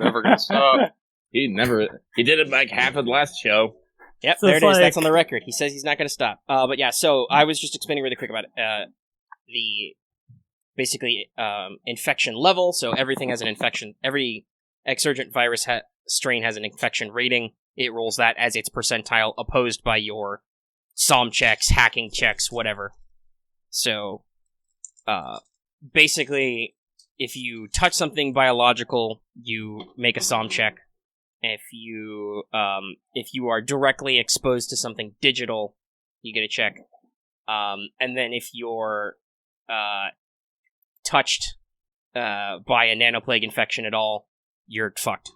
never gonna stop. He did it like half of the last show. Yep, So there it's it is. like- That's on the record. He says he's not going to stop. But yeah, so I was just explaining really quick about the basically infection level. So everything has an infection. Every exurgent virus strain has an infection rating. It rolls that as its percentile, opposed by your SOM checks, hacking checks, whatever. So basically, if you touch something biological, you make a SOM check. If you are directly exposed to something digital, you get a check. And then if you're touched by a nanoplague infection at all, you're fucked.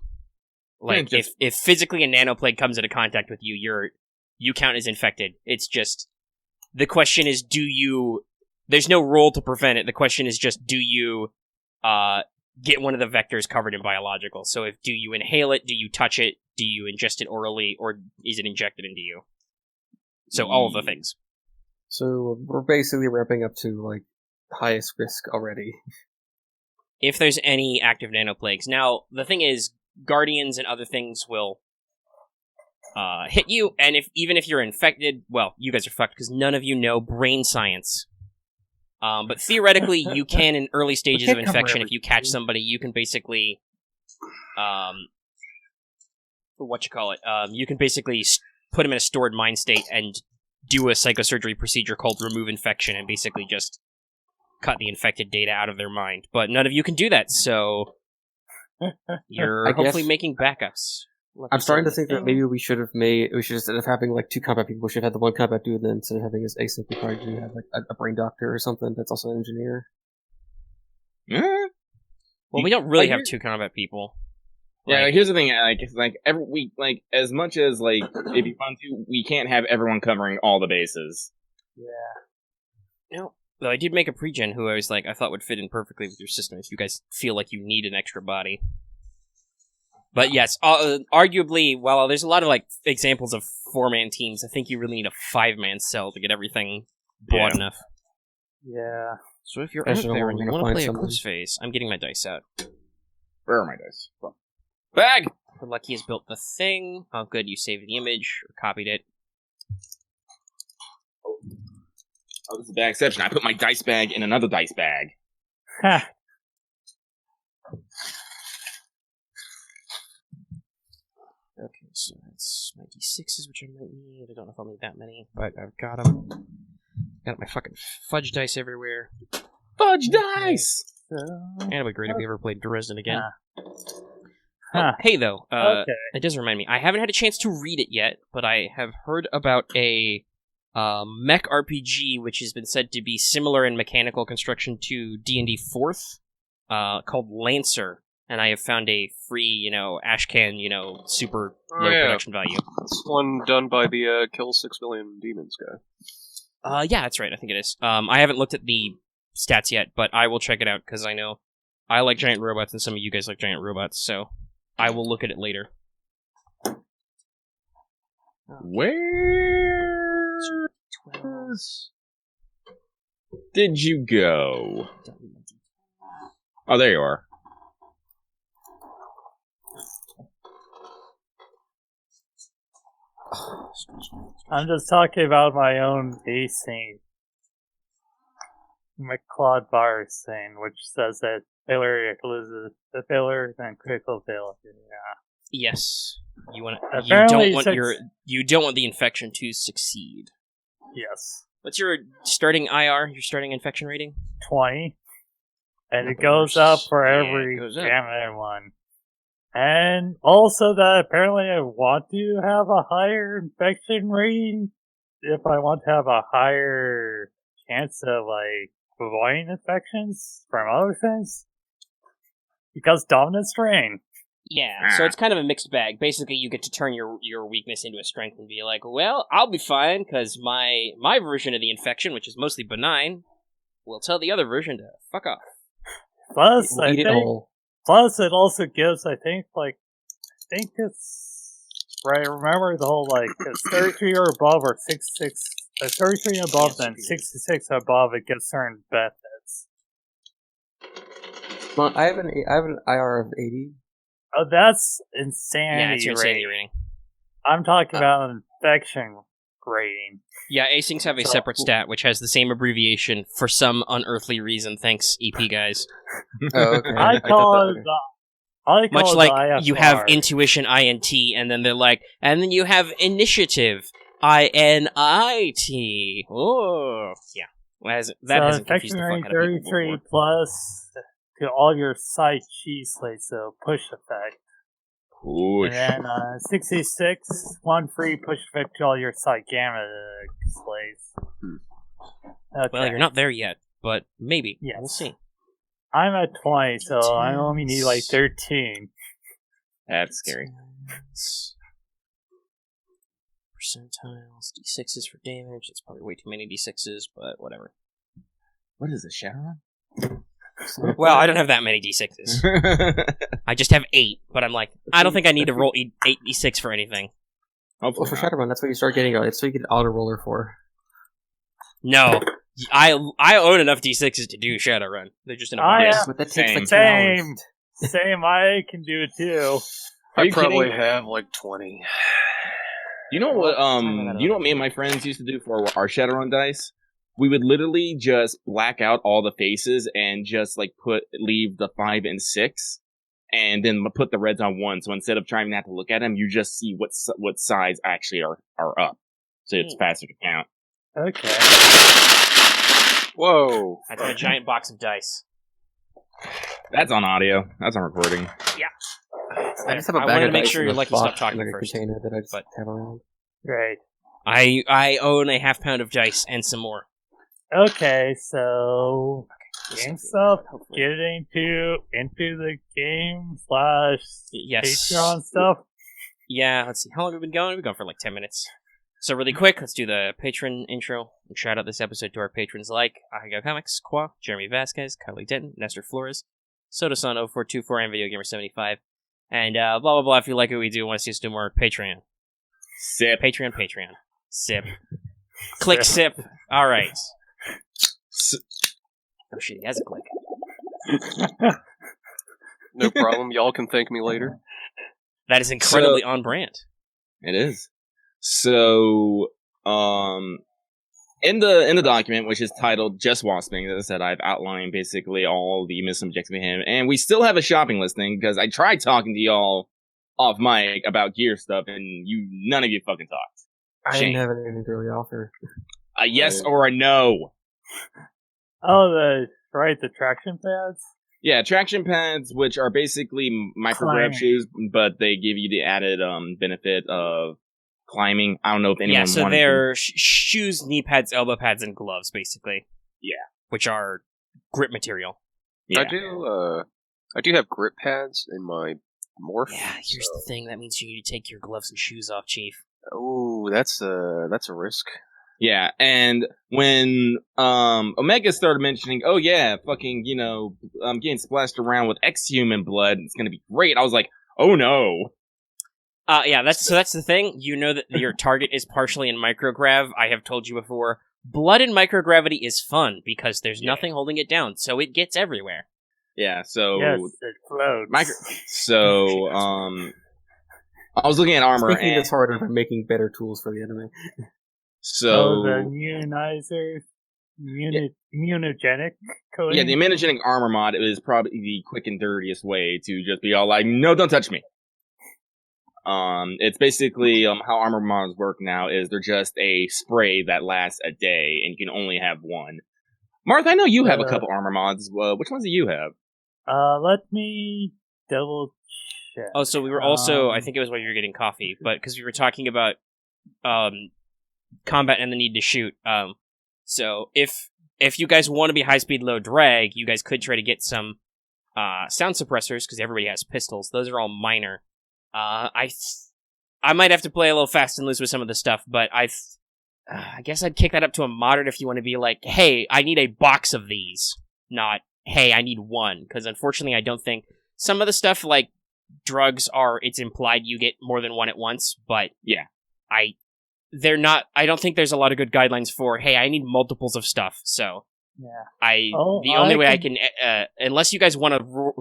Like if physically a nanoplague comes into contact with you, you count as infected. It's just the question is, there's no role to prevent it. The question is just, do you get one of the vectors covered in biological? So do you inhale it? Do you touch it? Do you ingest it orally? Or is it injected into you? So all of the things. So we're basically ramping up to, like, highest risk already. If there's any active nanoplagues. Now, the thing is, Guardians and other things will hit you, and even if you're infected, well, you guys are fucked because none of you know brain science. But theoretically, you can, in early stages of infection, if you catch somebody, you can basically, you can basically put them in a stored mind state and do a psychosurgery procedure called remove infection and basically just cut the infected data out of their mind. But none of you can do that, so you're hopefully making backups. I'm starting to think that maybe we should instead of having like two combat people, we should have had the one combat dude, and then instead of having his async, we probably have like a brain doctor or something that's also an engineer. Well, we don't really have two combat people. Yeah, like, here's the thing, like every week, like as much as like if you want to, we can't have everyone covering all the bases. Yeah. No. Though I did make a pregen who I thought would fit in perfectly with your system if you guys feel like you need an extra body. But yes, arguably, while there's a lot of like examples of 4-man teams, I think you really need a 5-man cell to get everything broad enough. Yeah. So if you're out there and you want to play Eclipse phase, I'm getting my dice out. Where are my dice? Bag! For Lucky has built the thing. Oh, good, you saved the image or copied it. Oh, this is a bad exception. I put my dice bag in another dice bag. Ha! Okay, so that's my d6s, which I might need. I don't know if I'll need that many, but I've got them. Got my fucking fudge dice everywhere. Fudge dice! And it'll be great if we ever played Dresden again. Huh. Hey, though, Okay. it does remind me. I haven't had a chance to read it yet, but I have heard about a mech RPG, which has been said to be similar in mechanical construction to D&D 4th, called Lancer. And I have found a free, Ashcan, super low production value. It's one done by the Kill 6 Billion Demons guy. Yeah, that's right. I think it is. I haven't looked at the stats yet, but I will check it out, because I know I like giant robots, and some of you guys like giant robots, so I will look at it later. Where did you go? Oh, there you are. I'm just talking about my own async McCloud virus thing, which says that failure loses the failure and critical failure. Yeah. Yes, you Apparently don't want the infection to succeed. Yes. What's your starting IR? Your starting infection rating? 20. And it goes up for Yeah, every it goes up. gamma one. And also that apparently I want to have a higher infection rating if I want to have a higher chance of, like, avoiding infections from other things. Because dominant strain. Yeah, so it's kind of a mixed bag. Basically, you get to turn your weakness into a strength and be like, well, I'll be fine, because my version of the infection, which is mostly benign, will tell the other version to fuck off. Plus, Eat it all. Plus, it also gives, I think it's, right, remember the whole, like, it's 33 or above, or 66, 33 and above, then 66 above, it gives certain benefits. Well, I have an IR of 80. Oh, that's insanity. Yeah, it's your insanity rating. rating. I'm talking about infection rating. Yeah, asyncs have a So- separate stat which has the same abbreviation for some unearthly reason. Thanks, EP guys. Oh, okay. I call it Much the like IFR. you have intuition INT, and then they're like, and then you have initiative INIT. Oh, yeah. That so hasn't confused infection the fuck rating out of people 33 before. plus to all your side cheese slates, so push effect. Push. And then 66, one free push effect to all your side gamma slates. Okay. Well, you're not there yet, but maybe. Yes. We'll see. I'm at 20, so I only need like 13. That's scary. Percentiles, D6s for damage. That's probably way too many D6s, but whatever. What is this, Shadowrun? Well, I don't have that many D6s. I just have 8, but I'm like, I don't think I need to roll 8 D6 for anything. Well, for Shadowrun, that's what you start getting. That's what you get auto roller for. No. I own enough D6s to do Shadowrun. They're just in a box. But that takes Same. like 2 hours. Same, I can do it too. Are I you probably kidding? have like 20. You know what? You know what me and my friends used to do for our Shadowrun dice? We would literally just black out all the faces and just like leave the 5 and 6, and then put the reds on 1. So instead of trying to have to look at them, you just see what sides actually are up. So it's faster to count. Okay. Whoa. I have a giant box of dice. That's on audio. That's on recording. I just have a I bag wanted of to make dice sure in you're a lucky. box Stop talking in, like, a first. container that I just But- have around. Great. I own a half pound of dice and some more. Okay, so game stuff. Hopefully. Get into the game / Yes. Patreon stuff. Yeah, let's see. How long have we been going? We've been going for like 10 minutes. So really quick, let's do the patron intro and shout out this episode to our patrons like Ahigo Comics, Qua, Jeremy Vasquez, Kylie Denton, Nestor Flores, Sodasun0424, and VideoGamer75. And blah blah blah. If you like what we do, want to see us do more, Patreon. Sip. Patreon. Sip. Click sip. Alright. Oh shit, he has a click. No problem. Y'all can thank me later. That is incredibly on brand. It is. So, in the document, which is titled Just Wasping, as I said, I've outlined basically all the missing objectives of him, and we still have a shopping listing because I tried talking to y'all off mic about gear stuff, and none of you fucking talked. I Shame. didn't have anything to really offer. A yes or a no. Oh, the traction pads. Yeah, traction pads, which are basically micrograb Climbing. shoes, but they give you the added benefit of climbing. I don't know if anyone Yeah, so wanted they're shoes, knee pads, elbow pads, and gloves, basically. Yeah. Which are grip material. Yeah. I do have grip pads in my morph. Yeah, here's the thing. That means you need to take your gloves and shoes off, Chief. Oh, that's a risk. Yeah, and when Omega started mentioning, oh yeah, fucking, I'm getting splashed around with ex-human blood, it's gonna be great, I was like, oh no. Yeah, that's the thing. You know that your target is partially in micrograv. I have told you before. Blood in microgravity is fun because there's nothing holding it down, so it gets everywhere. Yeah, so Yes, it floats. I was looking at armor, Making and this harder by making better tools for the enemy. so the immunizer, immunogenic coating. yeah, the immunogenic armor mod is probably the quick and dirtiest way to just be all like, no, don't touch me. It's basically how armor mods work now is they're just a spray that lasts a day, and you can only have one. Marth, I know you have a couple armor mods. Which ones do you have? Let me double check. Oh, so we were also, I think it was while you were getting coffee, but because we were talking about combat and the need to shoot. So if you guys want to be high speed, low drag, you guys could try to get some sound suppressors because everybody has pistols. Those are all minor. I might have to play a little fast and loose with some of the stuff, but I guess I'd kick that up to a moderate if you want to be like, hey, I need a box of these, not hey, I need one, because unfortunately I don't think some of the stuff like drugs it's implied you get more than one at once, but Yeah. I don't think there's a lot of good guidelines for, hey, I need multiples of stuff, so Yeah. the only way I can, unless you guys want to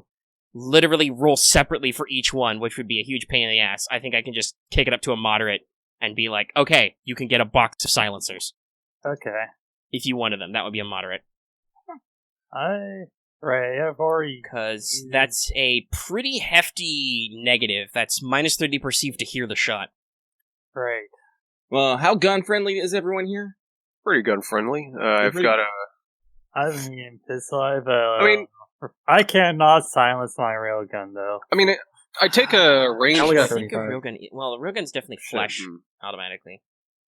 literally roll separately for each one, which would be a huge pain in the ass. I think I can just kick it up to a moderate and be like, okay, you can get a box of silencers. Okay. If you wanted them, that would be a moderate. I've already... Because that's a pretty hefty negative. That's minus 30 perceived to hear the shot. Right. Well, how gun-friendly is everyone here? Pretty gun-friendly. I've got a... I have a medium pistol. I cannot silence my railgun, though. I mean, I take a range... I only got I think a 35. railgun... Well, a railgun's definitely flash automatically.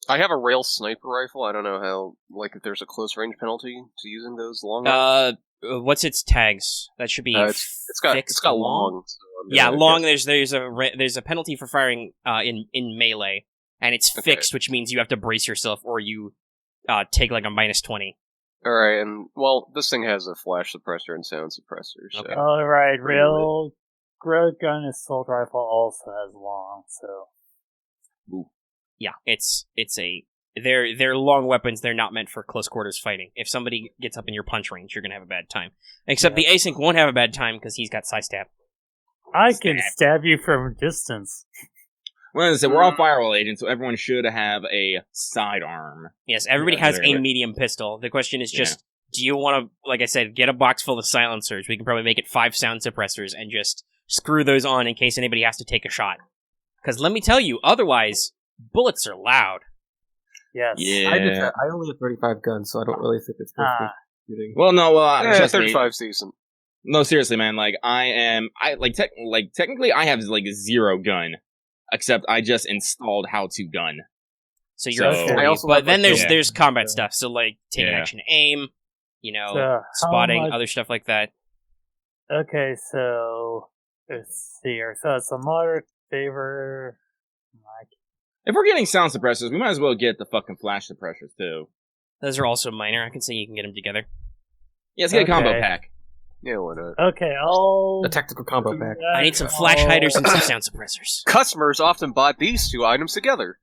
I have a rail sniper rifle. I don't know how, if there's a close range penalty to using those long rifles. What's its tags? That should be it's got long. So long. There's a penalty for firing in melee, and it's fixed, which means you have to brace yourself, or you take like a minus 20. All right, and this thing has a flash suppressor and sound suppressor. So. Okay. All right, railgun assault rifle also has long, so. Ooh. Yeah, they're long weapons. They're not meant for close quarters fighting. If somebody gets up in your punch range, you're gonna have a bad time. Except the async won't have a bad time because he's got side-stab. I can stab you from a distance. Well, as I said, we're all firewall agents, so everyone should have a sidearm. Yes, everybody has a medium pistol. The question is just, do you want to, like I said, get a box full of silencers? We can probably make it 5 sound suppressors and just screw those on in case anybody has to take a shot. Because let me tell you, otherwise, bullets are loud. Yes. Yeah. I only have 35 guns, so I don't really think it's worth shooting. Well, no, 35's decent. No, seriously, man. Technically, I have 0 gun, except I just installed how to gun. So you're at 40, but then there's combat stuff. So taking action, aim, spotting, other stuff like that. Okay, so let's see here. So it's a moderate favor. If we're getting sound suppressors, we might as well get the fucking flash suppressors too. Those are also minor. I can say you can get them together. Yeah, let's get a combo pack. Yeah, why not? Okay, a tactical combo pack. I need some flash hiders and some sound suppressors. Customers often buy these 2 items together.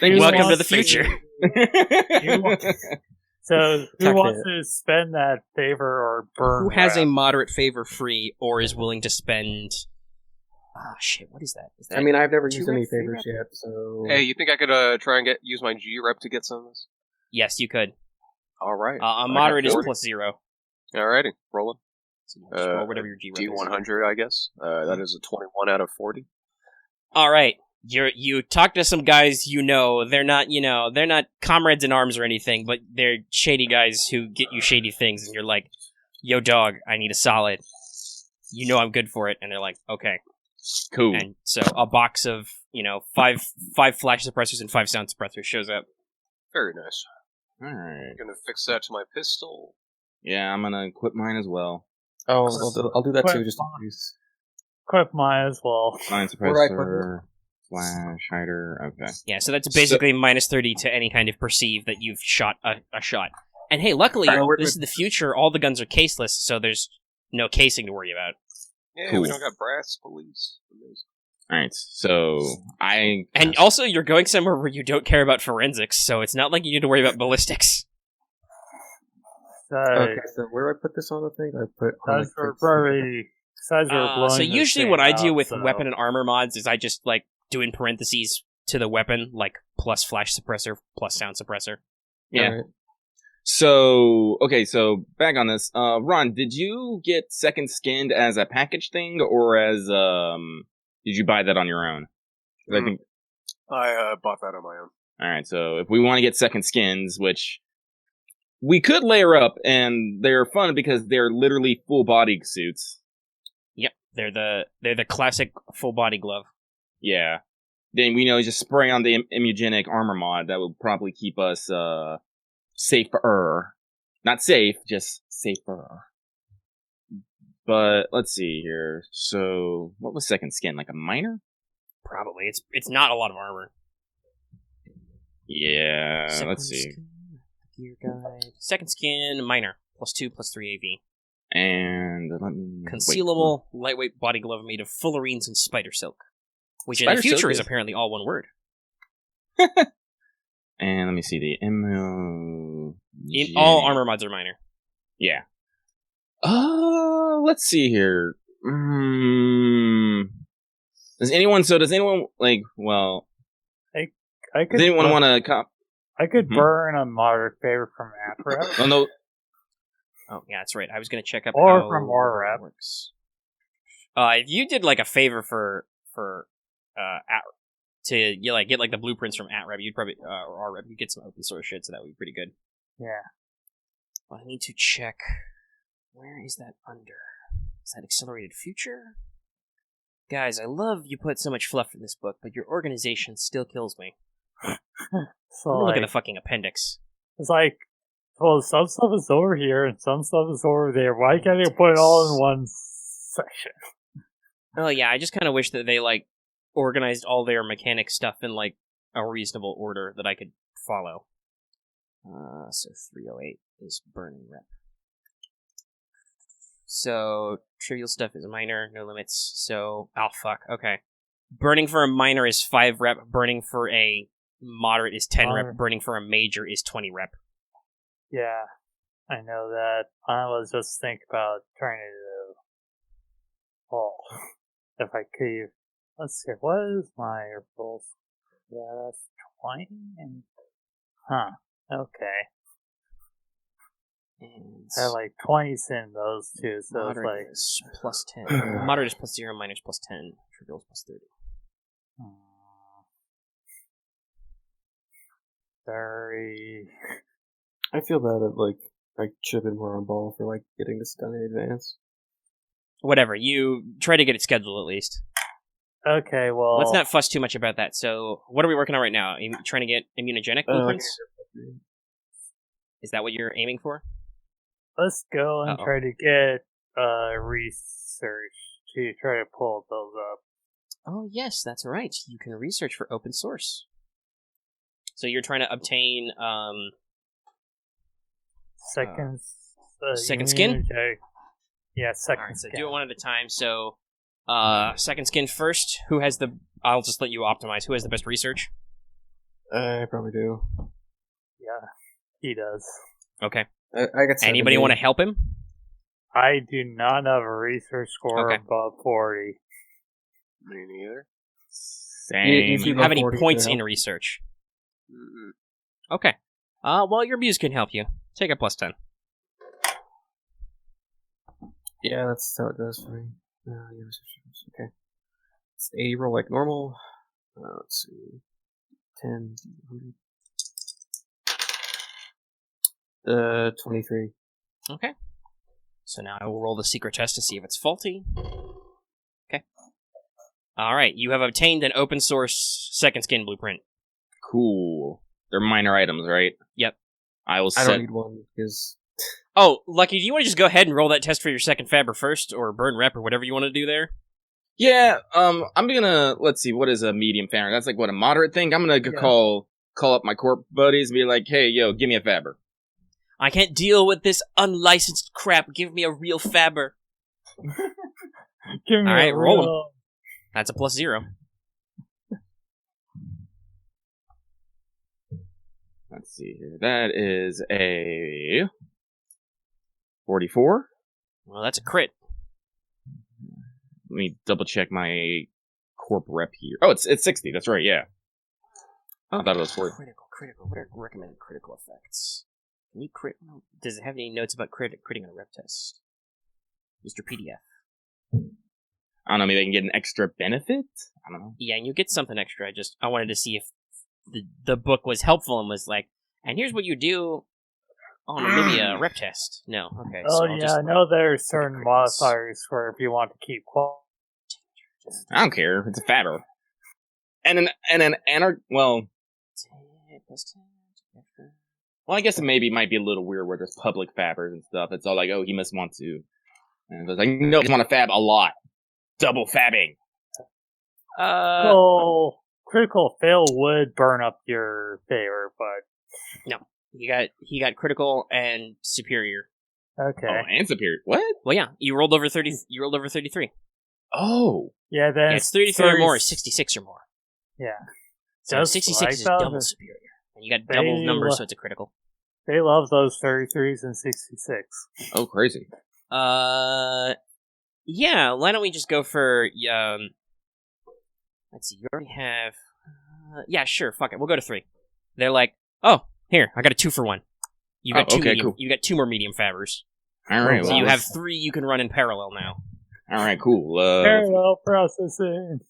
Welcome to the future. So, who wants to spend that favor or burn? Who has a moderate favor free or is willing to spend... Ah, shit, what is that? I mean, I've never used any favors yet, so... Hey, you think I could try and use my G-Rep to get some of this? Yes, you could. Alright. A moderate is +0. Alrighty, rolling. So roll whatever your G-Rep is. D100, I guess. That is a 21 out of 40. Alright. You talk to some guys they're not comrades in arms or anything, but they're shady guys who get you shady things, and you're like, yo dog, I need a solid. I'm good for it, and they're like, okay. Cool. And so a box of, 5 flash suppressors and 5 sound suppressors shows up. Very nice. Alright. Gonna fix that to my pistol. Yeah, I'm gonna equip mine as well. Oh, I'll do that too, just in case. Equip mine as well. Sound suppressor, flash, hider, okay. Yeah, so that's basically minus 30 to any kind of perceive that you've shot a shot. And hey, luckily, this is the future, all the guns are caseless, so there's no casing to worry about. Yeah, cool. We don't got brass police. Alright, so And also, you're going somewhere where you don't care about forensics, so it's not like you need to worry about ballistics. Okay, so where do I put this on the thing? I put on so usually what I do with weapon and armor mods is I just, do in parentheses to the weapon, plus flash suppressor, plus sound suppressor. Yeah. Right. So, okay, so back on this. Ron, did you get second skinned as a package thing, or as, did you buy that on your own? I think I bought that on my own. Alright, so if we want to get second skins, which we could layer up, and they're fun because they're literally full body suits. Yep, they're the classic full body glove. Yeah. Then just spray on the immunogenic armor mod. That would probably keep us safer. Not safe, just safer. But let's see here. So, what was second skin? Like a minor? Probably. It's not a lot of armor. Yeah, Second let's see. Skin, gear guide. Second skin, minor. +2, +3 AV. And let me... Concealable, lightweight body glove made of fullerenes and spider silk. Which in the future is apparently all one word. And let me see the MO... All armor mods are minor. Yeah. Let's see here. Does anyone like? Well, I could. Does anyone want to cop? I could burn a moderate favor from Afro. Oh no. Oh yeah, that's right. I was gonna check up Or how from Orrep. works. If you did like a favor for to get like the blueprints from AtRep, you'd probably or RRep, you'd get some open source shit, so that would be pretty good. Yeah. Well, I need to check. Where is that under? Is that accelerated future? Guys, I love you put so much fluff in this book, but your organization still kills me. So Look at the fucking appendix. It's like, well, some stuff is over here and some stuff is over there. Why can't you put it all in one section? Oh yeah, I just kind of wish that they like organized all their mechanic stuff in like a reasonable order that I could follow. So 308 is burning rep. So trivial stuff is minor, no limits. So fuck. Okay, burning for a minor is 5 rep. Burning for a moderate is 10 rep. Burning for a major is 20 rep. Yeah, I know that. I was just thinking about trying to. Well, if I could. Let's see. What is my rolls? Yeah, that's 20 and. Huh. Okay. And I have like 20s in those two, so moderate it's is plus 10. Moderate is plus 0, minor is plus 10. Trivial is plus 30. like. 30. I feel bad at, like, I should have been more on ball for, like, getting this done in advance. Whatever, you try to get it scheduled at least. Okay, well. Let's not fuss too much about that. So, what are we working on right now? Trying to get immunogenic blueprints? Is that what you're aiming for? Let's go and try to get research to try to pull those up. Oh, yes, that's right. You can research for open source. So you're trying to obtain second skin? Yeah, second Alright, so skin. do it one at a time. So second skin first. Who has the I'll just let you optimize. Who has the best research? I probably do. Yeah, he does. Okay. I got 70. Anybody want to help him? I do not have a research score above 40. Me neither. Same. Do you have any points in research? Mm-mm. Okay. Well, your muse can help you. Take a plus 10. Yeah, that's how it does for me. Okay. It's 80 roll like normal. Let's see. 10, 100. 23. Okay. So now I will roll the secret test to see if it's faulty. Okay. Alright, you have obtained an open source second skin blueprint. Cool. They're minor items, right? Yep. I don't need one because. Oh, Lucky, do you want to just go ahead and roll that test for your second Faber first, or burn rep, or whatever you want to do there? Yeah, I'm gonna, let's see, what is a medium Faber? That's like, what, a moderate thing? I'm gonna call up my corp buddies and be like, hey, yo, give me a Faber. I can't deal with this unlicensed crap. Give me a real Faber. Give me Alright, a roll real... them. That's a plus 0. Let's see here. That is a 44. Well, that's a crit. Let me double check my corp rep here. Oh, it's 60. That's right. Yeah. I thought it was 40. Critical. What are recommended critical effects? Can you crit? Does it have any notes about critting on a rep test? Mr. PDF. I don't know. Maybe I can get an extra benefit. I don't know. Yeah, and you get something extra. I wanted to see if the book was helpful and was like, and here's what you do on maybe a rep test. No, okay. Oh, so yeah, I know there are certain modifiers for if you want to keep quality. I don't care. It's a Faber. And an anarch. Well, 10 plus 10 extra. well, I guess it might be a little weird where there's public Fabbers and stuff. It's all like, oh, he must want to. And it's like, no, he want to fab a lot. Double fabbing. Critical fail would burn up your favor, but No, he got critical and superior. okay. Oh, and superior. What? Well, yeah, you rolled over 30. You rolled over 33. Oh. Yeah, then Yeah, it's 33 or more. It's 66 or more. Yeah. So Just 66 like is that. double superior, and you got double numbers, so it's a critical. They love those 33s and 66. Oh, crazy. Yeah, why don't we just go for, let's see, you already have, yeah, sure, fuck it, we'll go to 3. They're like, oh, here, I got a 2-for-1. You got cool. You got 2 more medium fabbers. All right. So you have 3 you can run in parallel now. All right, cool. Parallel processing.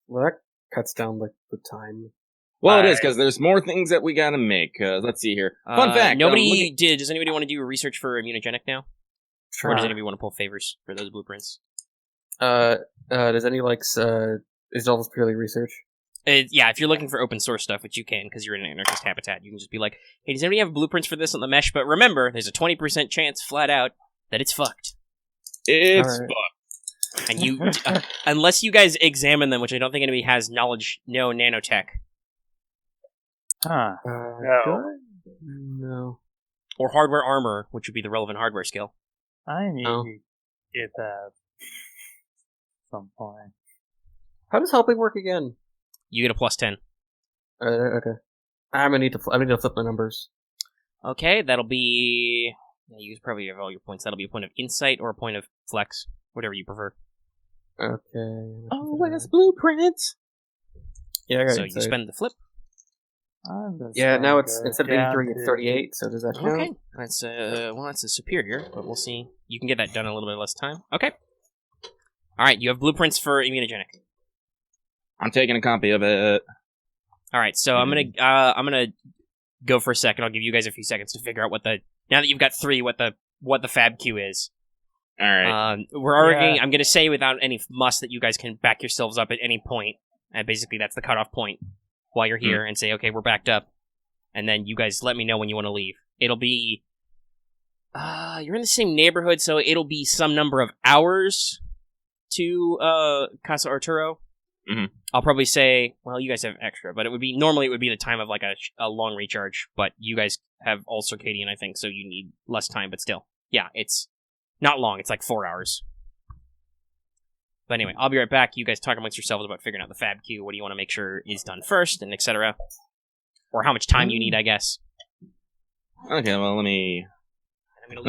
Well, that cuts down like the time. Well, it is because there's more things that we gotta make. Let's see here. Fun fact. Nobody did. Does anybody want to do a research for immunogenic now? Sure. Or does anybody want to pull favors for those blueprints? Does any is Alvos purely research? Yeah, if you're looking for open source stuff, which you can because you're in an anarchist habitat, you can just be like, hey, does anybody have blueprints for this on the mesh? But remember, there's a 20% chance flat out that it's fucked. It's right. fucked. And you, unless you guys examine them, which I don't think anybody has knowledge, no nanotech. Huh. No. Or hardware armor, which would be the relevant hardware skill. I need to get that at some point. How does helping work again? You get a +10. Okay. I'm gonna need to flip my numbers. Okay, that'll be... Yeah, you probably have all your points. That'll be a point of insight or a point of flex, whatever you prefer. Okay. Oh, where's blueprint? Yeah, I got So insight. you spend the flip. Yeah, now it's instead of 83, it's 38. So does that count? Okay, that's that's a superior, but we'll see. You can get that done in a little bit less time. Okay. All right, you have blueprints for immunogenic. I'm taking a copy of it. All right, so I'm gonna go for a second. I'll give you guys a few seconds to figure out what the now that you've got 3, what the fab queue is. All right. We're arguing. Yeah. I'm gonna say without any muss that you guys can back yourselves up at any point. And basically, that's the cutoff point while you're here, and say, okay, we're backed up, and then you guys let me know when you want to leave. It'll be you're in the same neighborhood, so it'll be some number of hours to Casa Arturo. Mm-hmm. I'll probably say, well, you guys have extra, but it would be the time of like a long recharge, but you guys have all circadian, I think, so you need less time, but still. Yeah, it's not long, it's like 4 hours. But anyway, I'll be right back. You guys talk amongst yourselves about figuring out the fab queue, what do you want to make sure is done first, and etc. Or how much time you need, I guess. Okay, well, let me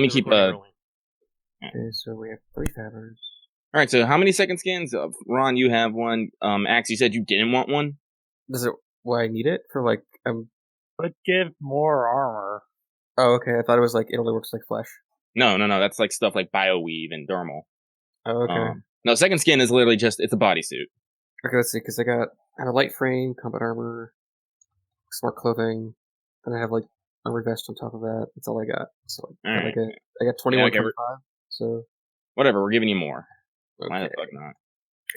keep Okay, so we have 3 fabbers. All right, so how many second scans? Ron, you have one. Axe, you said you didn't want one? Does it... Why I need it? For, like... But give more armor. Oh, okay. I thought it was, like, it only works like flesh. No. That's, like, stuff like BioWeave and Dermal. Oh, okay. No, second skin is literally just... It's a bodysuit. Okay, let's see, because I have a light frame, combat armor, smart clothing, and I have, like, armor vest on top of that. That's all I got. So, I got 21, 25, so... Whatever, we're giving you more. Okay. Why the fuck not?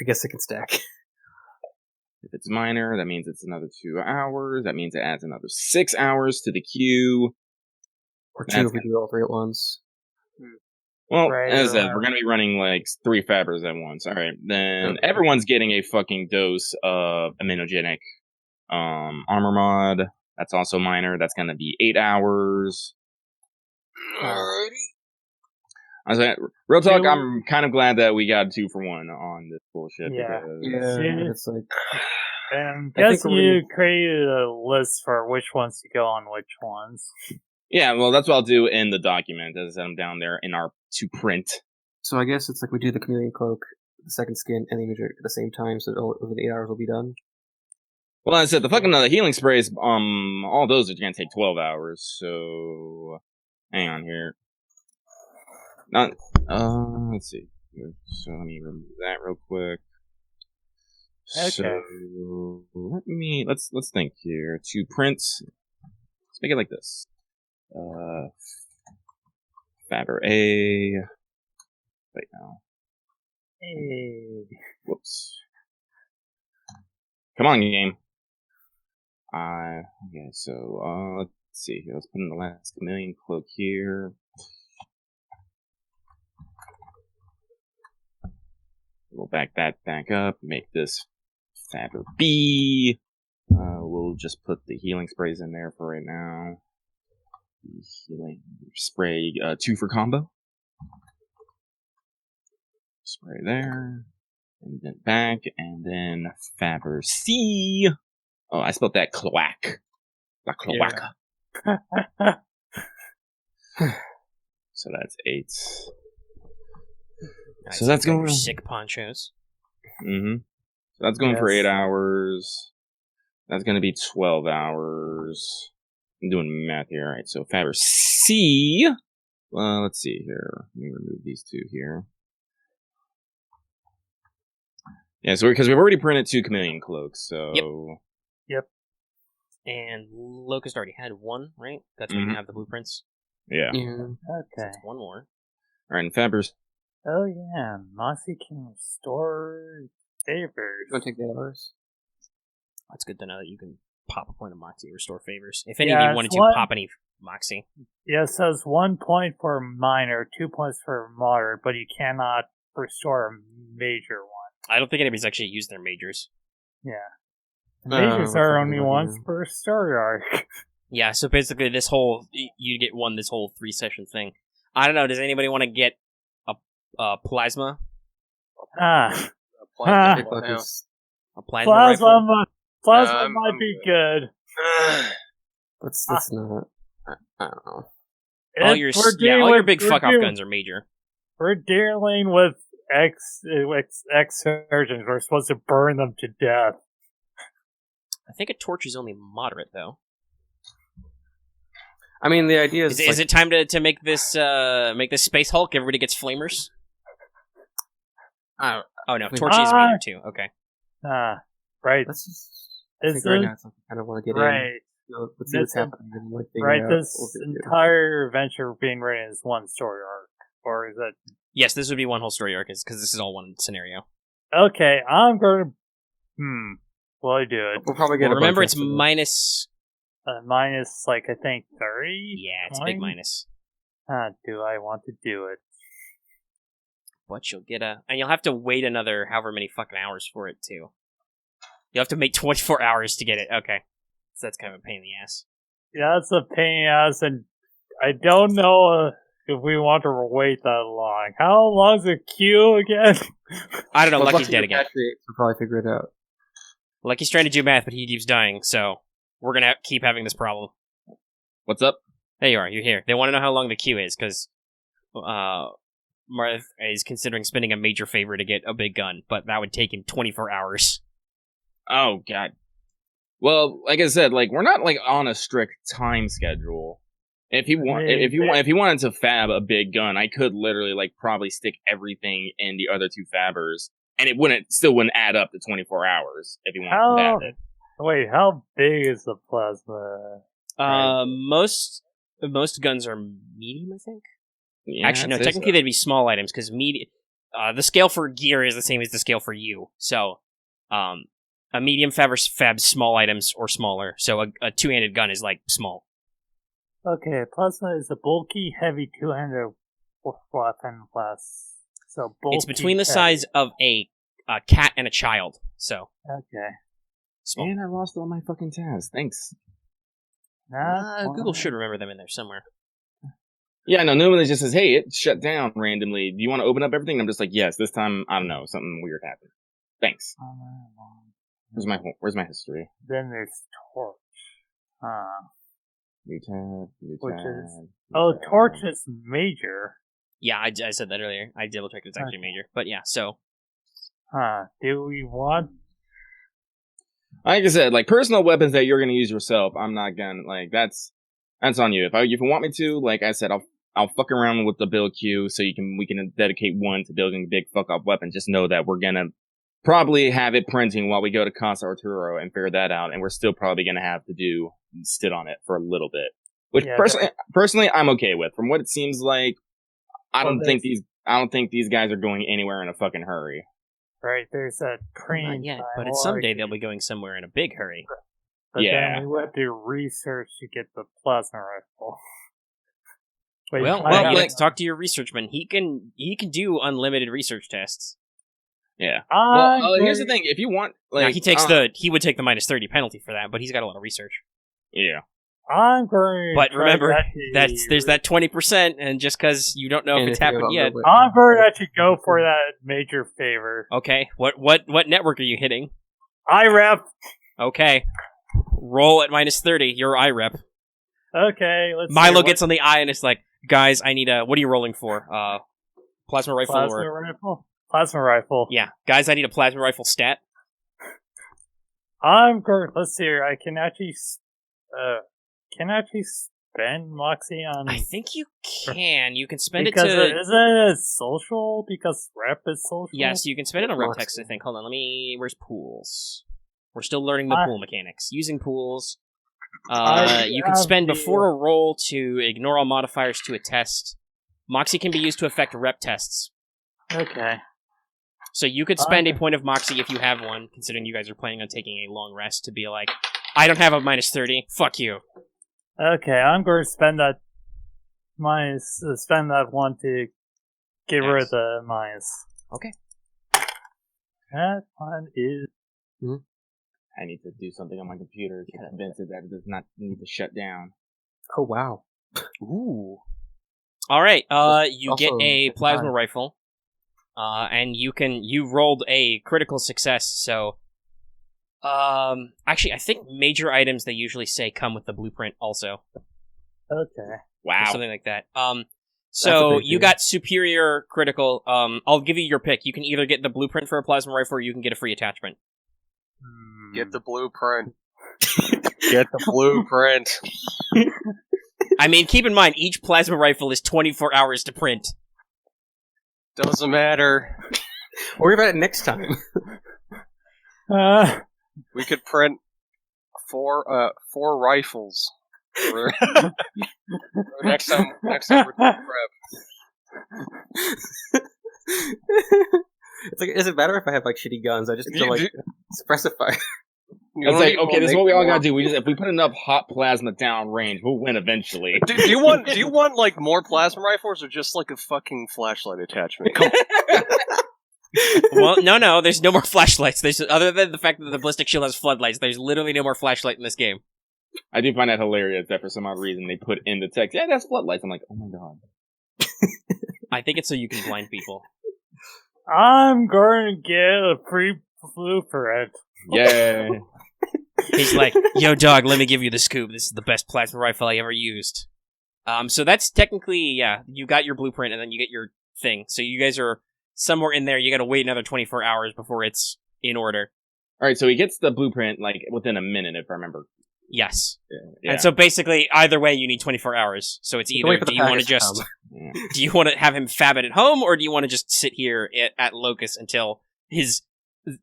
I guess I can stack. If it's minor, that means it's another 2 hours. That means it adds another 6 hours to the queue. Or 2 if we do all 3 at once. Well, as I said, we're going to be running like 3 fabbers at once. All right, then everyone's getting a fucking dose of immunogenic armor mod. That's also minor. That's going to be 8 hours. Alrighty. I was like, real talk, I'm kind of glad that we got 2 for 1 on this bullshit. Yeah. Yeah, it's like... And guess you created a list for which ones to go on which ones. Yeah, well, that's what I'll do in the document, as I said, I'm down there in our to print. So I guess it's like we do the chameleon cloak, the second skin, and the image at the same time, so within 8 hours will be done. Well, I said, the fucking healing sprays, all those are going to take 12 hours, so... Hang on here. Let's see. So let me remove that real quick. Okay. So let's think here. To print, let's make it like this. Faber A. Wait, no. Hey. Whoops. Come on, game. Okay, so let's see here. Let's put in the last chameleon cloak here. We'll back that back up, make this Faber B. We'll just put the healing sprays in there for right now. The healing spray 2 for combo. Spray there. And then back, and then Faber C. Oh, I spelled that cloac. La cloaca. Yeah. So that's 8. So that's going sick ponchos. Mm-hmm. So that's going for 8 hours. That's going to be 12 hours. I'm doing math here. All right, so Faber C. Let's see here. Let me remove these two here. Yeah, so because we've already printed 2 chameleon cloaks, so... Yep. And Locust already had 1, right? That's when you have the blueprints. Yeah. Okay. That's 1 more. Alright, and Faber's... Oh yeah, Moxie can restore favors. You want to take the hours? That's good to know that you can pop a point of Moxie, restore favors. If any of you wanted to pop any Moxie. Yeah, it says 1 point for minor, 2 points for moderate, but you cannot restore a major one. I don't think anybody's actually used their majors. Yeah. Majors are only once per story arc. Yeah, so basically this whole, you get this whole 3-session thing. I don't know, does anybody want to get a plasma? A plasma rifle? Plasma might be good. That's not... I don't know. All your big fuck-off guns are major. We're dealing with ex-surgeons. We're supposed to burn them to death. I think a torch is only moderate, though. I mean, the idea is... Is it time to make this Space Hulk? Everybody gets flamers? Oh no, torch is major too. Okay. Right. Let's just figure it out. I kind of want to get in. Let's see what's happening. This entire adventure being written is one story arc. Or is it... Yes, this would be one whole story arc, because this is all one scenario. Okay, I'm going to... Will I do it? We'll probably get remember, it's minus... minus, I think, 30? Yeah, it's a big minus. Do I want to do it? But you'll get and you'll have to wait another however many fucking hours for it, too. You'll have to make 24 hours to get it. Okay. So that's kind of a pain in the ass. Yeah, that's a pain in the ass, and I don't know if we want to wait that long. How long's the queue again? I don't know. Lucky's dead again. We'll probably figure it out. Lucky's trying to do math, but he keeps dying, so we're going to keep having this problem. What's up? There you are. You're here. They want to know how long the queue is, because Marth is considering spending a major favor to get a big gun, but that would take him 24 hours. Oh, God. Well, like I said, we're not on a strict time schedule. If he wanted to fab a big gun, I could literally probably stick everything in the other 2 fabbers, and it still wouldn't add up to 24 hours if he wanted to fab it. Wait, how big is the plasma? Most guns are medium, I think. Yeah, actually, no. Technically, they'd be small items because the scale for gear is the same as the scale for you. So, a medium fabs small items or smaller. So a 2-handed gun is small. Okay, plasma is a bulky, heavy 2-handed weapon class. So bulky, it's between the size of a cat and a child. So okay. Small. And I lost all my fucking tabs. Thanks. Google should remember them in there somewhere. Yeah, no, normally just says, hey, it shut down randomly. Do you want to open up everything? I'm just yes. This time, I don't know. Something weird happened. Thanks. Where's my history? Then there's torch. New tab. Torch is major. Yeah, I said that earlier. I double checked it's actually major. But yeah, so. Do we want... Like I said, personal weapons that you're going to use yourself, I'm not going to, that's on you. If you want me to, like I said, I'll fuck around with the build queue so we can dedicate one to building a big fuck up weapon. Just know that we're going to probably have it printing while we go to Casa Arturo and figure that out, and we're still probably going to have to sit on it for a little bit. Which personally I'm okay with. From what it seems like, I don't think these guys are going anywhere in a fucking hurry. Right, there's that crane. Yeah, but someday they'll be going somewhere in a big hurry. But then we have to research to get the plasma rifle. Wait, you have to talk to your researchman. He can do unlimited research tests. Yeah. Here's the thing: if you want, now, he would take the minus 30 penalty for that, but he's got a lot of research. Yeah. I'm going. But remember, there's that 20%, and just because you don't know if it's happened yet, I'm going to actually go for that major favor. Okay. What network are you hitting? IREP. Okay. Roll at minus 30. You're IREP. Okay. Milo gets on the eye and it's like, guys, I need what are you rolling for? Plasma rifle Plasma rifle. Yeah. Guys, I need a plasma rifle stat. I'm going. Let's see here. I can actually spend Moxie on. I think you can. You can spend because it to. Isn't it social? Because rep is social. Yes, you can spend it on rep text. I think. Hold on. Where's pools? We're still learning the pool mechanics. Using pools. You can spend before a roll to ignore all modifiers to a test. Moxie can be used to affect rep tests. Okay. So you could spend a point of Moxie if you have one, considering you guys are planning on taking a long rest, to be like, I don't have a minus 30. Fuck you. Okay, I'm going to spend that one to get rid of the minus. Okay. That one is... I need to do something on my computer to convince it that it does not need to shut down. Oh, wow. Ooh. Alright, you get a plasma rifle. And you rolled a critical success, so... actually, I think major items they usually say come with the blueprint also. Okay. Wow. Or something like that. So you got superior critical. I'll give you your pick. You can either get the blueprint for a plasma rifle or you can get a free attachment. Get the blueprint. Get the blueprint. I mean, keep in mind, each plasma rifle is 24 hours to print. Doesn't matter. Worry about it next time. We could print four rifles. For next time we're doing prep. It's like, does it matter if I have like shitty guns? I just need to like specify. It's like, okay, this is what we all gotta do. If we put enough hot plasma down range, we'll win eventually. Do you want like more plasma rifles or just like a fucking flashlight attachment? Come on. Well, no, there's no more flashlights. Other than the fact that the ballistic shield has floodlights, there's literally no more flashlight in this game. I do find that hilarious that for some odd reason they put in the text, yeah, that's floodlights. I'm like, oh my god. I think it's so you can blind people. I'm going to get a free blueprint. Yeah. He's like, yo dog, let me give you the scoop. This is the best plasma rifle I ever used. So that's technically, yeah, you got your blueprint and then you get your thing. So you guys are somewhere in there. You gotta wait another 24 hours before it's in order. Alright, so he gets the blueprint, like, within a minute, if I remember. Yes. Yeah. And so basically, either way, you need 24 hours. So it's either, do you want to just... Do you want to have him fab it at home, or do you want to just sit here at Locust until his...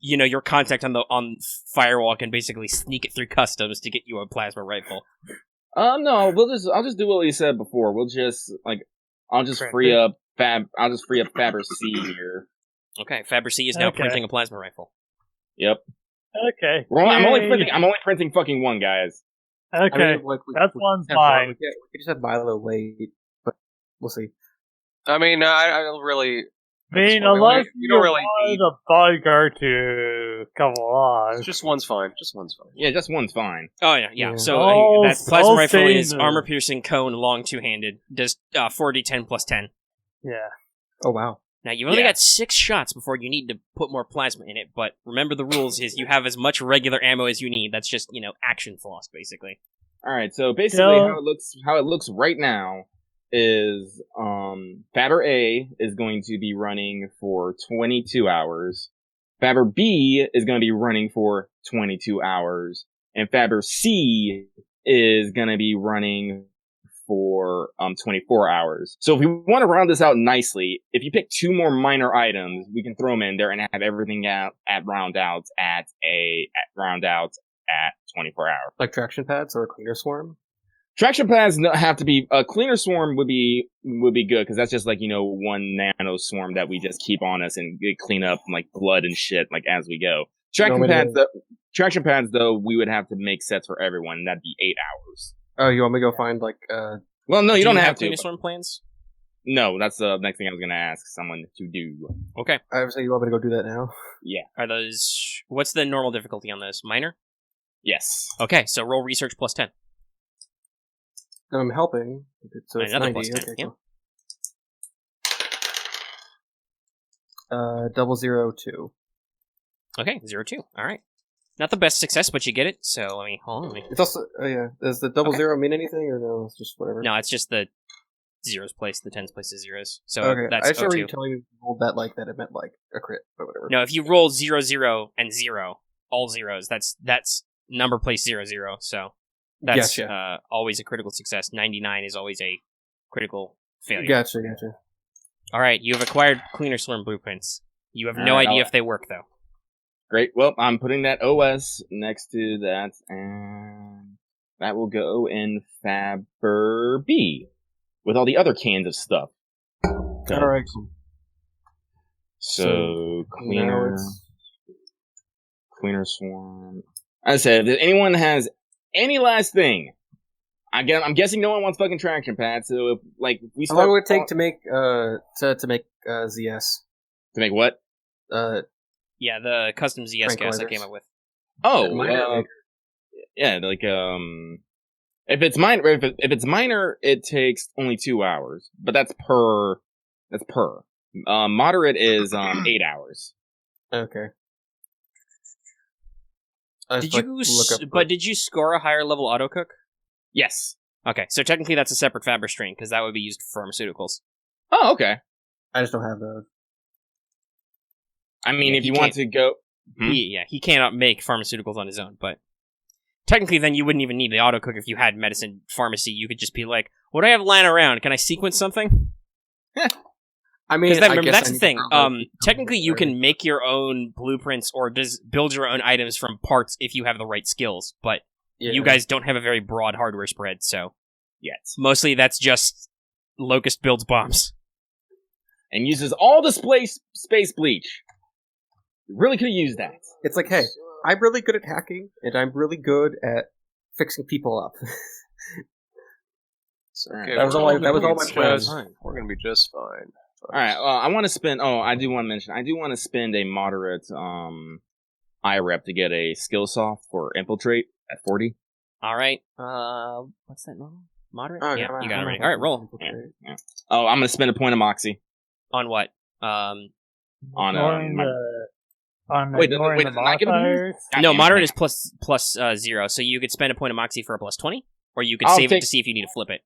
your contact on Firewall can basically sneak it through customs to get you a plasma rifle? No, I'll just do what we said before. I'll just free up Faber C here. Okay, Faber C is now printing a plasma rifle. Yep. Okay. Well, I'm only printing fucking one, guys. Okay. I mean, that one's fine. We could just have Milo wait, but we'll see. I mean, I don't really... unless you don't really need a bodyguard to come along. Just one's fine. Yeah, just one's fine. Oh, yeah. So that plasma rifle is armor-piercing cone, long two-handed. Does 4d10 plus 10. Yeah. Oh, wow. Now, you've only got 6 shots before you need to put more plasma in it, but remember the rules is you have as much regular ammo as you need. That's just, action floss, basically. Alright, so basically how it looks right now is Faber A is going to be running for 22 hours. Faber B is going to be running for 22 hours. And Faber C is going to be running for 24 hours. So if we want to round this out nicely, if you pick 2 more minor items, we can throw them in there and have everything at roundouts at 24 hours. Like traction pads or a cleaner swarm? Traction pads have to be a cleaner swarm would be good because that's just like one nano swarm that we just keep on us and clean up like blood and shit like as we go. Traction pads though we would have to make sets for everyone. And that'd be 8 hours. Oh, you want me to go find like? Well, no, you don't have to. Cleaner swarm plans? No, that's the next thing I was going to ask someone to do. Okay. I was saying you want me to go do that now? Yeah. Are those? What's the normal difficulty on those? Minor? Yes. Okay, so roll research plus 10. I'm helping, so it's another 90. plus 10, Okay, cool. 002. Okay, 02. All right. Not the best success, but you get it. So hold on. It's also, yeah. Does the 00 mean anything, or no? It's just whatever. No, it's just the zeros place, the tens place is zeros. So Okay, that's I just remember you O2. telling me rolled that like that it meant like a crit, but whatever. No, if you roll 0, 0, and 0, all zeros, that's number place 0, 0. So that's Gotcha. Always a critical success. 99 is always a critical failure. Gotcha. All right, you have acquired Cleaner Swarm blueprints. You have no All right, idea if they work, though. Great. Well, I'm putting that OS next to that, and that will go in Fabber B with all the other cans of stuff. Okay. All right. Cool. So Now cleaner swarm. As I said, if anyone has any last thing, I'm guessing no one wants fucking traction pads. So if, like, we how start. long would it take to make ZS? To make what? Yeah, the custom ZS gas I came up with. Oh, yeah, like if it's minor, it takes only 2 hours, but that's per. Moderate is 8 hours. Okay. Did you score a higher level autocook? Yes. Okay, so technically that's a separate Faber strain because that would be used for pharmaceuticals. Oh, okay. I just don't have those. I mean, if you want to go, he cannot make pharmaceuticals on his own, but technically then you wouldn't even need the autocook if you had medicine pharmacy. You could just be like, what do I have lying around? Can I sequence something? I mean, Because remember, that's the thing. Technically, you can make your own blueprints or build your own items from parts if you have the right skills. But you guys don't have a very broad hardware spread, so mostly that's just Locust builds bombs and uses all the space bleach. Really could have used that. It's like, hey, I'm really good at hacking, and I'm really good at fixing people up. So Okay, that was all my plans. We're gonna be just fine. All right. I want to spend. Oh, I do want to mention. I do want to spend a moderate IREP to get a skill soft for infiltrate at 40. All right. What's that normal? Moderate? Oh, yeah, you got it ready. All right, roll. Yeah. Oh, I'm gonna spend a point of moxie on what? On wait, the modifiers? No, moderate is plus 0, so you could spend a point of moxie for a plus 20, or you could save it to see if you need to flip it.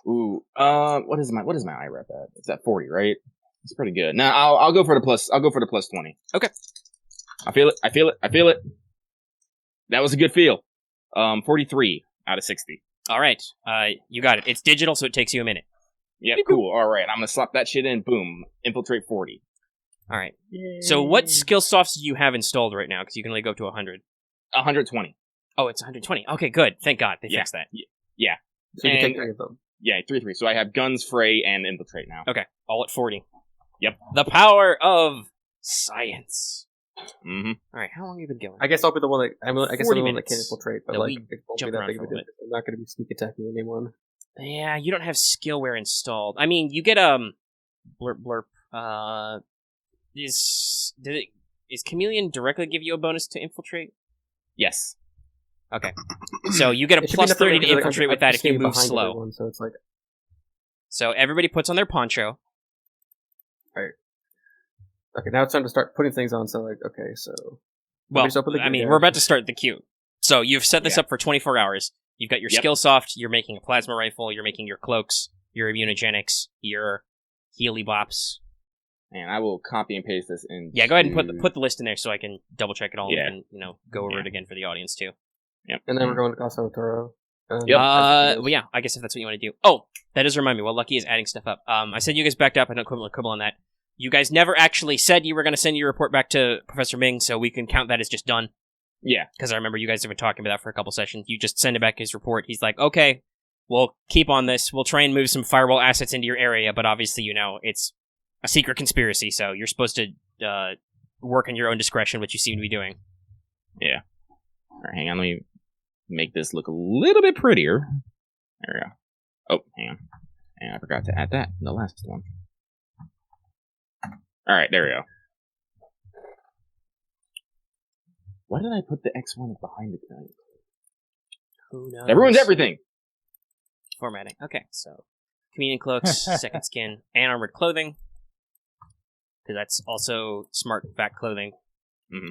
Ooh, what is my IREP at? It's at 40, right? It's pretty good. Now I'll go for the plus. I'll go for the plus 20. Okay. I feel it. That was a good feel. 43 out of 60. All right. You got it. It's digital, so it takes you a minute. Yep, cool. All right, I'm gonna slap that shit in. Boom. Infiltrate 40. All right. Yay. So what skill softs do you have installed right now? Because you can only go up to 100. 120. Oh, it's 120. Okay, good. Thank God they fixed that. Yeah. So you can take 3 of them. Yeah, 3. So I have guns, fray, and infiltrate now. Okay, all at 40. Yep. The power of science. Mm-hmm. All right, how long have you been going? I guess I'll be the one that I'm the one that can infiltrate, but No, like it won't be that big of a difference. I'm not going to be sneak attacking anyone. Yeah, you don't have skillware installed. I mean, you get blurp. Is Chameleon directly give you a bonus to infiltrate? Yes. Okay. So you get a plus 30 to infiltrate with that if you move slow. Everyone, so it's like. So everybody puts on their poncho. Alright. Okay, now it's time to start putting things on, so like, okay, so. Well, I mean, we're about to start the queue. So you've set this up for 24 hours. You've got your skill soft, you're making a plasma rifle, you're making your cloaks, your immunogenics, your healy bops. And I will copy and paste this in. Yeah, go ahead and put the list in there so I can double check it all and go over it again for the audience too. Yep. And then we're going to Casa Arturo. Well, yeah, I guess if that's what you want to do. Oh, that does remind me. Well, Lucky is adding stuff up. I said you guys backed up. I don't quibble on that. You guys never actually said you were going to send your report back to Professor Ming, so we can count that as just done. Yeah. Because I remember you guys have been talking about that for a couple sessions. You just send him back his report. He's like, okay, we'll keep on this. We'll try and move some firewall assets into your area, but obviously, it's a secret conspiracy, so you're supposed to work in your own discretion, which you seem to be doing. Yeah. All right, hang on. Let me make this look a little bit prettier. There we go. Oh, hang on. And I forgot to add that in the last one. All right, there we go. Why did I put the X1 behind it tonight? Who knows? That ruins everything. Formatting. Okay, so Chameleon cloaks, second skin, and armored clothing. Because that's also smart back clothing. Mm-hmm.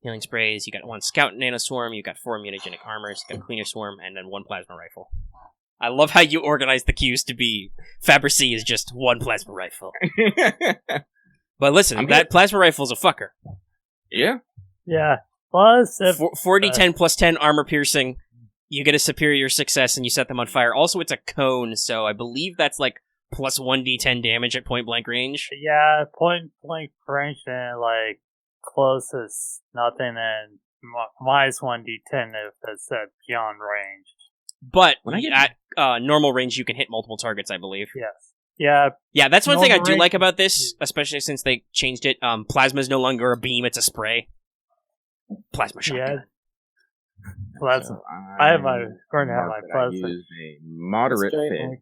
Healing sprays. You got 1 scout nanoswarm. You got 4 immunogenic armors. You got a cleaner swarm, and then 1 plasma rifle. I love how you organize the queues to be Fabrice is just one plasma rifle. But listen, that plasma rifle's a fucker. Yeah. Yeah. Plus, 4d10 plus 10 armor piercing. You get a superior success and you set them on fire. Also, it's a cone, so I believe that's like plus 1d10 damage at point blank range. Yeah, point blank range and like closest nothing, and minus 1d10 if it's beyond range. But at normal range, you can hit multiple targets, I believe. Yes. Yeah. Yeah, that's one thing I do like about this, especially since they changed it. Plasma is no longer a beam; it's a spray. Plasma shotgun. Yeah. Plasma. I have my going to have my plasma. I use a moderate fit.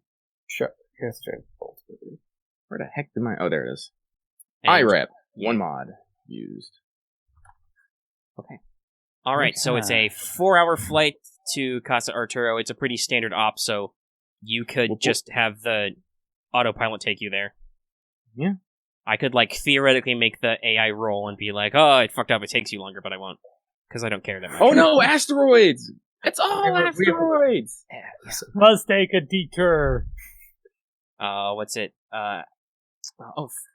Sure. Yes, bolt. Where the heck did my? Oh, there it is. IREP 1 mod used. Okay. All right, so it's a 4-hour flight to Casa Arturo. It's a pretty standard op, so you could just have the autopilot take you there. Yeah. I could, like, theoretically make the AI roll and be like, oh, it fucked up, it takes you longer, but I won't. Because I don't care that much. Oh no, asteroids! It's all asteroids! Yeah. Must take a detour. What's it? Yeah,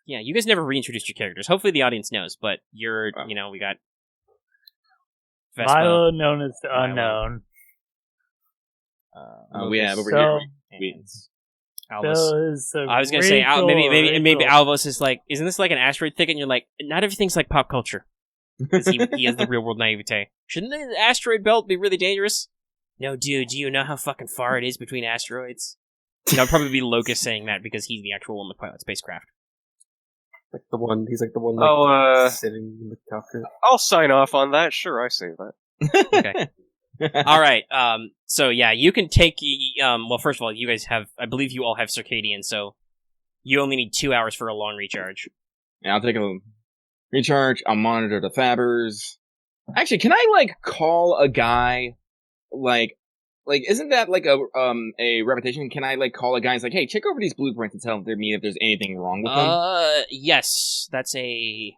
you guys never reintroduced your characters. Hopefully the audience knows, but you're, we got Vesper. Milo, known as the unknown. We have over here. Alvos. I was gonna say maybe Alvos is like, isn't this like an asteroid thicket? And you're like, not everything's like pop culture because he has the real world naivete. Shouldn't the asteroid belt be really dangerous? No, dude. Do you know how fucking far it is between asteroids? It'll probably be Locust saying that because he's the actual one with pilot spacecraft. He's like the one sitting in the cockpit. I'll sign off on that. Sure, I say that. Okay. All right. So yeah, you can take. Well, first of all, you guys have. I believe you all have circadian, so you only need 2 hours for a long recharge. Yeah, I'll take a recharge. I'll monitor the fabbers. Actually, can I call a guy isn't that like a reputation? Can I call a guy and say, hey, check over these blueprints and tell me if there's anything wrong with them? Yes, that's a.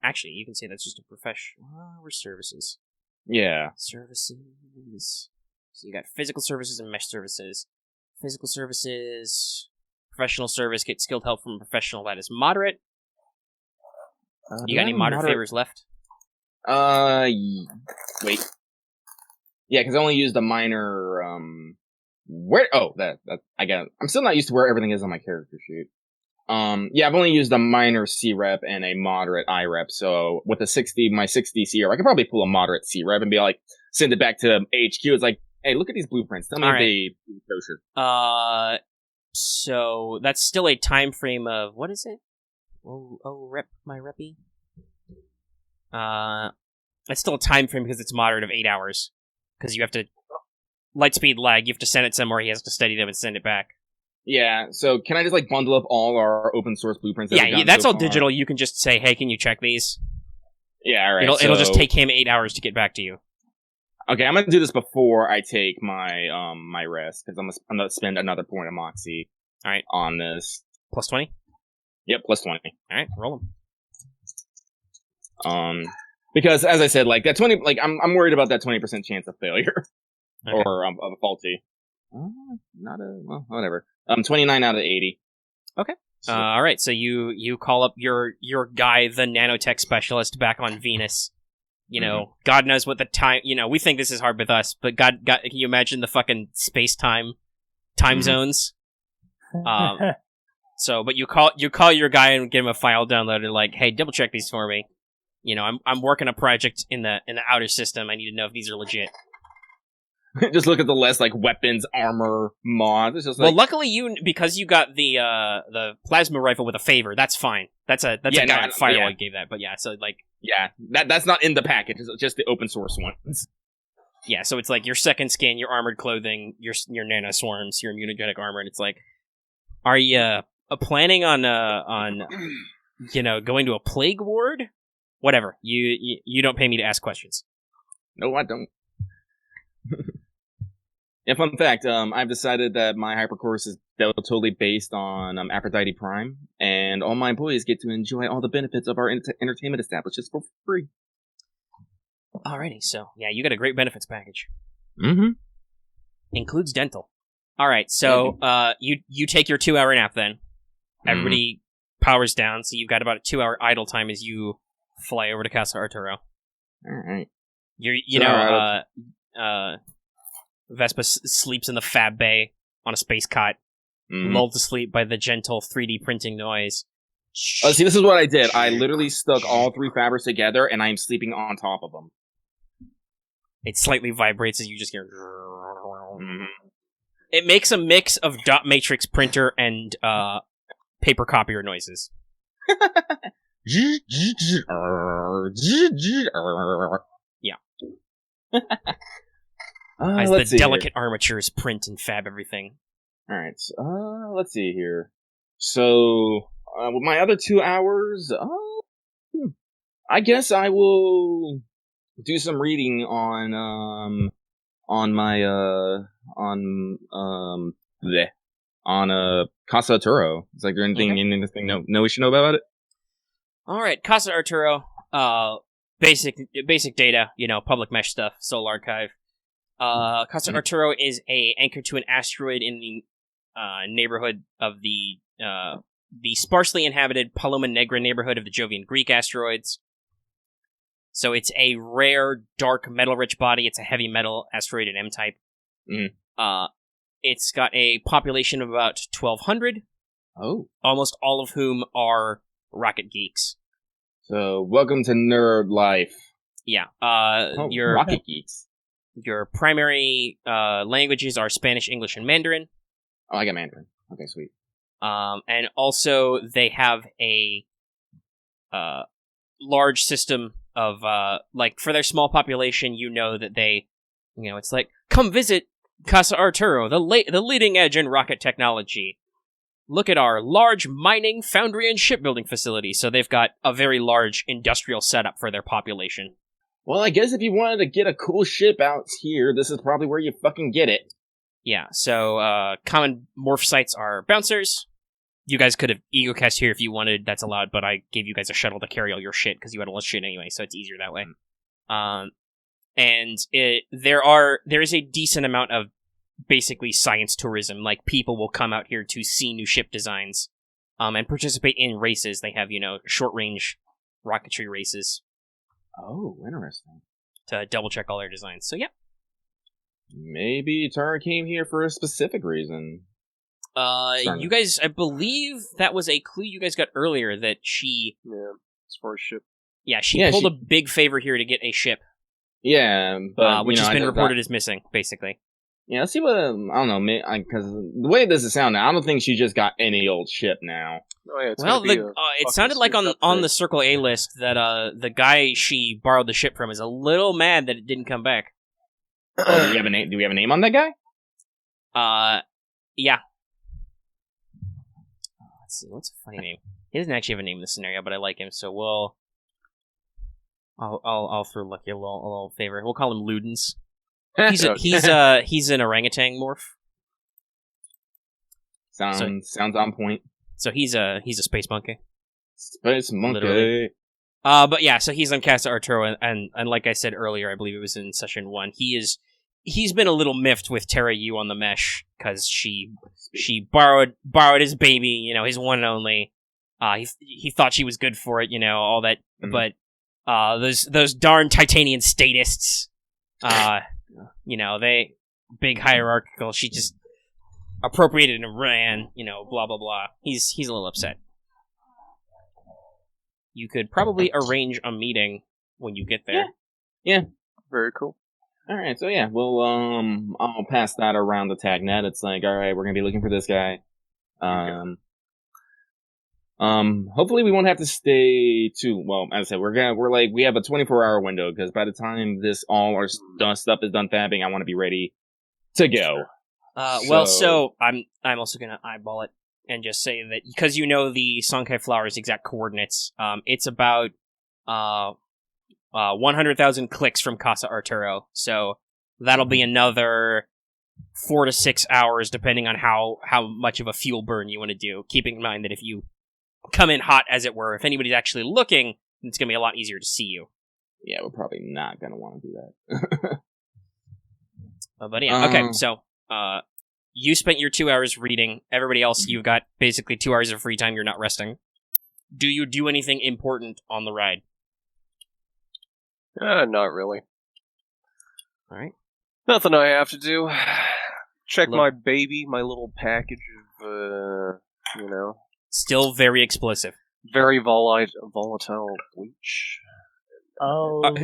Actually, you can say that's just a professional. We're services. Yeah. Services. So you got physical services and mesh services. Physical services, professional service, get skilled help from a professional that is moderate. You got any moderate favors left? Wait. Yeah, because I only used a minor, I'm still not used to where everything is on my character sheet. Yeah, I've only used a minor C rep and a moderate I rep, so with my 60 C rep, I could probably pull a moderate C rep and be like, send it back to HQ. It's like, hey, look at these blueprints. Tell me if they kosher. So that's still a time frame of, what is it? My reppy? That's still a time frame because it's moderate of 8 hours. Because you have to, light speed lag, you have to send it somewhere, he has to study them and send it back. Yeah, so can I just bundle up all our open source blueprints? Yeah, that's all digital. You can just say, hey, can you check these? Yeah, alright. It'll just take him 8 hours to get back to you. Okay, I'm gonna do this before I take my my rest, because I'm gonna spend another point of Moxie on this. Plus 20? Yep, plus 20. Alright, roll them. Because, as I said, that 20, I'm worried about that 20% chance of failure. Okay. Or of a faulty. Whatever. 29 out of 80. Okay. Alright, so you call up your guy, the nanotech specialist, back on Venus. God knows what the time, we think this is hard with us, but God, can you imagine the fucking space-time zones? So, but you call your guy and give him a file downloaded, like, hey, double check these for me. I'm working a project in the outer system. I need to know if these are legit. Just look at the list, weapons, armor, mods. It's just luckily because you got the plasma rifle with a favor. That's fine. That's a guy on Firewall gave that. But yeah, so yeah, that's not in the package. It's just the open source ones. Yeah, so it's your second skin, your armored clothing, your nano swarms, your immunogenic armor, and it's are you planning on going to a plague ward? Whatever. You don't pay me to ask questions. No, I don't. Yeah, fun fact, I've decided that my hypercourse is totally based on Aphrodite Prime, and all my employees get to enjoy all the benefits of our entertainment establishments for free. Alrighty, so, yeah, you got a great benefits package. Mm-hmm. Includes dental. All right, so you take your 2-hour nap then. Everybody powers down, so you've got about a 2-hour idle time as you fly over to Casa Arturo. All right. Vespa sleeps in the fab bay on a space cot, lulled to sleep by the gentle 3D printing noise. Oh, see, this is what I did. I literally stuck all 3 fabrics together, and I'm sleeping on top of them. It slightly vibrates as you just hear... It makes a mix of dot matrix printer and paper copier noises. Yeah. As the delicate armatures print and fab everything. Alright, let's see here. So, with my other 2 hours, I guess I will do some reading on Casa Arturo. Is there anything no we should know about it? Alright, Casa Arturo, basic data, public mesh stuff, Soul Archive. Casa Arturo is anchored to an asteroid in the neighborhood of the sparsely inhabited Paloma Negra neighborhood of the Jovian Greek asteroids. So it's a rare, dark, metal-rich body. It's a heavy metal asteroid, an M-type. It's got a population of about 1,200. Oh. Almost all of whom are rocket geeks. So, welcome to nerd life. Yeah. Rocket geeks. Your primary languages are Spanish, English, and Mandarin. Oh, I got Mandarin. Okay, sweet. And also, they have a large system of, for their small population, that they, it's like, come visit Casa Arturo, the leading edge in rocket technology. Look at our large mining, foundry, and shipbuilding facility. So they've got a very large industrial setup for their population. Well, I guess if you wanted to get a cool ship out here, this is probably where you fucking get it. Yeah, so common morph sites are bouncers. You guys could have ego-cast here if you wanted, that's allowed, but I gave you guys a shuttle to carry all your shit, because you had all this shit anyway, so it's easier that way. And there is a decent amount of basically science tourism, like people will come out here to see new ship designs, and participate in races. They have, short-range rocketry races. Oh, interesting. To double-check all their designs, so yeah. Maybe Tara came here for a specific reason. You guys, I believe that was a clue you guys got earlier that she... Yeah, as far as ship. Yeah, she pulled a big favor here to get a ship. Yeah, but... which has been reported as missing, basically. Yeah, let's see what... I don't know, because the way this is sounding, I don't think she just got any old ship now. Oh, yeah, it sounded like on the Circle A list that the guy she borrowed the ship from is a little mad that it didn't come back. Oh, do we have a name? Do we have a name on that guy? Yeah. Let's see. What's a funny name? He doesn't actually have a name in this scenario, but I like him, so I'll throw Lucky a little favor. We'll call him Ludens. He's an orangutan morph. Sounds on point. So he's a space monkey. Space monkey. Literally. But yeah, so he's on Casa Arturo, and like I said earlier, I believe it was in session 1. He's been a little miffed with Terra U on the mesh because she borrowed his baby, his one and only. He thought she was good for it, all that. Mm-hmm. But those darn Titanian statists, they big hierarchical. She just appropriated and ran, blah blah blah. He's a little upset. You could probably arrange a meeting when you get there. Yeah. Very cool. Alright, so yeah, I'll pass that around the TagNet. It's like, alright, we're gonna be looking for this guy. Hopefully we won't have to stay too, well, as I said, we have a 24-hour window, because by the time all our stuff is done fabbing, I want to be ready to go. So I'm also gonna eyeball it and just say that, because the Song Cai Flower's exact coordinates, it's about 100,000 clicks from Casa Arturo, so that'll be another 4 to 6 hours, depending on how much of a fuel burn you want to do, keeping in mind that if you come in hot, as it were, if anybody's actually looking, it's going to be a lot easier to see you. Yeah, we're probably not going to want to do that. But yeah, okay, so you spent your 2 hours reading. Everybody else, you've got basically 2 hours of free time. You're not resting. Do you do anything important on the ride? Not really. All right. Nothing I have to do. Check my baby, my little package of, Still very explosive. very volatile bleach. Oh,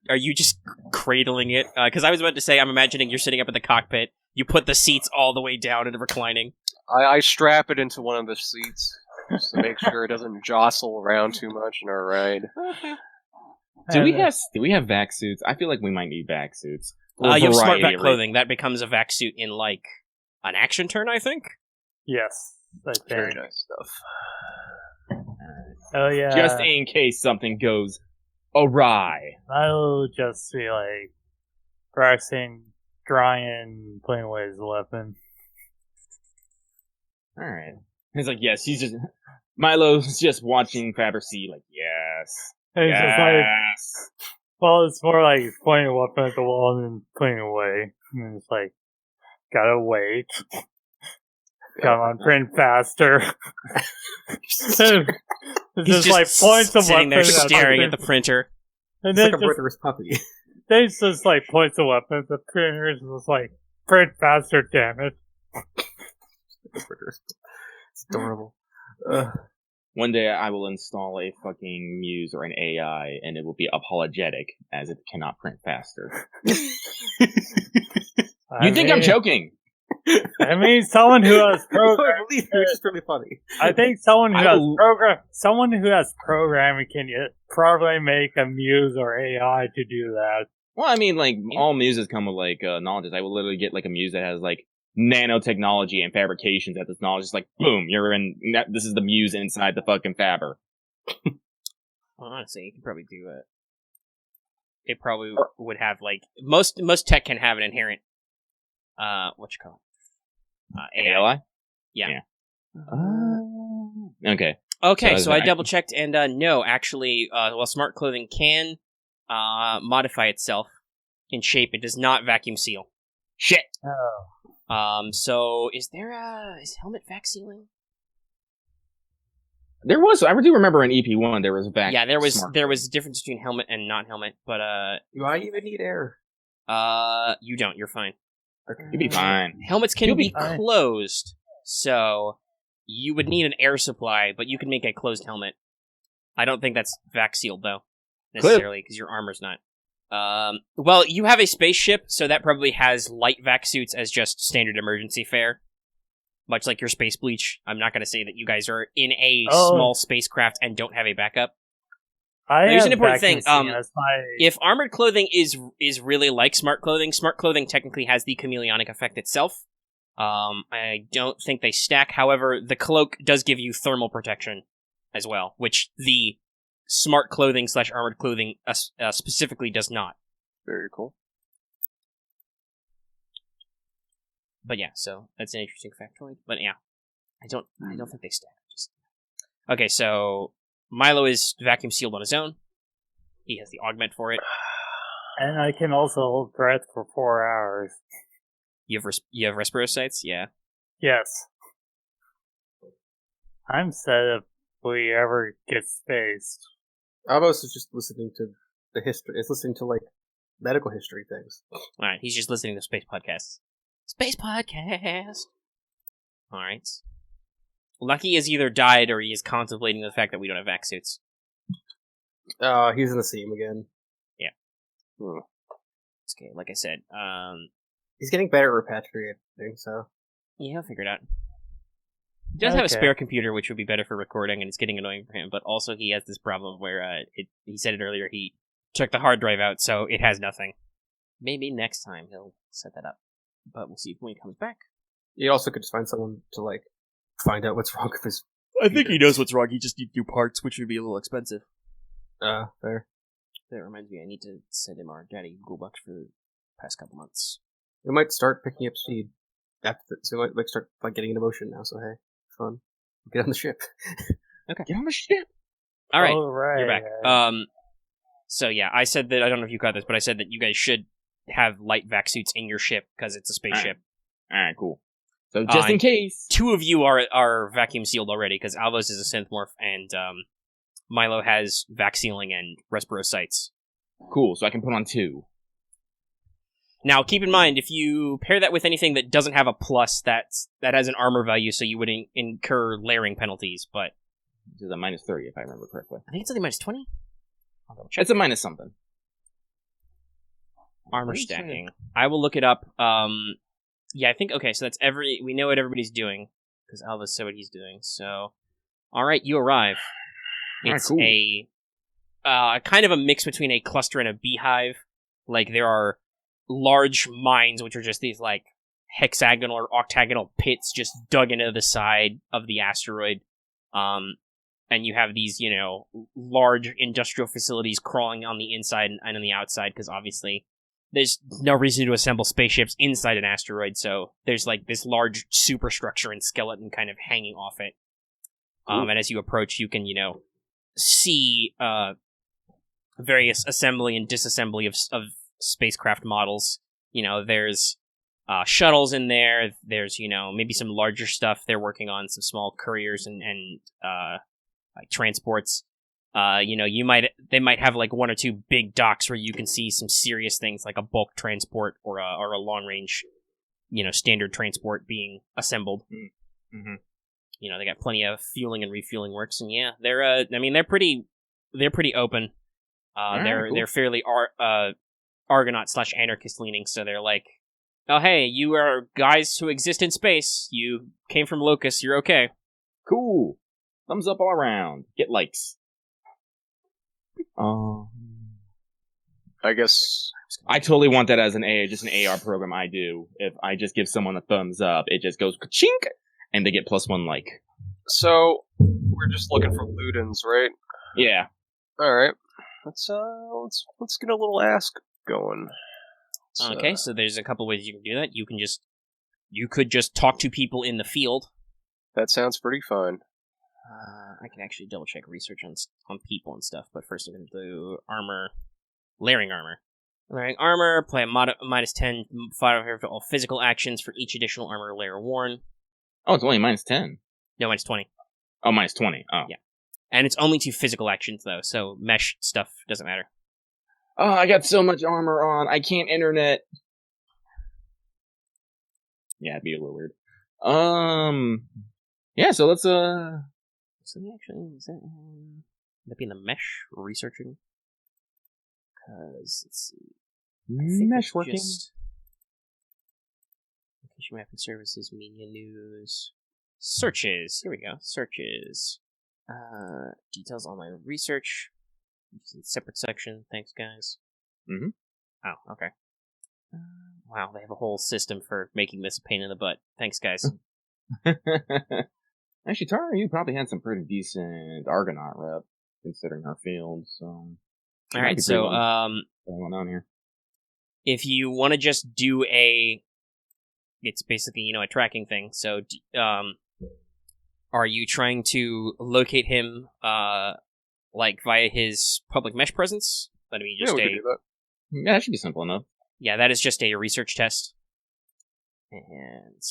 Are you just cradling it? Because I was about to say, I'm imagining you're sitting up in the cockpit. You put the seats all the way down and reclining. I strap it into one of the seats just to make sure it doesn't jostle around too much in our ride. Do we have vac suits? I feel like we might need vac suits. You have smart vac clothing. That becomes a vac suit in, like, an action turn, I think? yes. Very nice stuff. Oh, yeah. Just in case something goes awry. I'll just be, like, practicing, drawing, playing away his weapon. Alright. He's like, yes, he's just... Milo's just watching Faber see, like, yes. And it's just like, Yes. well, it's more like he's pointing a weapon at the wall and then putting it away. And it's like, gotta wait. Come on, print faster. It's just like points the sitting weapon there at staring at the printer. It's And then like a murderous puppy. then it's just like points the weapon at the printer. It's just like, print faster, damn it. It's adorable. One day I will install a fucking muse or an AI, and it will be apologetic, as it cannot print faster. You think I'm joking? I mean, someone who has programming. Believe me, it's just really funny. I think someone who has programming can probably make a muse or AI to do that. Well, I mean, like, all muses come with, like, knowledge. I will literally get, like, a muse that has, like, nanotechnology and fabrications at this knowledge. It's like, boom, this is the muse inside the fucking Faber. Well, honestly, you can probably do it. It probably would have, like, most tech can have an inherent, AI? Yeah. Okay. Okay, so I double-checked, and no, actually, while smart clothing can modify itself in shape, it does not vacuum seal. Shit! Oh. So is helmet vac sealing? There was, I do remember in EP1 there was a vac. Yeah, there was a difference between helmet and non-helmet, but Do I even need air? you don't, you're fine. Okay. You'd be fine. Helmets can You'll be be fine. closed, so you would need an air supply, but you can make a closed helmet. I don't think that's vac sealed though, necessarily, because your armor's not. Well, you have a spaceship, so that probably has light vac suits as just standard emergency fare. Much like your space bleach. I'm not going to say that you guys are in a small spacecraft and don't have a backup. Here's an important thing. If armored clothing is really like smart clothing technically has the chameleonic effect itself. I don't think they stack. However, the cloak does give you thermal protection as well, which the smart clothing / armored clothing specifically does not. Very cool. But yeah, so that's an interesting factoid. But yeah, I don't think they stack. Okay, so Milo is vacuum sealed on his own. He has the augment for it. And I can also hold breath for 4 hours. You have respiro sights? Yeah. Yes. I'm set if we ever get spaced. Alvos is just listening to the history. It's listening to, like, medical history things. Alright, he's just listening to space podcasts. Space podcast! Alright. Lucky has either died or he is contemplating the fact that we don't have vac suits. He's in the seam again. Yeah. Okay, like I said, he's getting better at repatriating, so... Yeah, he'll figure it out. He does have a spare computer, which would be better for recording, and it's getting annoying for him, but also he has this problem where, he said it earlier, he took the hard drive out, so it has nothing. Maybe next time he'll set that up. But we'll see when he comes back. You also could just find someone to, like, find out what's wrong with his... I think he knows what's wrong, he just needs new parts, which would be a little expensive. Fair. That reminds me, I need to send him our daddy Google Bucks for the past couple months. We might start picking up speed. So we might, like, start, like, getting into motion now, so hey, fun. Get on the ship. Okay. Get on the ship! Alright, right. You're back. So yeah, I said that, I don't know if you caught this, but I said that you guys should have light vac suits in your ship, because it's a spaceship. Alright, cool. So just in case. 2 of you are vacuum sealed already, because Alvos is a synthmorph, and Milo has vac sealing and respirosites. Cool, so I can put on 2. Now, keep in mind, if you pair that with anything that doesn't have a plus, that has an armor value, so you would incur layering penalties, but... This is a minus 30, if I remember correctly. I think it's only minus 20? It's a minus something. Armor stacking. I will look it up. Yeah, I think, okay, so that's we know what everybody's doing, because Alvos said what he's doing, so... Alright, you arrive. It's cool. a kind of a mix between a cluster and a beehive. Like, there are large mines, which are just these, like, hexagonal or octagonal pits just dug into the side of the asteroid. And you have these, large industrial facilities crawling on the inside and on the outside, because obviously there's no reason to assemble spaceships inside an asteroid, so there's, like, this large superstructure and skeleton kind of hanging off it. And as you approach, you can, see various assembly and disassembly of spacecraft models. There's shuttles in there. There's maybe some larger stuff they're working on, some small couriers and like transports. They might have like 1 or 2 big docks where you can see some serious things like a bulk transport or a long range, standard transport being assembled. Mm-hmm. They got plenty of fueling and refueling works, and yeah, they're pretty open. They're fairly Argonaut / anarchist leaning, so they're like, oh hey, you are guys who exist in space. You came from Locust. You're okay. Cool. Thumbs up all around. Get likes. I guess I totally want that as just an AR program I do. If I just give someone a thumbs up, it just goes ka-chink, and they get +1 like. So we're just looking for Ludens, right? Yeah. All right. Let's get a little ask going. Okay, so there's a couple ways you can do that. You could just talk to people in the field. That sounds pretty fun. I can actually double check research on people and stuff, but first I'm going to do armor, layering armor. Layering armor, play a -10 modifier to all physical actions for each additional armor layer worn. Oh, it's only -10. No, -20. Oh, -20. Oh. Yeah. And it's only to physical actions, though, so mesh stuff doesn't matter. Oh, I got so much armor on. I can't internet. Yeah, it'd be a little weird. Yeah, so let's, So actually, is that be in the mesh researching? Because, let's see. Mesh working? Location mapping services, media news. Searches. Here we go. Searches. Details on my research. Separate section. Thanks, guys. Mm-hmm. Oh, okay. Wow, they have a whole system for making this a pain in the butt. Thanks, guys. Actually, Tara, you probably had some pretty decent Argonaut rep, considering our field, so... Alright, so, going on here. If you want to just do it's basically, a tracking thing, so, are you trying to locate him, via his public mesh presence? That'd be just we could do that. Yeah, that should be simple enough. Yeah, that is just a research test. And,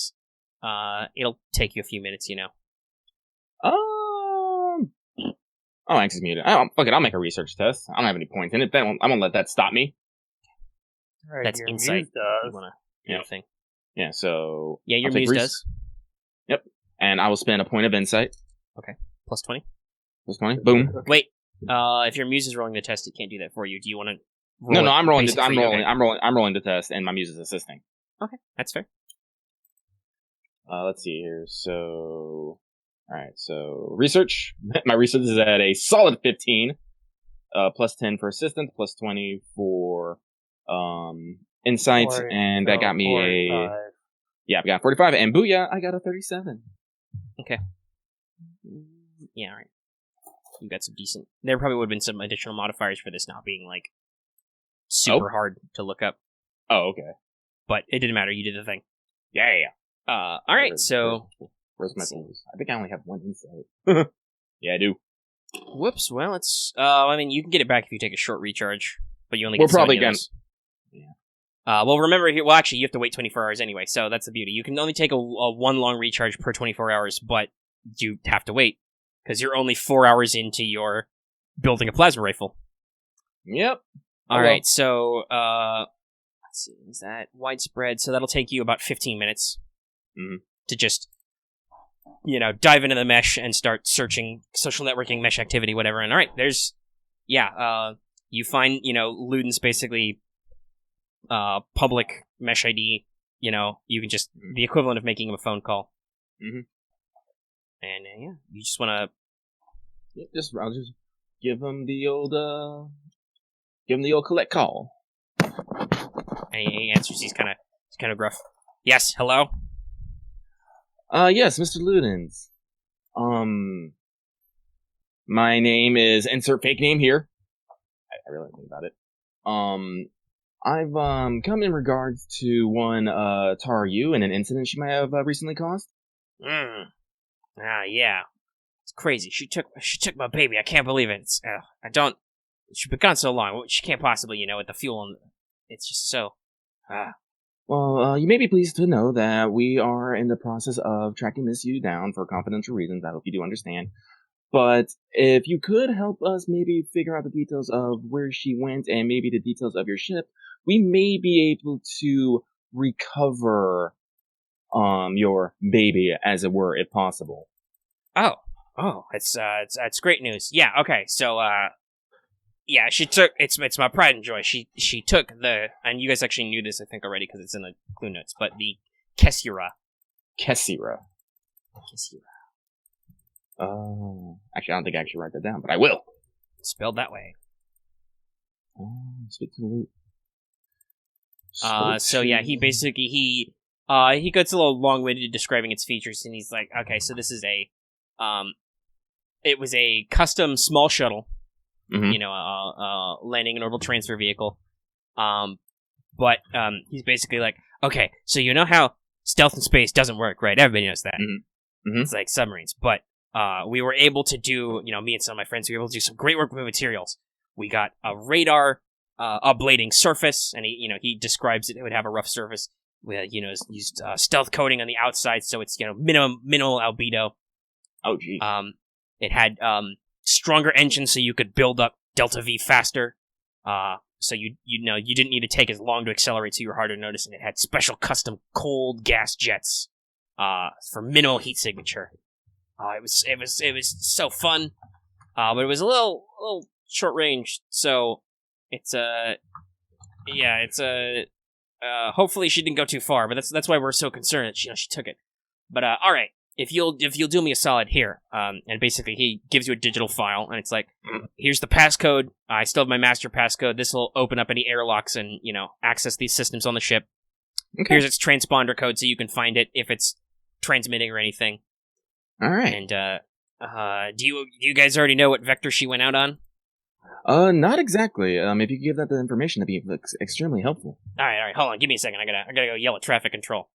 it'll take you a few minutes, Oh, access muted. Fuck it, I'll make a research test. I don't have any points in it. I won't let that stop me. Right, That's your insight. muse does. You wanna do the thing. Yeah, so... Yeah, your I'll take muse does. Yep. And I will spend a point of insight. Plus 20. Plus 20. Boom. Wait, if your muse is rolling the test, it can't do that for you. Do you want to No, I'm rolling. basic I'm for you? rolling. Okay. I'm rolling the test, and my muse is assisting. Okay, that's fair. Let's see here. So, all right. So research. My research is at a solid 15. Plus 10 for assistance. Plus 20 for insight, and that got me 45. I got 45, and booyah, I got a 37. Okay. Yeah, all right. You got some decent... There probably would have been some additional modifiers for this not being, super hard to look up. Oh, okay. But it didn't matter. You did the thing. Yeah. Alright, so... Where's my tools? I think I only have 1 insight. Yeah, I do. Whoops, well, it's... you can get it back if you take a short recharge, but you only We're get probably 70 of those. Yeah. Well, remember here. Well, actually, you have to wait 24 hours anyway, so that's the beauty. You can only take a one long recharge per 24 hours, but you have to wait because you're only 4 hours into your building a plasma rifle. Yep. All right. So, let's see. Is that widespread? So that'll take you about 15 minutes to just, dive into the mesh and start searching social networking, mesh activity, whatever. And all right, you find, Ludens basically. Public mesh ID, you can just the equivalent of making him a phone call. And you just want to I'll just give him the old collect call. And he answers. He's kind of gruff. Yes, hello. Yes, Mr. Ludens. My name is insert fake name here. I really think about it. I've come in regards to one Taru and an incident she might have recently caused. Yeah. It's crazy. She took my baby. I can't believe it. She's been gone so long. She can't possibly, with the fuel. It's just so. Well, you may be pleased to know that we are in the process of tracking this you down for confidential reasons. I hope you do understand. But if you could help us maybe figure out the details of where she went and maybe the details of your ship, we may be able to recover your baby, as it were, if possible. Oh, it's great news. Yeah, okay. So she took it's my pride and joy. She took and you guys actually knew this I think already because it's in the clue notes, but the Kesyrah. Kesyrah. Actually, I don't think I actually write that down, but I will. It's spelled that way. Speak to the loot. So yeah, he basically he gets a little long-winded describing its features, and he's like, okay, so this is it was a custom small shuttle, landing and orbital transfer vehicle. But he's basically like, okay, so you know how stealth in space doesn't work, right? Everybody knows that. It's like submarines, but we were able to do, me and some of my friends, we were able to do some great work with materials. We got a radar ablating surface, and he describes it would have a rough surface. We used stealth coating on the outside, so it's minimal albedo. Oh gee. It had stronger engines, so you could build up delta V faster. So you didn't need to take as long to accelerate, so you were harder to notice. And it had special custom cold gas jets for minimal heat signature. It was so fun, but it was a little short range. So it's hopefully she didn't go too far, but that's why we're so concerned that she took it. But all right, if you'll do me a solid here, and basically he gives you a digital file, and it's like, here's the passcode. I still have my master passcode. This will open up any airlocks and access these systems on the ship. Okay. Here's its transponder code, so you can find it if it's transmitting or anything. All right. And do you guys already know what vector she went out on? Not exactly. If you could give that the information, that'd be extremely helpful. All right. Hold on, give me a second. I gotta go yell at traffic control.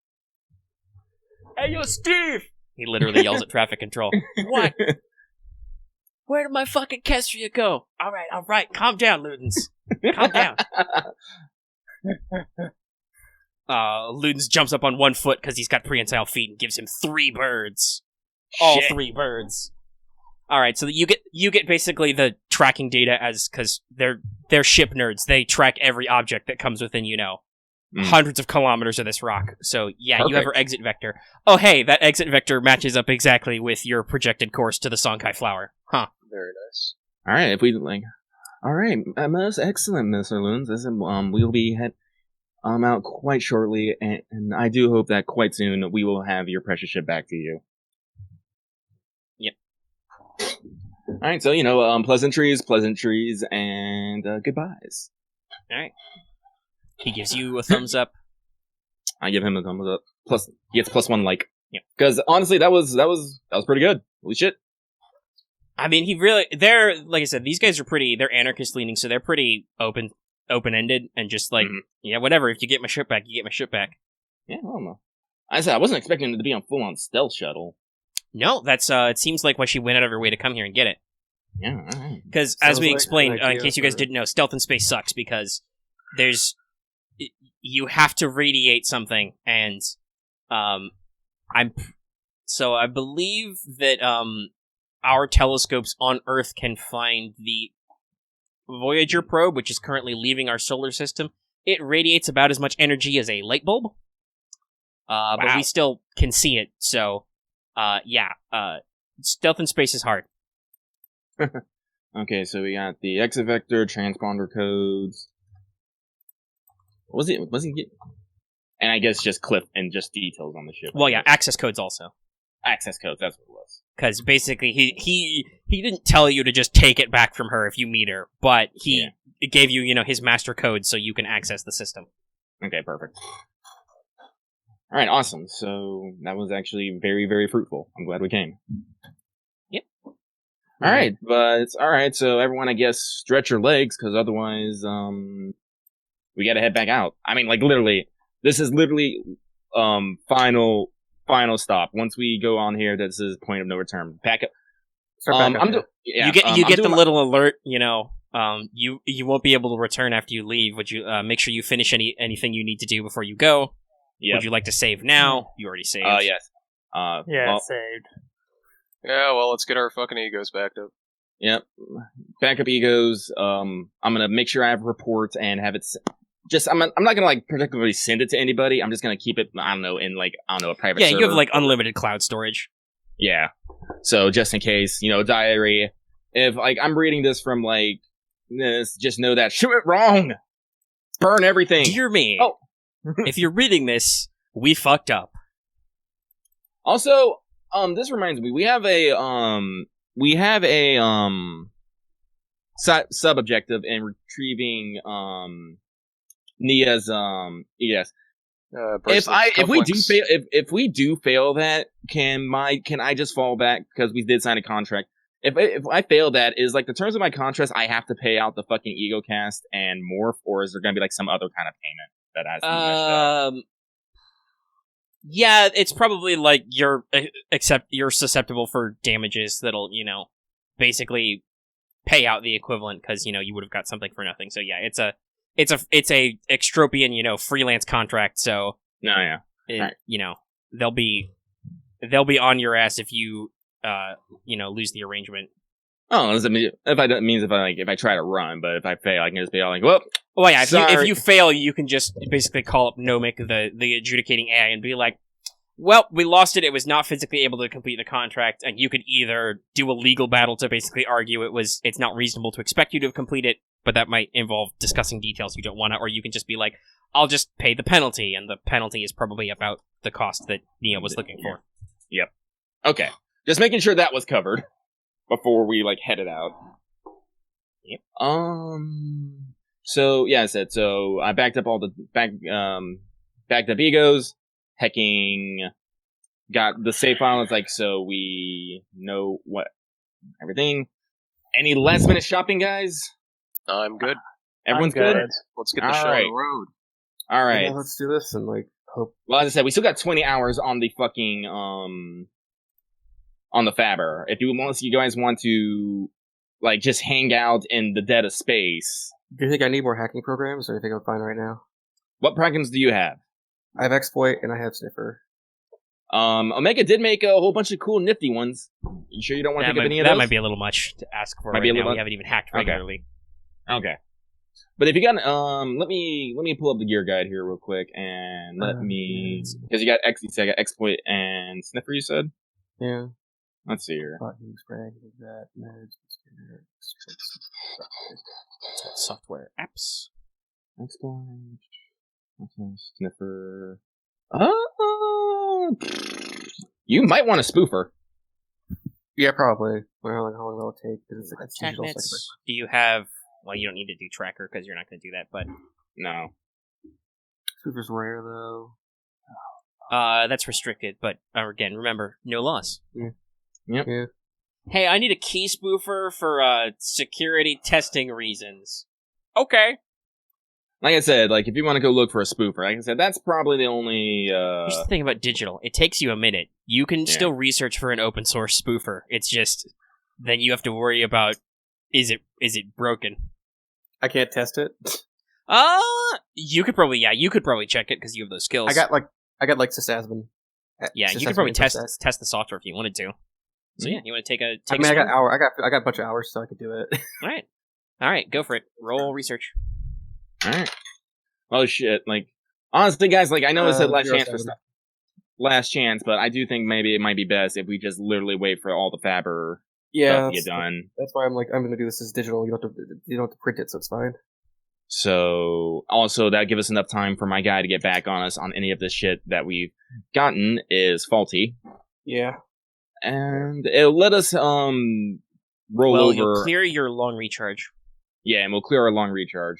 Hey, yo, Steve! He literally yells at traffic control. What? Where did my fucking Kesyrah go? All right. Calm down, Ludens. Calm down. Ludens jumps up on 1 foot because he's got prehensile feet and gives him 3 birds. All 3 birds. All right, so you get basically the tracking data because they're ship nerds. They track every object that comes within hundreds of kilometers of this rock. So yeah, perfect. You have her exit vector. Oh hey, that exit vector matches up exactly with your projected course to the Song Cai Flower. Huh. Very nice. All right, if we like. All right, most excellent, Mr. Loons. We'll be out quite shortly, and I do hope that quite soon we will have your precious ship back to you. Yep. All right, so pleasantries, and goodbyes. All right. He gives you a thumbs up. I give him a thumbs up. Plus, he gets +1 like. Yeah. Because honestly, that was pretty good. Holy shit. I mean, they're like I said, these guys are they're anarchist leaning, so they're pretty open-ended, and just like, yeah, whatever. If you get my ship back, you get my ship back. Yeah, I don't know. I said I wasn't expecting it to be on full-on stealth shuttle. No, that's it seems like why she went out of her way to come here and get it. Yeah, all right. Because as we explained, in case you guys didn't know, stealth in space sucks because there's you have to radiate something, and I believe that our telescopes on Earth can find the Voyager probe, which is currently leaving our solar system. It radiates about as much energy as a light bulb, but we still can see it. So, stealth in space is hard. Okay, so we got the exit vector, transponder codes. Was it? And I guess just Cliff and just details on the ship. Well, yeah, access codes also. Access codes, that's what it was. Because basically, he didn't tell you to just take it back from her if you meet her, but he gave you, his master code so you can access the system. Okay, perfect. All right, awesome. So that was actually very, very fruitful. I'm glad we came. Yep. All right, but all right. So everyone, I guess, stretch your legs because otherwise, we got to head back out. I mean, like literally, this is literally final stop. Once we go on here, this is point of no return. Back up. You get the little alert. You won't be able to return after you leave. Would you make sure you finish anything you need to do before you go? Yep. Would you like to save now? You already saved. Yes. Saved. Yeah, well, let's get our fucking egos backed up. Yep. Backup egos. I'm gonna make sure I have reports and have it. I'm not gonna like particularly send it to anybody. I'm just gonna keep it. I don't know, in a private. Yeah, server. you have like unlimited cloud storage. Yeah. So just in case, diary. If like I'm reading this from like this, just know that shoot it wrong, burn everything. Dear me. Oh. If you're reading this, we fucked up. Also, this reminds me, we have a sub objective in retrieving Nia's ES. If we do fail that, can I just fall back because we did sign a contract? If I fail that, is like the terms of my contract, I have to pay out the fucking ego cast and morph, or is there gonna be like some other kind of payment that has to be meshed up? Yeah, it's probably like you're susceptible for damages that'll, basically pay out the equivalent because, you would have got something for nothing. So yeah, it's a extropian, freelance contract. So no, yeah, right. They'll be on your ass if you lose the arrangement. Oh, if I try to run, but if I fail, I can just be all like, well. Well, yeah, if you fail, you can just basically call up Nomic, the adjudicating AI, and be like, well, we lost it. It was not physically able to complete the contract, and you could either do a legal battle to basically argue it's not reasonable to expect you to complete it, but that might involve discussing details you don't want to, or you can just be like, I'll just pay the penalty, and the penalty is probably about the cost that Nia was looking for. Yep. Okay. Just making sure that was covered before we, headed out. Yep. So, yeah, so I backed up all the, backed up egos, hecking, got the save file, so we know everything. Any last minute shopping, guys? I'm good. Everyone's good? Let's get the show on the road. Alright. Yeah, let's do this and, hope. Well, as I said, we still got 20 hours on the fucking, on the Faber. If you guys want to, just hang out in the dead of space. Do you think I need more hacking programs, or anything I'm fine right now? What programs do you have? I have Exploit and I have Sniffer. Omega did make a whole bunch of cool, nifty ones. You sure you don't want to pick up any of those? That might be a little much to ask for right now. We haven't even hacked regularly. Okay. But if you got, let me pull up the gear guide here real quick, and because you got I got Exploit and Sniffer, you said? Yeah. Let's see here. Software apps. Exploit. Sniffer. You might want a spoofer. Yeah, probably. How long will it take? Because it's digital. Do you have? Well, you don't need to do tracker because you're not going to do that. But no. Spoofer's rare though. That's restricted. But again, remember, no loss. Yeah. Yep. Yeah. Hey, I need a key spoofer for security testing reasons. Okay. Like I said, if you want to go look for a spoofer, like I said, that's probably the only. Here's the thing about digital: it takes you a minute. You can still research for an open source spoofer. It's just then you have to worry about is it broken. I can't test it. You could probably check it because you have those skills. I got like Sysasmin. Yeah, you could probably test the software if you wanted to. So yeah, you want to take a? I got a bunch of hours, so I could do it. All right, go for it. Roll research. All right. Oh shit! Like honestly, guys, like I know it's a last chance, but I do think maybe it might be best if we just literally wait for all the Faber stuff to get done. That's why I'm going to do this as digital. You don't have to print it, so it's fine. So also that give us enough time for my guy to get back on us on any of the shit that we've gotten is faulty. Yeah. And it'll let us roll over. You'll clear your long recharge. Yeah, and we'll clear our long recharge.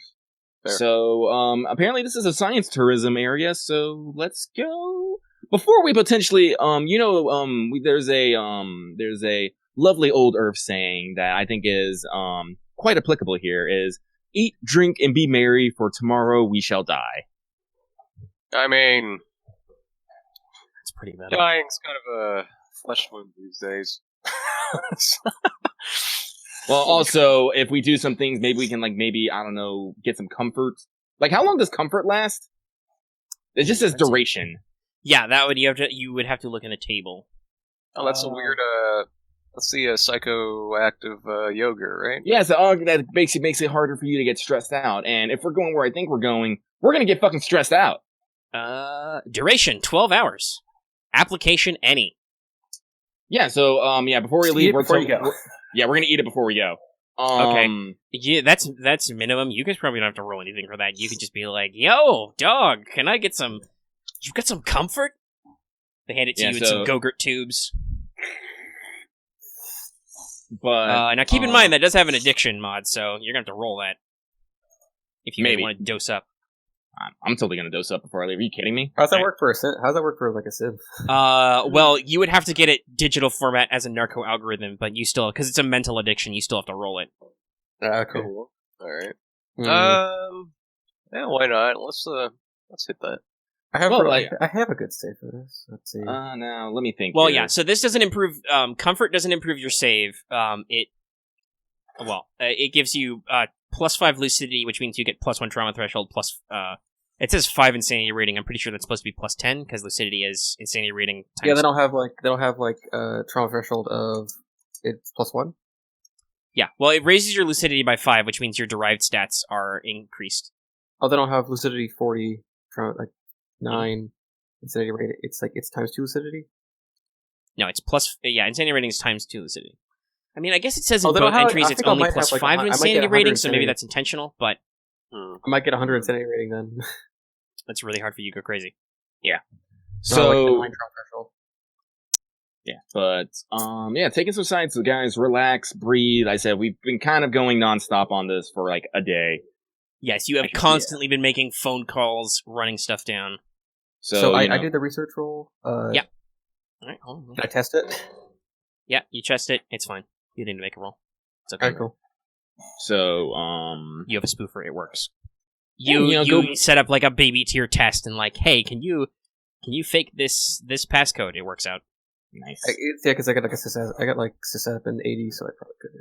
Fair. So apparently this is a science tourism area, so let's go. Before we potentially there's a lovely old Earth saying that I think is quite applicable here is eat, drink, and be merry, for tomorrow we shall die. I mean, it's pretty metal. Dying's kind of a flesh wound these days. Well, also, if we do some things, maybe we can, I don't know, get some comfort. Like, how long does comfort last? It just says duration. Yeah, you would have to look in a table. Oh, that's a weird, let's see, a psychoactive yoga, right? Yeah, so that makes it harder for you to get stressed out. And if we're going where I think we're going, we're gonna get fucking stressed out. Duration, 12 hours. Application, any. Yeah, so, before we leave, we're gonna eat it before we go. Okay. Yeah, that's minimum. You guys probably don't have to roll anything for that. You can just be like, yo, dog, can I get some... You got some comfort? They hand it to you in some Go-Gurt tubes. But now keep in mind that does have an addiction mod, so you're gonna have to roll that. If you maybe want to dose up. I'm totally gonna dose up before I leave. Are you kidding me? How's that work for a synth? Well, you would have to get it digital format as a narco algorithm, but you still, because it's a mental addiction, you still have to roll it. Okay. Cool. All right. Yeah, why not? Let's hit that. I have a good save for this. Let's see. Now let me think. Well, here. yeah. So this doesn't improve. Comfort doesn't improve your save. It gives you +5 lucidity, which means you get +1 trauma threshold. It says 5 insanity rating. I'm pretty sure that's supposed to be +10 because lucidity is insanity rating. Yeah, they don't have trauma threshold of it's +1. Yeah. Well, it raises your lucidity by 5, which means your derived stats are increased. Oh, they don't have lucidity 40 trauma 9 insanity rating. It's times 2 lucidity. No, it's insanity rating is times 2 lucidity. I mean, I guess it says in both entries it's only +5 to insanity rating, so maybe that's intentional, but... I might get 100 insanity rating then. That's really hard for you to go crazy. Yeah. So... yeah, but, taking some sides, guys, relax, breathe. I said, we've been kind of going nonstop on this for, a day. Yes, you have constantly been making phone calls, running stuff down. So I did the research roll. Yeah. All right, hold on. Can I test it? Yeah, you test it. It's fine. You didn't make a roll. It's okay. All right, cool. So, you have a spoofer. It works. You set up a baby tier test and hey, can you fake this passcode? It works out. Nice. Yeah, because I got Sysasmin 80, so I probably could.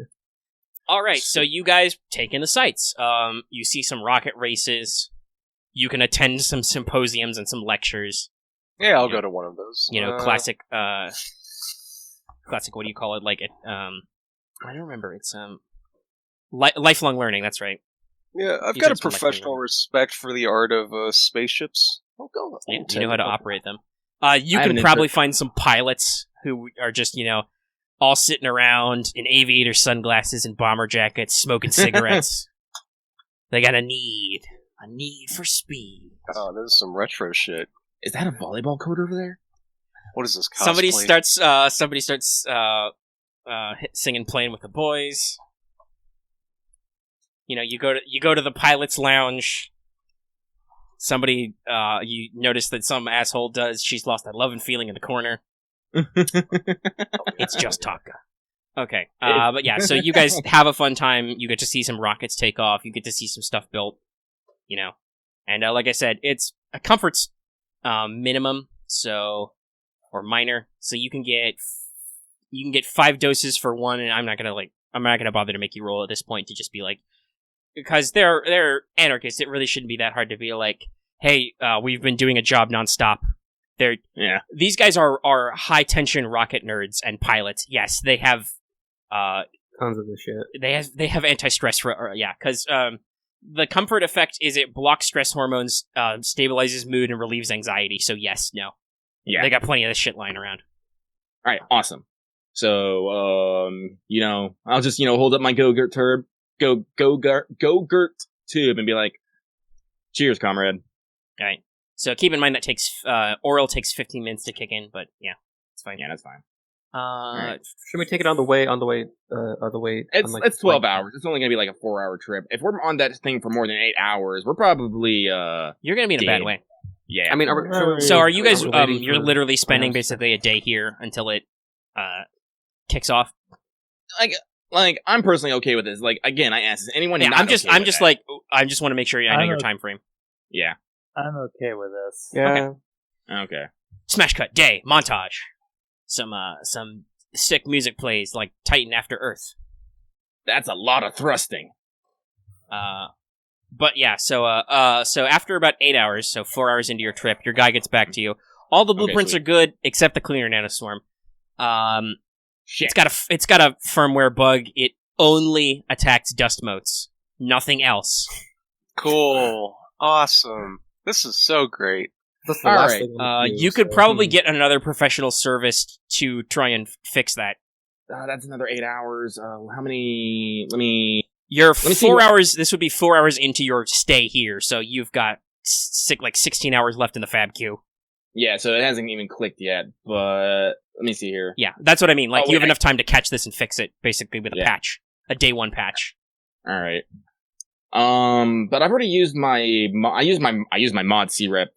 All right, so you guys take in the sights. You see some rocket races. You can attend some symposiums and some lectures. Yeah, I'll go to one of those. Classic. Classic. What do you call it? I don't remember. It's lifelong learning. That's right. Yeah, I've got a professional respect for the art of spaceships. I'll go. Yeah, you know how to operate them. You can probably find some pilots who are just all sitting around in aviator sunglasses and bomber jackets, smoking cigarettes. They got a need for speed. Oh, this is some retro shit. Is that a volleyball court over there? What is this cosplay? Somebody starts singing "Playing with the Boys." You go to the pilot's lounge. Somebody, you notice that some asshole does. She's lost that love and feeling in the corner. It's just Taka. Okay, but yeah, so you guys have a fun time. You get to see some rockets take off. You get to see some stuff built. And like I said, it's a comfort's minimum, or minor. So you can get 5 doses for one. And I'm not gonna bother to make you roll at this point to just be because they're anarchists. It really shouldn't be that hard to be like, hey, we've been doing a job nonstop. These guys are high tension rocket nerds and pilots. Yes, they have tons of this shit. They have anti-stress because the comfort effect is it blocks stress hormones, stabilizes mood, and relieves anxiety. So yes, no, they got plenty of this shit lying around. All right, awesome. So I'll just hold up my Go-Gurt tube and be like, cheers, comrade. All right. So keep in mind that oral takes 15 minutes to kick in, but yeah, it's fine. Yeah, that's fine. Right. Should we take it on the way? It's 12 hours. It's only gonna be like a 4-hour trip. If we're on that thing for more than 8 hours, we're probably you're gonna be in a bad way. Yeah. I mean, are you guys? You're literally spending basically a day here until it kicks off. Like I'm personally okay with this. Like again, I asked, is anyone? Yeah, not I just want to make sure I know your okay. time frame. Yeah. I'm okay with this. Yeah. Okay. Smash cut day montage. Some sick music plays like Titan After Earth. That's a lot of thrusting. But yeah, so after about 8 hours, so 4 hours into your trip, your guy gets back to you. All the blueprints are good except the cleaner nanoswarm. Shit. It's got a firmware bug. It only attacks dust motes, nothing else. Cool. Awesome. This is so great. That's the last thing you could probably get another professional service to try and fix that. That's another 8 hours. How many? Let me 4 hours. This would be 4 hours into your stay here, so you've got 16 hours left in the fab queue. Yeah, so it hasn't even clicked yet, but let me see here. Yeah, that's what I mean. Like, you have enough time to catch this and fix it, basically, with a patch. A day one patch. Alright. But I've already used my mod C-Rep.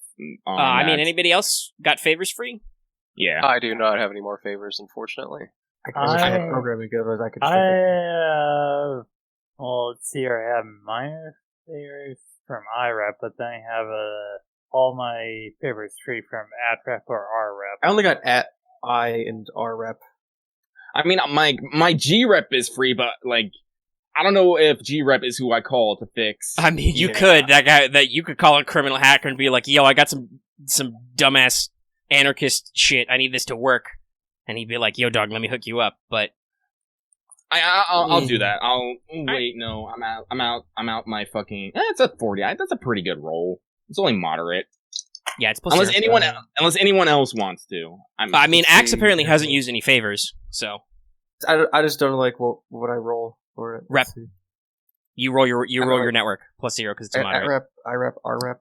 I mean, anybody else got favors free? Yeah. I do not have any more favors, unfortunately. I had programming good, I could. Well, let's see here. I have minor favors from IREP, but then I have all my favors free from ATREP or RREP. I only got I and RREP. I mean, my G-Rep is free, but like, I don't know if G-Rep is who I call to fix. I mean, you could. You could call a criminal hacker and be like, yo, I got some dumbass anarchist shit. I need this to work. And he'd be like, yo, dog, let me hook you up. But I'll do that. No, I'm out my fucking... It's a 40. That's a pretty good roll. It's only moderate. Yeah, it's unless anyone else wants to. I mean, Axe apparently hasn't used any favors, so... I just don't like what I roll for it. Rep. You roll your network plus 0 because it's a moderate. IREP, RREP.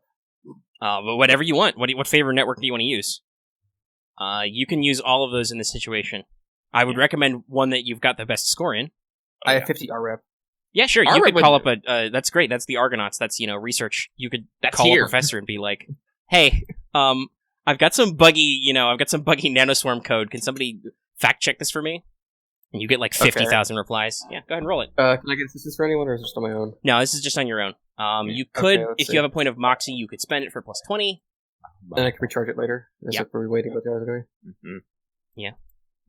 But whatever you want. What favor network do you want to use? You can use all of those in this situation. I would recommend one that you've got the best score in. I have 50 RREP. Yeah, sure. You could call up that's great. That's the Argonauts. That's, research. You could call a professor and be like, hey, I've got some buggy nanoswarm code. Can somebody fact check this for me? And you get like 50,000 replies. Yeah, go ahead and roll it. Can I get assistance for anyone, or is it just on my own? No, this is just on your own. You could, if you have a point of Moxie, you could spend it for plus 20. Then I can recharge it later. Yeah. Are we waiting about the other way? Mm-hmm. Yeah.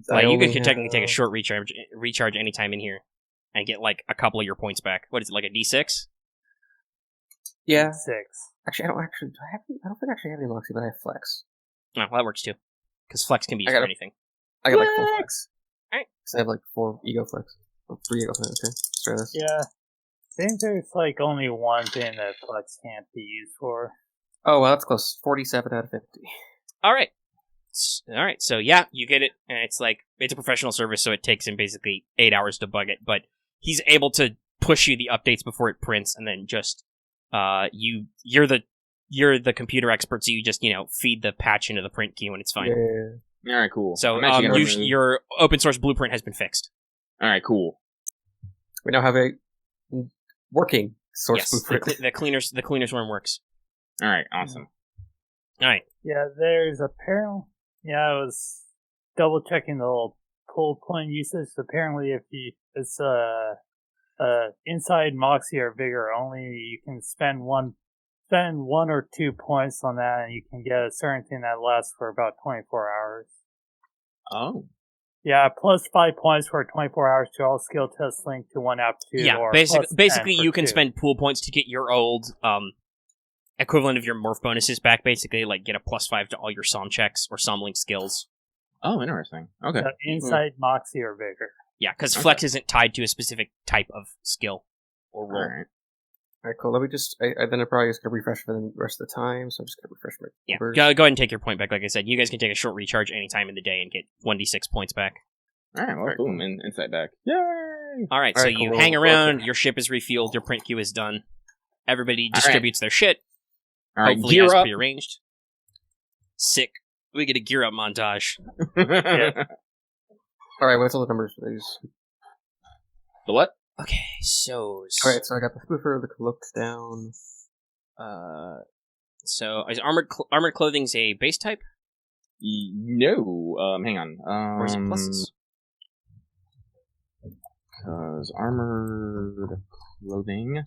Well, you could technically take a short recharge anytime in here and get like a couple of your points back. What is it, like a D6? Yeah. 6. Actually, I don't think I actually have any Moxie, but I have Flex. Oh, well, that works too. Because Flex can be used for anything. I got like 4 Flex. Alright. So I have like 4 Ego Flex. Or 3 Ego Flex, okay. Let's try this. Yeah. I think there's like only one thing that Flex can't be used for. Oh, well, that's close. 47 out of 50. Alright. So yeah, you get it, and it's a professional service, so it takes him basically 8 hours to bug it, but he's able to push you the updates before it prints, and then just, you're the computer expert, so you just, feed the patch into the print queue, and it's fine. Yeah. Alright, cool. So, your open source blueprint has been fixed. Alright, cool. We now have a working source blueprint. The cleaner's worm works. Alright, awesome. Alright. Yeah, there's apparently... Yeah, I was double checking the little pull point usage. Apparently, if it's inside Moxie or Vigor only, you can spend one or 2 points on that, and you can get a certain thing that lasts for about 24 hours. Oh. Yeah, plus 5 points for 24 hours to all skill tests linked to 1 app 2. Yeah, or basically plus you can 2. spend pool points to get your old equivalent of your morph bonuses back, basically, like get a plus 5 to all your Som checks or Som link skills. Oh, interesting. Okay. Insight, Moxie, or Vigor. Yeah, because Flex isn't tied to a specific type of skill or role. Alright, cool. Let me just... I then I'm probably just going to refresh for the rest of the time, so I'm just going to refresh my... Yeah, numbers. go ahead and take your point back. Like I said, you guys can take a short recharge any time in the day and get 1d6 points back. Alright, well, boom, insight back. Yay! Alright, so you hang around, your ship is refueled, your print queue is done. Everybody distributes their shit. Alright, hopefully gear as up. prearranged. Sick. We get a gear up montage. Alright, what's all the numbers for these? The what? Okay, so... Alright, so I got the spoofer, the cloaks down. So, is armored clothing's a base type? No. Hang on. Or is it pluses? Because armored clothing...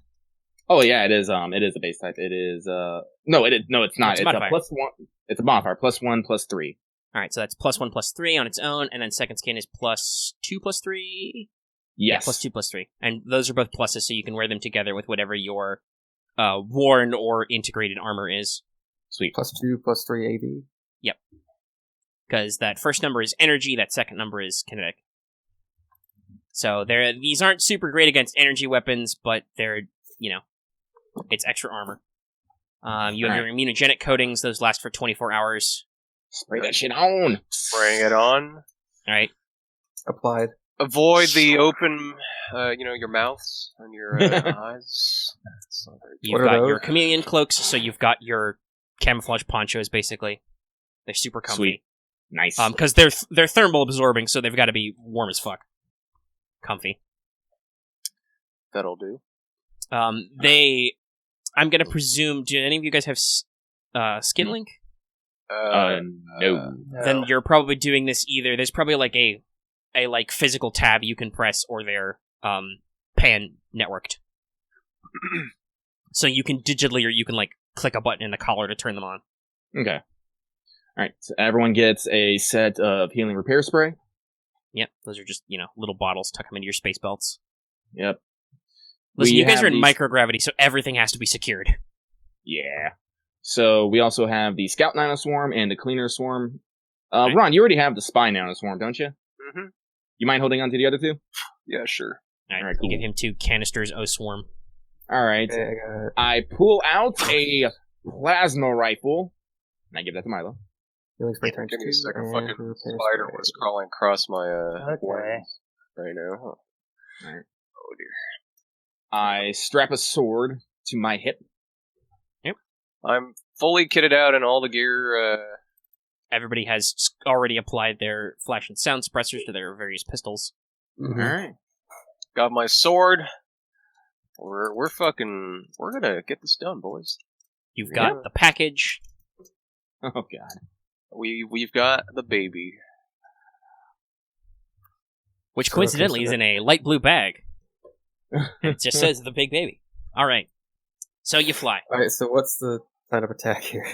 Oh, yeah, it is a base type. It is, no, it's not. It's a plus 1. It's a modifier. +1, +3. Alright, so that's +1, +3 on its own, and then second skin is +2, +3? Yes. Yeah, +2, +3. And those are both pluses, so you can wear them together with whatever your worn or integrated armor is. Sweet. +2, +3 AV. Yep. Because that first number is energy, that second number is kinetic. So these aren't super great against energy weapons, but they're, it's extra armor. You have your immunogenic coatings, those last for 24 hours. Spray that shit on! Spraying it on. Alright. Applied. Avoid the open, your mouths and your eyes. You've got your chameleon cloaks, so you've got your camouflage ponchos, basically. They're super comfy. Sweet. Nice. Because they're thermal absorbing, so they've got to be warm as fuck. Comfy. That'll do. I'm gonna presume, do any of you guys have skin link? No. Then you're probably doing this either. There's probably like a physical tab you can press, or they're pan networked. So you can digitally, or you can click a button in the collar to turn them on. Okay. Alright, so everyone gets a set of healing repair spray. Yep, those are just, little bottles. Tuck them into your space belts. Yep. Listen, you guys are in microgravity, so everything has to be secured. Yeah. So we also have the Scout Nanoswarm and the Cleaner Swarm. Ron, you already have the Spy Nanoswarm, don't you? Mm-hmm. You mind holding on to the other two? Yeah, sure. Alright, cool. You give him 2 canisters of Swarm. Alright. Okay, I pull out a plasma rifle, and I give that to Milo. Healing spray times Give me 2. a second. and Fucking repair spider spray. was crawling across my Okay. right now. Huh. Alright. Oh dear. I strap a sword to my hip. Yep. I'm fully kitted out in all the gear. Everybody has already applied their flash and sound suppressors to their various pistols. Mhm. Alright. Got my sword. We're gonna get this done, boys. You've got the package. Oh god. We've got the baby. Which coincidentally is in a light blue bag. It just says the big baby. Alright. So you fly. Alright, so what's the plan of attack here?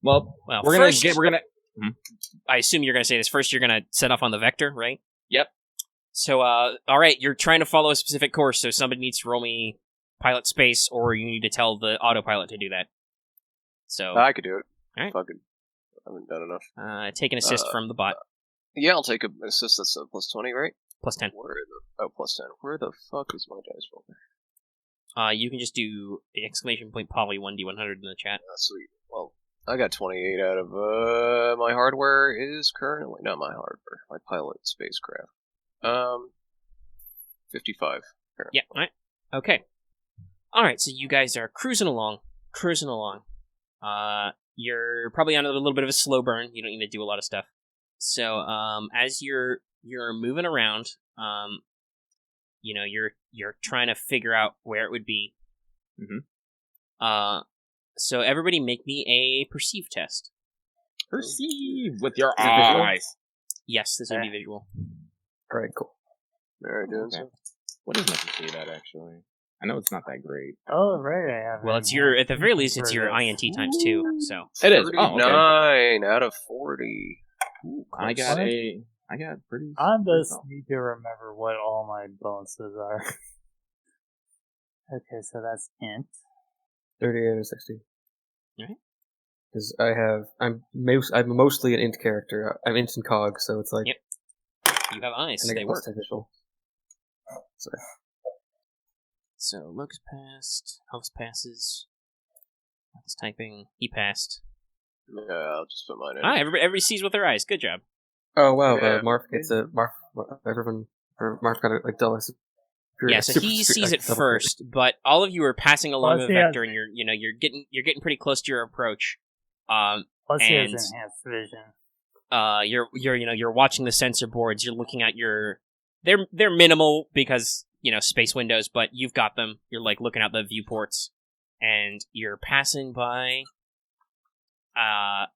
Well, we're first, gonna I assume you're gonna say this first. You're gonna set off on the vector, right? Yep. So, alright, you're trying to follow a specific course, so somebody needs to roll me pilot space, or you need to tell the autopilot to do that. So, I could do it. Alright. Fucking, I haven't done enough. take an assist from the bot. Yeah, I'll take an assist. That's a plus 20, right? Plus 10. Plus 10. Where the fuck is my dice roll? You can just do exclamation point poly 1d100 in the chat. Sweet. Well, I got 28 out of my hardware is currently not my hardware. My pilot spacecraft. 55. Apparently. Yeah. All right. Okay. All right. So you guys are cruising along. You're probably on a little bit of a slow burn. You don't need to do a lot of stuff. So as you're moving around, you're trying to figure out where it would be. Mm-hmm. So everybody make me a perceive test. Perceive with your eyes. Yes, this would be visual. Alright, cool. Alright, doing Okay. so. What is my perceive at, actually? I know it's not that great. Oh, right, I have. Well, it's at the very least, it's your INT times 2, so. It is. Oh, okay. 39 out of 40. I got a I got pretty. I just need to remember what all my bonuses are. Okay, so that's int. 38 and 60. Alright. Because I'm mostly an int character. I'm int and cog, so it's like. Yep. You have eyes. And I They get work. visual. So Locust passed. Alvos passes. He's typing. He passed. Yeah, I'll just put mine in. Everybody sees with their eyes. Good job. Oh wow, Yeah. Marth gets a Marth got a like double. Yeah, so he sees it first, but all of you are passing along the vector, and you're getting pretty close to your approach. Plus he has enhanced vision. You're watching the sensor boards. You're looking at they're minimal because space windows, but you've got them. You're like looking out the viewports, and you're passing by.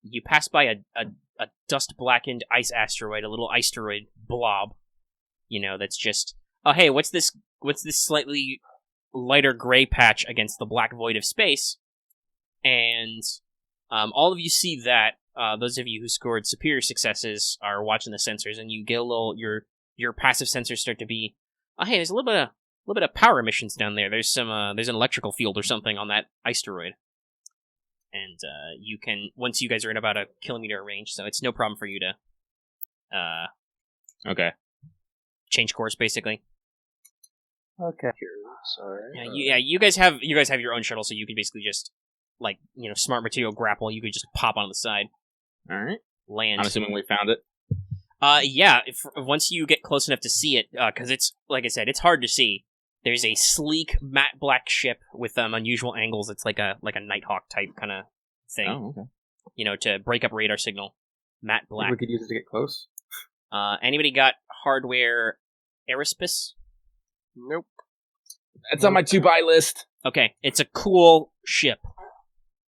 You pass by a dust blackened ice asteroid, a little asteroid blob. That's just hey, what's this slightly lighter gray patch against the black void of space? And all of you see that. Those of you who scored superior successes are watching the sensors, and you get a little your passive sensors start to be. Hey, there's a little bit of power emissions down there. There's there's an electrical field or something on that asteroid, and you can once you guys are in about a kilometer range, so it's no problem for you to okay, change course basically. Okay. Sorry. You guys have your own shuttle, so you can basically just smart material grapple. You could just pop on the side. All right. Land. I'm assuming we found it. Yeah. Once you get close enough to see it, because it's like I said, it's hard to see. There's a sleek matte black ship with unusual angles. It's like a Nighthawk type kind of thing. Oh, okay. To break up radar signal. Matte black. We could use it to get close. Anybody got hardware aerospace? Nope. It's on my to-buy list. Okay, it's a cool ship.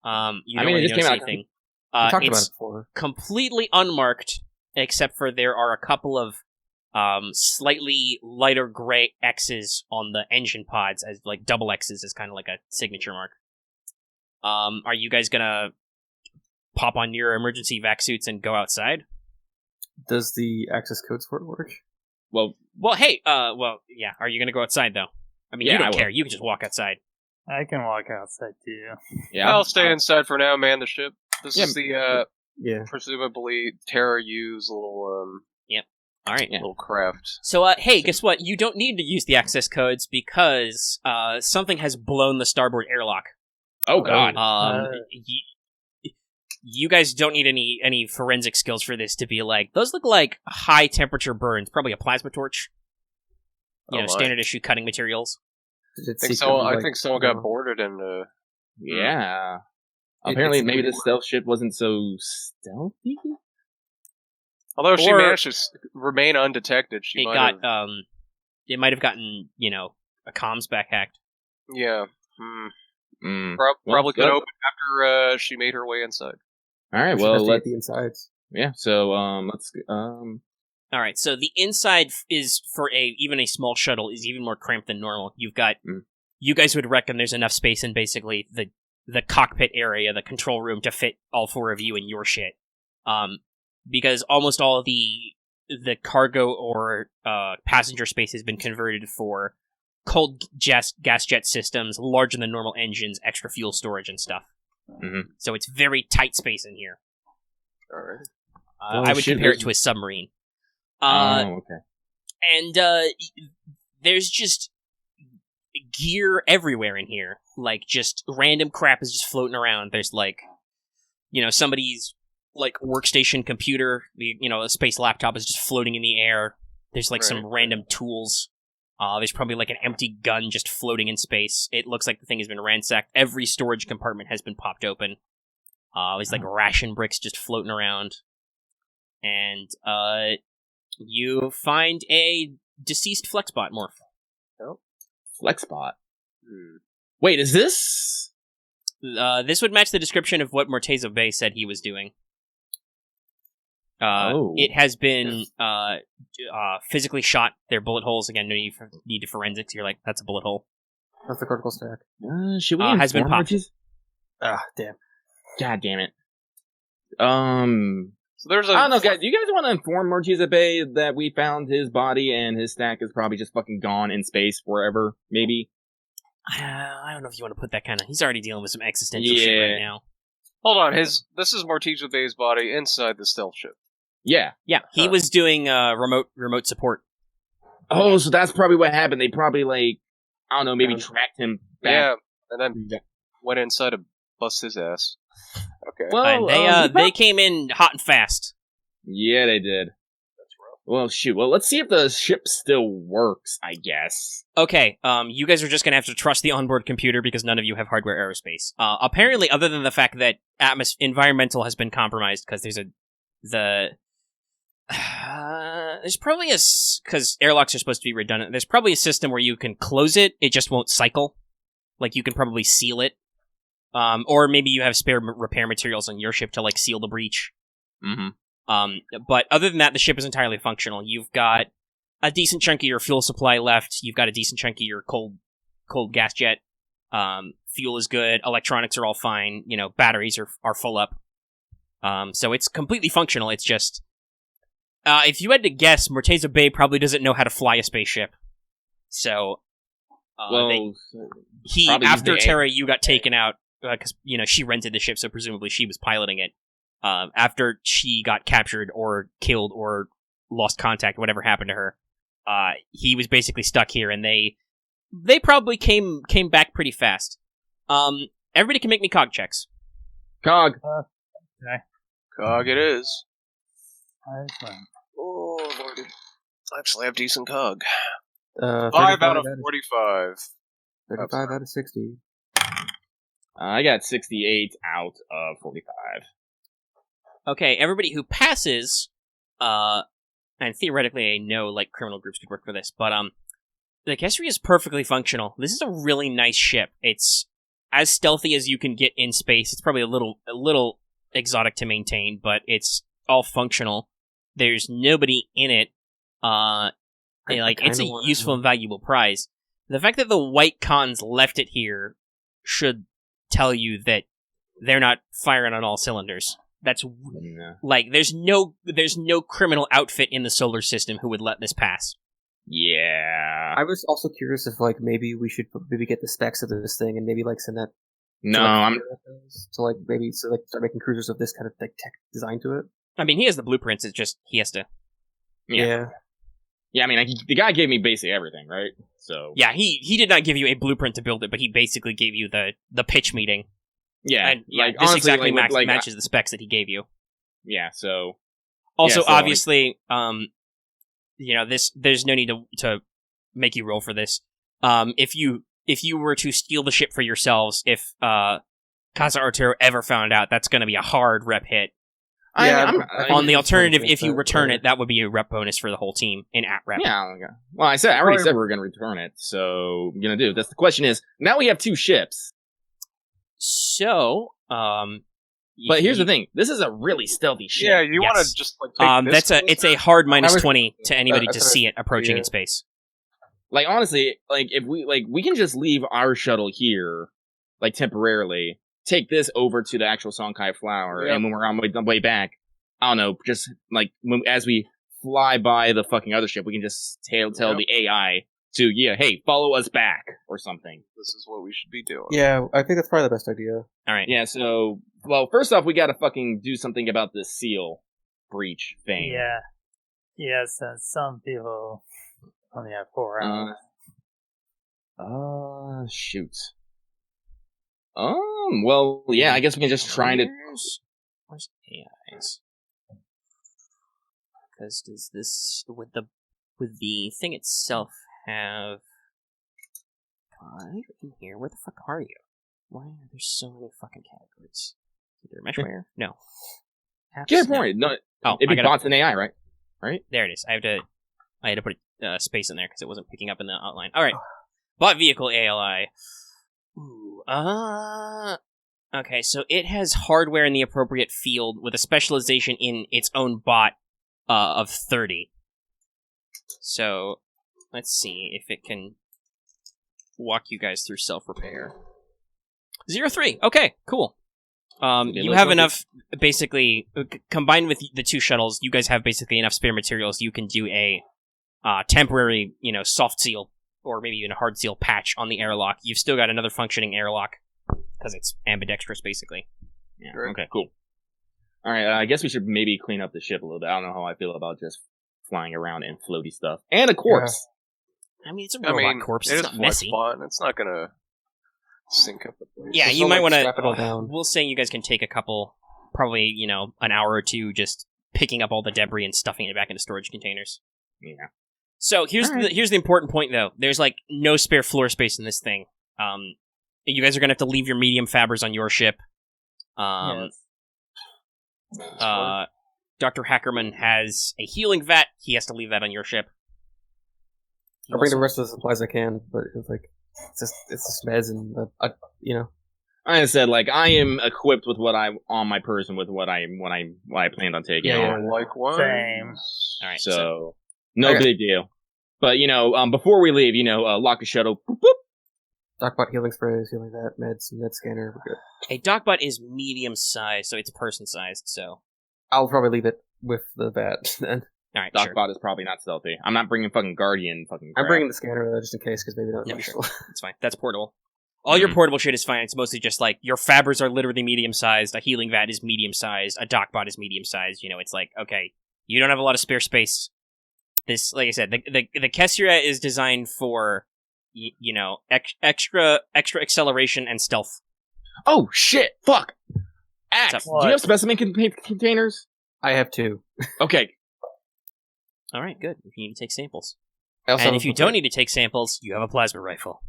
You don't really it just notice came out. anything. We talked about It's it before. completely unmarked, except for there are a couple of slightly lighter gray X's on the engine pods, as like double X's is kind of like a signature mark. Are you guys gonna pop on your emergency vac suits and go outside? Does the access codes for it work? Well, hey, yeah. Are you gonna go outside though? I mean, Yeah, you I don't will. care. You can just walk outside. I can walk outside too. yeah. I'll stay inside for now, man the ship. This is the, Yeah. presumably, Terra U's little, All right. little craft. So, hey, guess what? You don't need to use the access codes because something has blown the starboard airlock. Oh God. You guys don't need any forensic skills for this to be like, those look like high temperature burns, probably a plasma torch. Oh my. Standard issue cutting materials. I think someone got boarded and, Yeah. Apparently, maybe this stealth ship wasn't so stealthy. although she Or- managed to remain undetected, she might have... It might have gotten, a comms back hacked. Yeah. Well, Probably could open after she made her way inside. All right. We should Well, investigate let's. the insides. Yeah. So let's. All right, so the inside is for even a small shuttle is even more cramped than normal. You've got you guys would reckon there's enough space in basically the cockpit area, the control room to fit all four of you in your shit. Because almost all of the cargo or passenger space has been converted for cold gas jet systems, larger than normal engines, extra fuel storage and stuff. Mm-hmm. So it's very tight space in here. All right. I would compare it to a submarine. Okay. And there's just gear everywhere in here. Like, just random crap is just floating around. There's, somebody's, workstation computer, a space laptop is just floating in the air. There's, some random tools. There's probably, an empty gun just floating in space. It looks like the thing has been ransacked. Every storage compartment has been popped open. There's, ration bricks just floating around. And, you find a deceased Flexbot morph. Oh. Flexbot. Wait, is this? This would match the description of what Morteza Bay said he was doing. It has been physically shot. They're bullet holes. Again, no need to forensics. You're like, that's a bullet hole. That's the critical stack. Should we has been inform popped. Morteza? Ah, damn. God damn it. So there's I don't know, guys. Do you guys want to inform Marchesa Bay that we found his body and his stack is probably just fucking gone in space forever? Maybe. I don't know if you want to put that kind of. He's already dealing with some existential shit right now. Hold on, this is Marchesa Bay's body inside the stealth ship. Yeah. He was doing remote support. Oh, so that's probably what happened. They probably I don't know, maybe tracked him back. Yeah, and then went inside to bust his ass. Okay. Well, and they came in hot and fast. Yeah, they did. That's rough. Well, shoot. Well, let's see if the ship still works, I guess. Okay, you guys are just gonna have to trust the onboard computer because none of you have hardware aerospace. Apparently, other than the fact that environmental has been compromised because there's probably because airlocks are supposed to be redundant. There's probably a system where you can close it just won't cycle. Like you can probably seal it. Or maybe you have spare repair materials on your ship to seal the breach. Mm-hmm. But other than that, the ship is entirely functional. You've got a decent chunk of your fuel supply left. You've got a decent chunk of your cold gas jet. Fuel is good. Electronics are all fine. Batteries are full up. So it's completely functional. It's just, if you had to guess, Marchesa Bay probably doesn't know how to fly a spaceship. So, after Terra, you got taken out. Because, she rented the ship, so presumably she was piloting it. After she got captured or killed or lost contact, whatever happened to her, he was basically stuck here, and they probably came back pretty fast. Everybody can make me cog checks. Cog. Okay. Cog it is. Oh, lordy. I actually have decent cog. 5 out of 45. 35 out of 60. I got 68 out of 45. Okay, everybody who passes, and theoretically I know criminal groups could work for this, but the Kesyrah is perfectly functional. This is a really nice ship. It's as stealthy as you can get in space. It's probably a little exotic to maintain, but it's all functional. There's nobody in it. It's a useful and valuable prize. The fact that the white cons left it here should tell you that they're not firing on all cylinders. That's there's no criminal outfit in the solar system who would let this pass. Yeah. I was also curious if maybe we should get the specs of this thing and maybe send that. Start making cruisers of this kind of tech design to it. I mean, he has the blueprints. It's just he has to. Yeah. Yeah, I mean, the guy gave me basically everything, right? So yeah, he did not give you a blueprint to build it, but he basically gave you the pitch meeting. Yeah, and this honestly, exactly matches the specs that he gave you. Yeah, so also obviously, there's no need to make you roll for this. If you were to steal the ship for yourselves, if Casa Arturo ever found out, that's going to be a hard rep hit. On the alternative, if you return it, that would be a rep bonus for the whole team in at rep. Yeah. Well, I already said we were going to return it, so we're going to do. That's the question is, now we have 2 ships. So, but here's the thing. This is a really stealthy ship. Yeah, you want to just take this it's a hard -20 to anybody to see it approaching in space. Honestly, if we can just leave our shuttle here, temporarily, take this over to the actual Song Cai Flower, and when we're on the way back, I don't know, just as we fly by the fucking other ship, we can just tell the AI to, hey, follow us back, or something. This is what we should be doing. Yeah, I think that's probably the best idea. Alright. Yeah, so, first off, we gotta fucking do something about this seal breach thing. Yeah. Yeah, since some people only have 4 hours. Shoot. Well, yeah, I guess we can just try to... Where's AIs? Because does this, with the thing itself have... you're in here. Where the fuck are you? Why are there so many fucking categories? Is there meshware? No. Good point. No, it'd be bots and AI, right? Right? There it is. I had to put space in there because it wasn't picking up in the outline. Alright. Bot vehicle ALI. Ooh, okay, so it has hardware in the appropriate field with a specialization in its own bot of 30. So, let's see if it can walk you guys through self-repair. 03. Okay, cool. You have enough, basically, combined with the 2 shuttles, you guys have basically enough spare materials. You can do a temporary, soft seal, or maybe even a hard seal patch on the airlock. You've still got another functioning airlock, because it's ambidextrous, basically. Yeah, okay, cool. Alright, I guess we should maybe clean up the ship a little bit. I don't know how I feel about just flying around in floaty stuff. And a corpse! Yeah. I mean, it's a robot corpse. It's not messy. Spot, it's not gonna sink up the place. Yeah, you might want to... We'll say you guys can take a couple, probably, an hour or 2 just picking up all the debris and stuffing it back into storage containers. Yeah. So, here's the important point, though. There's, no spare floor space in this thing. You guys are going to have to leave your medium fabbers on your ship. Yes. Dr. Hackerman has a healing vat. He has to leave that on your ship. I'll bring the rest of the supplies I can, but it's just meds and I said, I am equipped with what I'm on my person with what I planned on taking on. Likewise. Same. All right, so no big deal. But before we leave, lock a shuttle. Boop, boop. Docbot healing sprays, healing that, meds, med scanner. We're good. A Docbot is medium sized, so it's person sized. So I'll probably leave it with the vat then. All right, Docbot is probably not stealthy. I'm not bringing fucking Guardian fucking crap. I'm bringing the scanner though, just in case, because maybe not useful. Sure. It's fine. That's portable. All your portable shit is fine. It's mostly just your fabbers are literally medium sized. A healing vat is medium sized. A Docbot is medium sized. It's okay, you don't have a lot of spare space. This, like I said, the Kesyrah is designed for extra acceleration and stealth. Oh shit! Fuck. Axe, do you have specimen containers? I have 2. Okay. All right, good. If you need to take samples, And if you don't need to take samples, you have a plasma rifle.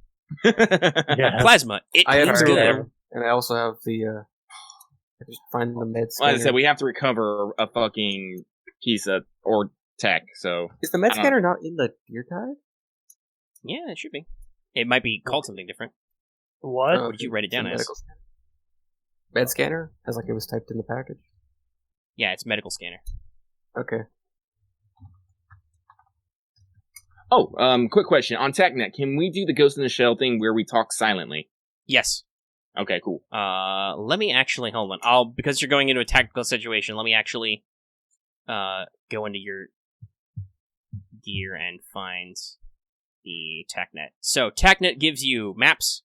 Yeah. Plasma. I have looks 2 good. of them, and I also have the. I just find the med scanner. Like I said, we have to recover a fucking Kisa or tech. So is the med scanner not in the gear guide? Yeah, it should be. It might be called something different. What? What did you write it down as? Med scanner? As it was typed in the package? Yeah, it's medical scanner. Okay. Oh, quick question. On TechNet, can we do the Ghost in the Shell thing where we talk silently? Yes. Okay, cool. Let me actually, hold on. Because you're going into a tactical situation, let me actually, go into your gear and find the TechNet. So, TechNet gives you maps,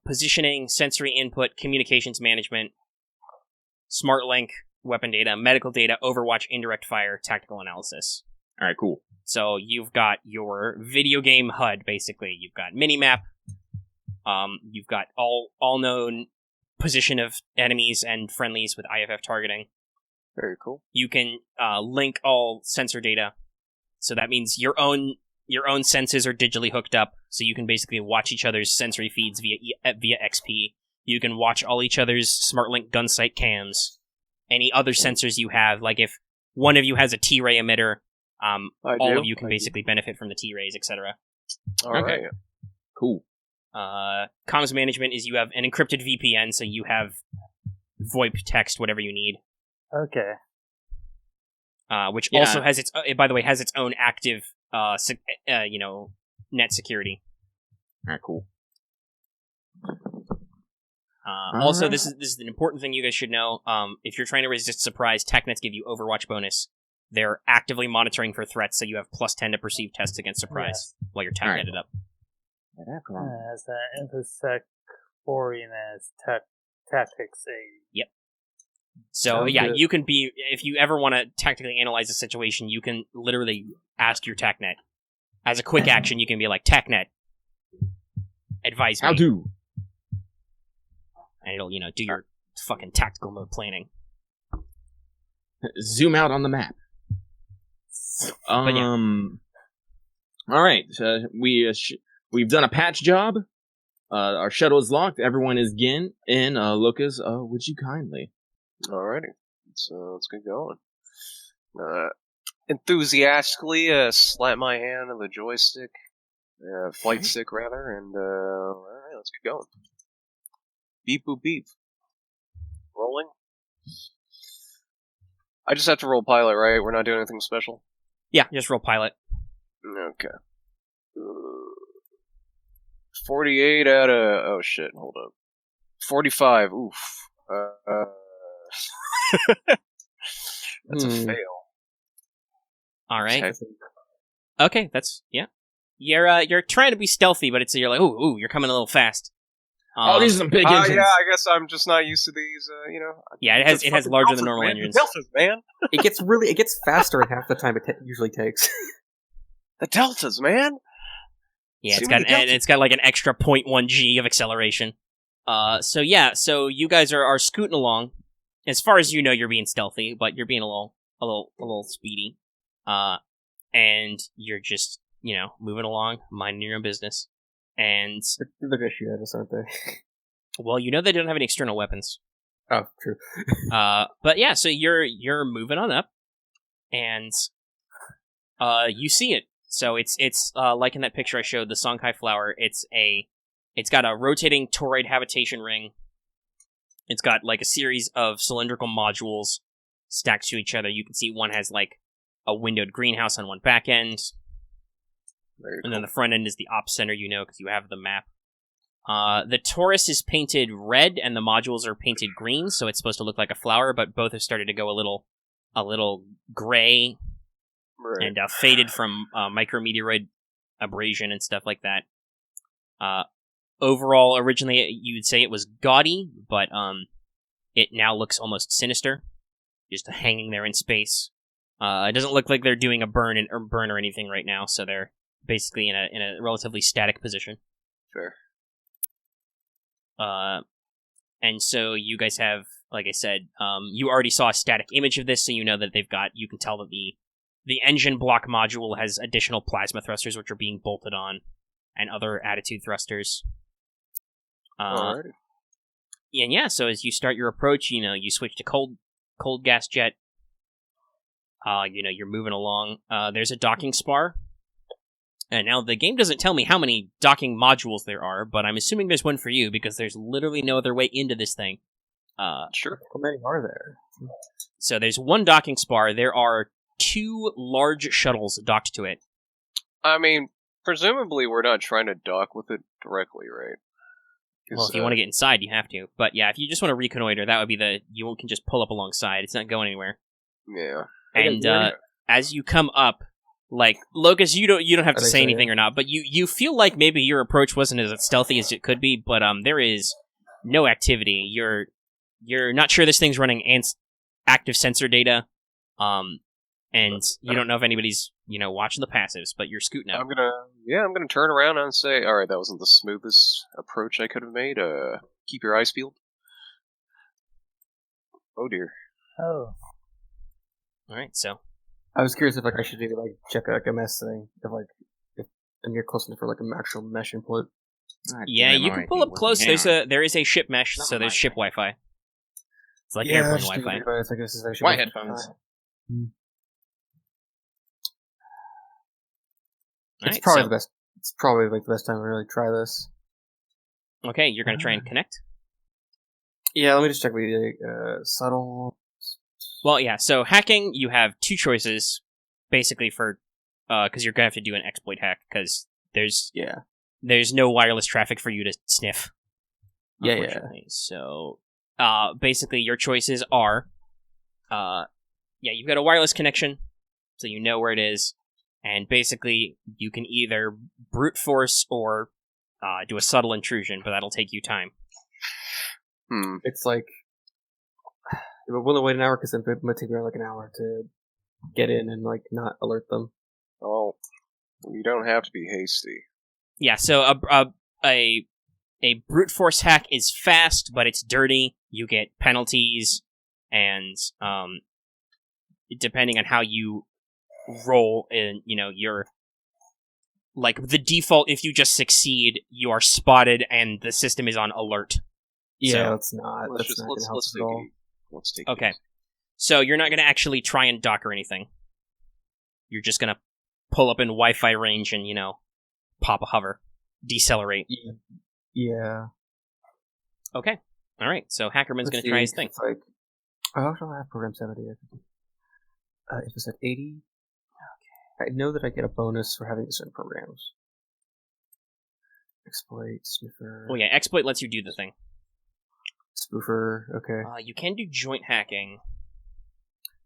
positioning, sensory input, communications management, smart link, weapon data, medical data, Overwatch, indirect fire, tactical analysis. Alright, cool. So you've got your video game HUD, basically. You've got minimap. You've got all known position of enemies and friendlies with IFF targeting. Very cool. You can link all sensor data. So that means your own senses are digitally hooked up. So you can basically watch each other's sensory feeds via XP. You can watch all each other's SmartLink gun sight cams. Any other sensors you have, like if one of you has a T-ray emitter, all of you can basically benefit from the T-rays, etc. All right. Cool. Comms management is you have an encrypted VPN, so you have VoIP, text, whatever you need. Okay. Which also has its, by the way, has its own active, net security. All right, cool. Also, this is an important thing you guys should know. If you're trying to resist surprise, TechNets give you Overwatch bonus. They're actively monitoring for threats, so you have +10 to perceive tests against surprise while you're TechNetted up. As an infosec foreign as tactics aid. Yep. So you can be, if you ever want to tactically analyze a situation, you can literally ask your TechNet. As a quick action, you can be like, TechNet, advise me. How do? And it'll, do your fucking tactical mode planning. Zoom out on the map. But yeah. All right. We've done a patch job. Our shuttle is locked. Everyone is in. Locust, would you kindly? Alrighty. Let's get going. Enthusiastically slap my hand on the joystick, flight stick rather, and alright, let's get going. Beep boop beep. Rolling. I just have to roll pilot, right? We're not doing anything special? Yeah, just roll pilot. Okay. 48 out of... Oh shit, hold up. 45, oof. That's a fail. All right. Okay, that's You're trying to be stealthy, but you're like, ooh, you're coming a little fast. These are some big engines. Yeah, I guess I'm just not used to these. Yeah, it has larger than normal engines. The deltas, man. It gets faster in half the time it usually takes. The deltas, man. Yeah, it's got like an extra 0.1 G of acceleration. So you guys are scooting along. As far as you know, you're being stealthy, but you're being a little speedy. And you're just, moving along, minding your own business. And they're gonna shoot at us, aren't they? Well, they don't have any external weapons. Oh, true. But yeah, so you're moving on up, and you see it. So it's like in that picture I showed, the Song Cai Flower. It's got a rotating toroid habitation ring. It's got like a series of cylindrical modules stacked to each other. You can see one has like a windowed greenhouse on one back end. And then the front end is the op center, because you have the map. The torus is painted red, and the modules are painted green, so it's supposed to look like a flower, but both have started to go a little gray, right, and faded from micrometeoroid abrasion and stuff like that. Overall, originally you would say it was gaudy, but it now looks almost sinister, just hanging there in space. It doesn't look like they're doing a burn or anything right now, so they're basically in a relatively static position. Fair. And so you guys have, like I said, you already saw a static image of this, so you know that you can tell that the engine block module has additional plasma thrusters, which are being bolted on, and other attitude thrusters. Alrighty. And yeah, so as you start your approach, you switch to cold gas jet. You're moving along. There's a docking spar. And now the game doesn't tell me how many docking modules there are, but I'm assuming there's one for you because there's literally no other way into this thing. Sure. How many are there? So there's one docking spar. There are 2 large shuttles docked to it. I mean, presumably we're not trying to dock with it directly, right? Well, if you want to get inside, you have to. But yeah, if you just want to reconnoiter, that would be you can just pull up alongside. It's not going anywhere. Yeah. And as you come up, like Locust, you don't have to say anything or not, but you feel like maybe your approach wasn't as stealthy as it could be, but there is no activity. You're not sure this thing's running active sensor data, and you don't know if anybody's watching the passives, but you're scooting up. I'm gonna turn around and say, all right, that wasn't the smoothest approach I could have made. Keep your eyes peeled. Oh dear. Oh. All right, so. I was curious if I should maybe check a mesh thing if I'm near close enough for an actual mesh input. Yeah, you can pull up close. There is a ship mesh, so there's ship Wi-Fi. It's like airplane Wi-Fi. White headphones. It's probably the best. It's probably the best time to really try this. Okay, you're gonna try and connect. Yeah, let me just check the subtle. Well, yeah, so hacking, you have 2 choices, basically because you're going to have to do an exploit hack, because there's no wireless traffic for you to sniff. Yeah. So, basically, your choices are, you've got a wireless connection, so you know where it is, and basically, you can either brute force or do a subtle intrusion, but that'll take you time. It's like... Will it wait an hour? Because it might take around an hour to get in and not alert them. Oh, you don't have to be hasty. Yeah, so a brute force hack is fast, but it's dirty. You get penalties, and depending on how you roll, you're the default. If you just succeed, you are spotted, and the system is on alert. Yeah, let's not. Let's take it. Okay. So you're not going to actually try and dock or anything. You're just going to pull up in Wi-Fi range and, pop a hover. Decelerate. Yeah. Okay. All right. So Hackerman's going to try his thing. I also have program 70. If it's at 80, okay. I know that I get a bonus for having certain programs. Exploit, sniffer... Oh yeah, exploit lets you do the thing. Spoofer, okay. You can do joint hacking.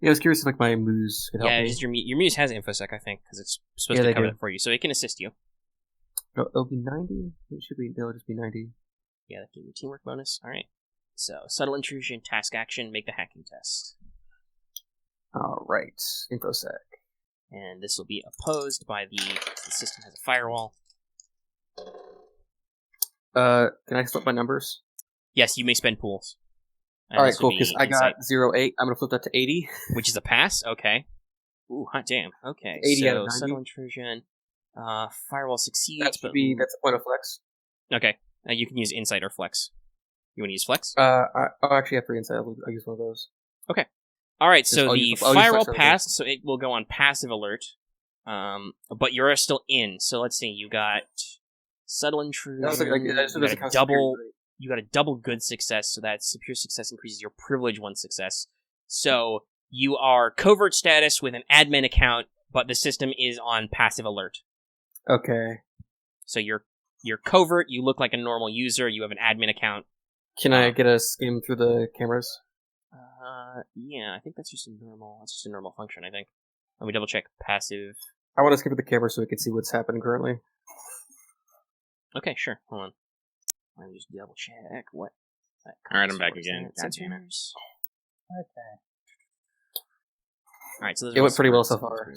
Yeah, I was curious if like my Muse could help me. Yeah, your Muse has InfoSec, I think, because it's supposed to cover that for you, so it can assist you. No, it'll be 90? It'll just be 90. Yeah, that gives you teamwork bonus. Alright. So, subtle intrusion, task action, make the hacking test. Alright, InfoSec. And this will be opposed by the system has a firewall. Can I flip my numbers? Yes, you may spend pools. Alright, cool, because I got 08. I'm going to flip that to 80. Which is a pass? Okay. Ooh, hot damn. Okay, 80 out of 90. subtle intrusion. Firewall succeeds, That's a point of flex. Okay. You can use insight or flex. You want to use flex? I'll actually have free insight. I'll use one of those. Okay. Alright, so the firewall passed, so it will go on passive alert. But you're still in, so let's see, you got subtle intrusion, you got a double good success, so that pure success increases your privilege 1 success. So you are covert status with an admin account, but the system is on passive alert. Okay. So you're covert, you look like a normal user, you have an admin account. Can I get a skim through the cameras? Yeah, I think that's just a normal function, I think. Let me double check. Passive. I want to skim through the camera so we can see what's happening currently. Okay, sure. Hold on. Let me just double check what. Alright, I'm back again. Sensors. Okay. Alright, so it went pretty well so far.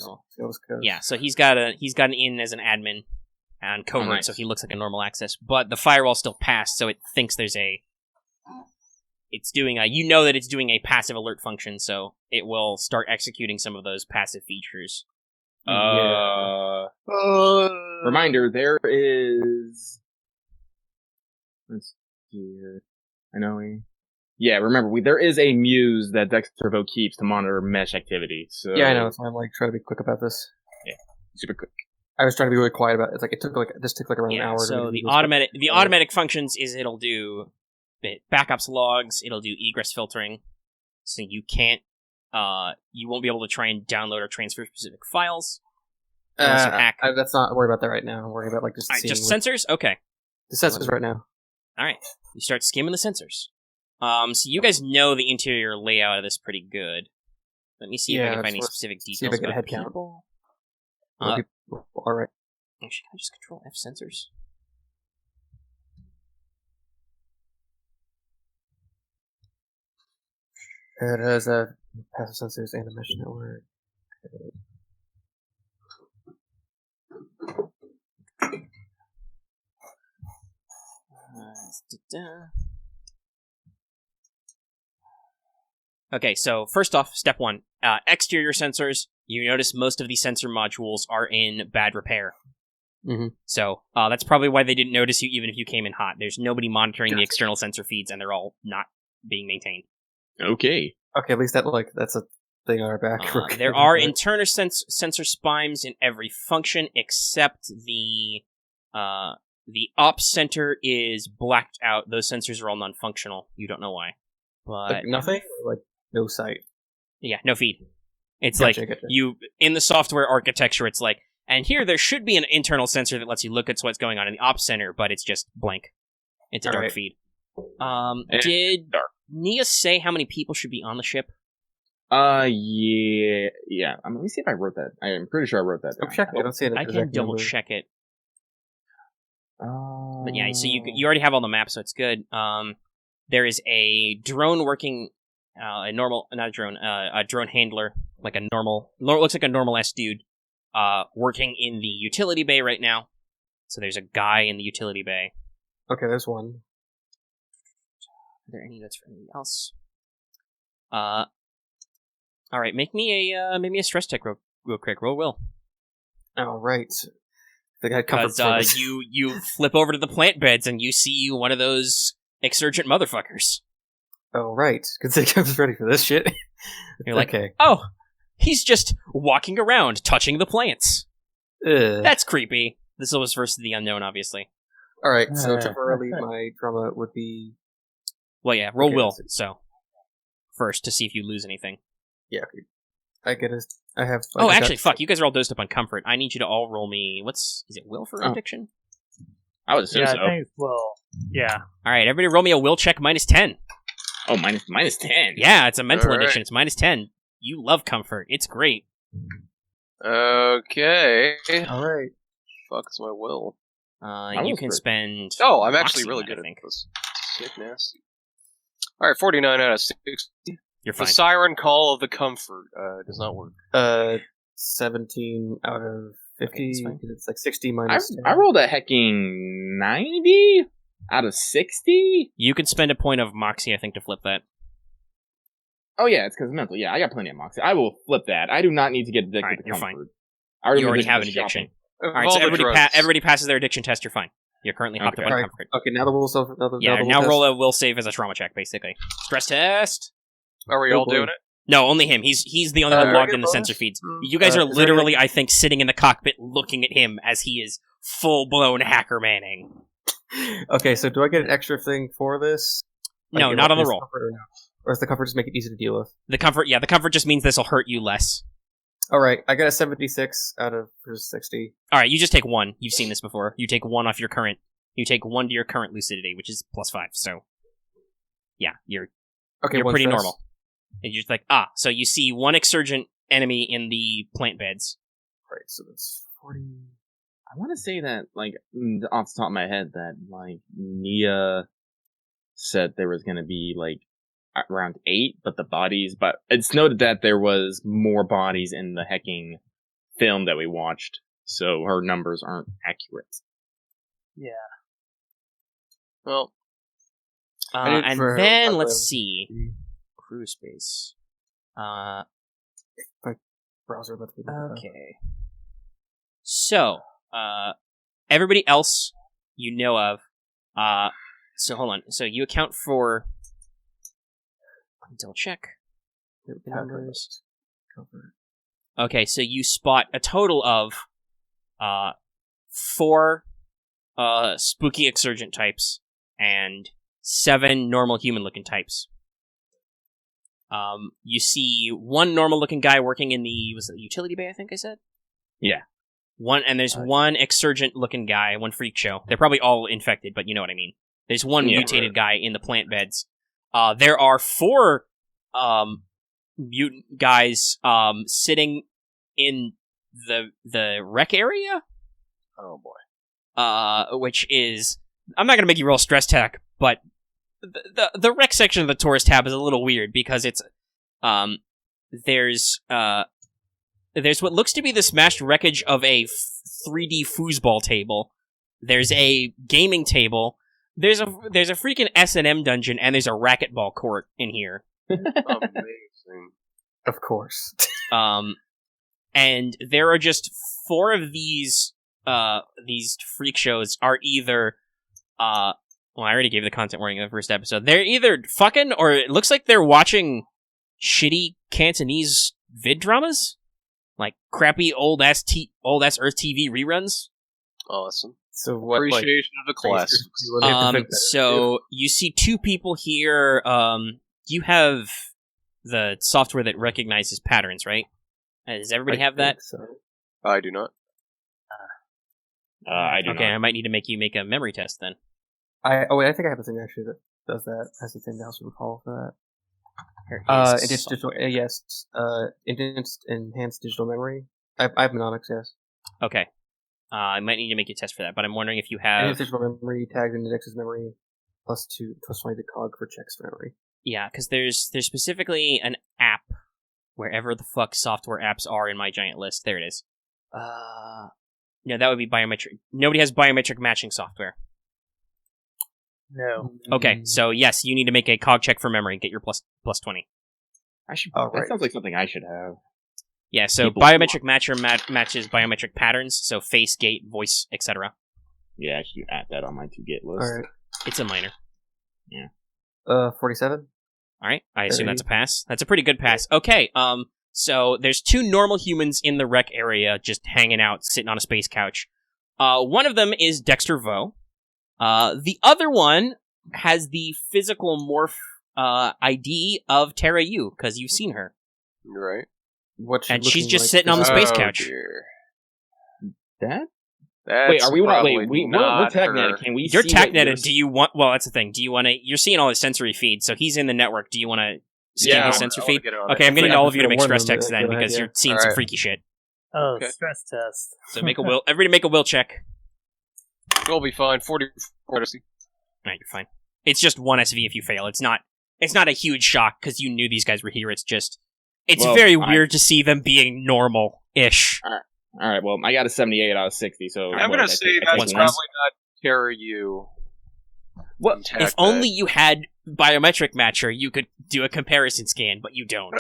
Yeah, so he's got an in as an admin and covert, so he looks like a normal access. But the firewall still passed, so it thinks there's it's doing that it's doing a passive alert function, so it will start executing some of those passive features. Reminder, there is... Let's see here. I know remember, there is a Muse that Dextervo keeps to monitor mesh activity, so... Yeah, I know, that's why I'm trying to be quick about this. Yeah, super quick. I was trying to be really quiet about it. This took around an hour. So the automatic functions is it'll do backups logs, it'll do egress filtering, so you can't, you won't be able to try and download or transfer specific files. That's not worry about that right now. I'm worried about just seeing just sensors? Okay. The sensors right now. Alright. You start skimming the sensors. So you guys know the interior layout of this pretty good. Let me see if I can find any specific details. See if I get a head count. Alright. Actually, can I just control F sensors? It has passive sensors and a mesh network. Okay, so first off, step 1. Exterior sensors. You notice most of these sensor modules are in bad repair. Mm-hmm. So that's probably why they didn't notice you even if you came in hot. There's nobody monitoring the external sensor feeds, and they're all not being maintained. Okay, at least that's a thing on our back. There are internal sensor spimes in every function except the ops center is blacked out. Those sensors are all non-functional. You don't know why. But nothing? No sight? Yeah, no feed. It's gotcha. You in the software architecture, it's like, and here there should be an internal sensor that lets you look at what's going on in the ops center, but it's just blank. It's a dark feed. Did Nia say how many people should be on the ship? Yeah. Let me see if I wrote that. I'm pretty sure I wrote that. I'm checking. I don't see it. I can double check it. But yeah, so you already have all the maps, so it's good. There is a drone working, a drone handler, like a looks like a normal-ass dude, working in the utility bay right now. So there's a guy in the utility bay. Okay, there's one. Are there any notes for anything else? Alright, make me a stress check real quick. Roll will. Alright. The guy comforts you flip over to the plant beds and you see one of those exurgent motherfuckers. Oh, right. Good thing I was ready for this shit. You're like, okay. Oh, he's just walking around, touching the plants. That's creepy. This was versus the unknown, obviously. Alright, so temporarily my trauma would be... Well, yeah, roll will, so... First, to see if you lose anything. Yeah, I have... Fuck, you guys are all dosed up on comfort. I need you to all roll me... Is it will for addiction? I would assume so. I think it's will. Yeah. Alright, everybody roll me a will check -10. Oh, minus 10. Yeah, it's a mental All right. addiction. It's minus 10. You love comfort. It's great. Okay. All right. Fuck's my will. You can spend. Oh, I'm actually Moxie really on it, good I at think. this. Sick nasty. All right, 49 out of 60. You're The fine. siren call of the comfort does not work. 17 out of 50. that's fine. It's like 60 minus 10. I rolled a hecking 90 out of 60. You could spend a point of Moxie, I think, to flip that. Oh yeah, it's because mental. Yeah, I got plenty of moxie. I will flip that. I do not need to get addicted Alright, to you're comfort. fine. I You already have an addicted to addiction. shopping. All right, so everybody passes their addiction test. You're fine. You're currently hopped up on Okay. comfort. Okay, now the will self. Now roll a will save as a trauma check, basically. Stress test. Are we Oh, all boy. doing it? No, only him. He's the only one logged in the bonus? sensor feeds. You guys are is there literally, I think, sitting in the cockpit looking at him as he is full-blown hacker manning. Okay, so do I get an extra thing for this? No, not on the roll. Or does the comfort just make it easy to deal with? The comfort just means this will hurt you less. All right, I got a 76 out of 60. All right, you just take 1. You've seen this before. You take 1 off your current. You take 1 to your current lucidity, which is +5. So, yeah, you're Okay, pretty stress. normal. And you're just like, so you see 1 exurgent enemy in the plant beds. Right, so that's 40. I want to say that, like, off the top of my head, that, like, Nia said there was going to be, like, around 8, but it's noted that there was more bodies in the hecking film that we watched, so her numbers aren't accurate. Yeah. Well, And then, let's see. Crew space. Browser, let's Okay. So, everybody else you know of, so hold on. So you account for, let me double check. Numbers. Okay, so you spot a total of, 4, spooky exurgent types and 7 normal human-looking types. You see 1 normal-looking guy working in the utility bay, I think I said? Yeah. There's 1 exurgent-looking guy, 1 freak show. They're probably all infected, but you know what I mean. There's 1 mutated guy in the plant beds. There are 4 mutant guys sitting in the rec area. oh boy. Which is, I'm not gonna make you roll stress tech, but the rec section of the tourist tab is a little weird because it's there's what looks to be the smashed wreckage of a 3D foosball table. There's a gaming table. There's a freaking S&M dungeon, and there's a racquetball court in here. Amazing. Of course. And there are just 4 of these freak shows are either well, I already gave the content warning in the first episode. They're either fucking, or it looks like they're watching shitty Cantonese vid dramas, like crappy old ass Earth TV reruns. Awesome. So what? Appreciation of the classics. So you see 2 people here. You have the software that recognizes patterns, right? Does everybody have that? So. I do not. I do Okay, not. I might need to make you make a memory test then. I think I have a thing actually that does that. Has the thing else recall for Here that. is It's digital. Yes. Enhanced digital memory. I have mnemonics. Yes. Okay. I might need to make you a test for that, but I'm wondering if you have... Enhanced digital memory tagged and indexes memory +2 +20 to cog for checks for memory. Yeah, because there's specifically an app, wherever the fuck software apps are in my giant list. There it is. No, that would be biometric. Nobody has biometric matching software. No. Okay, so yes, you need to make a cog check for memory and get your plus 20. I should. Oh, That right. sounds like something I should have. Yeah, so People- biometric matcher matches biometric patterns, so face, gait, voice, etc. Yeah, I should add that on my to-get list. All right. It's a minor. 47. All right, I assume 30. that's a pass. That's a pretty good pass. Okay, so there's 2 normal humans in the rec area just hanging out, sitting on a space couch. One of them is Dexter Vo. The other one has the physical morph ID of Tara Yu, because you've seen her. Right. What's she And she's looking just like sitting on the space Oh, couch. dear. That Wait, are we? probably We're not tech her. netted. Can we? You're see tech what netted. yours- Do you want? Well, that's the thing. Do you want to? You're seeing all his sensory feeds, so he's in the network. Do you want to scan Yeah, his I sensor I wanna feed? get on Okay, it. I'm getting Yeah, all of you to I'm make gonna stress warn them, checks go then ahead, because yeah. you're seeing All some right. freaky shit. Oh, Okay. stress test. So make a will. Everybody make a will check. We'll be fine. 44 honesty. No, you're fine. It's just 1 SV if you fail. It's not a huge shock because you knew these guys were here. It's just Well, very weird to see them being normal-ish. All right. Well, I got a 78 out of 60. So I'm what, gonna I say take- I that's take probably one? not Terra you. Well, Intact if only you had biometric matcher, you could do a comparison scan, but you don't.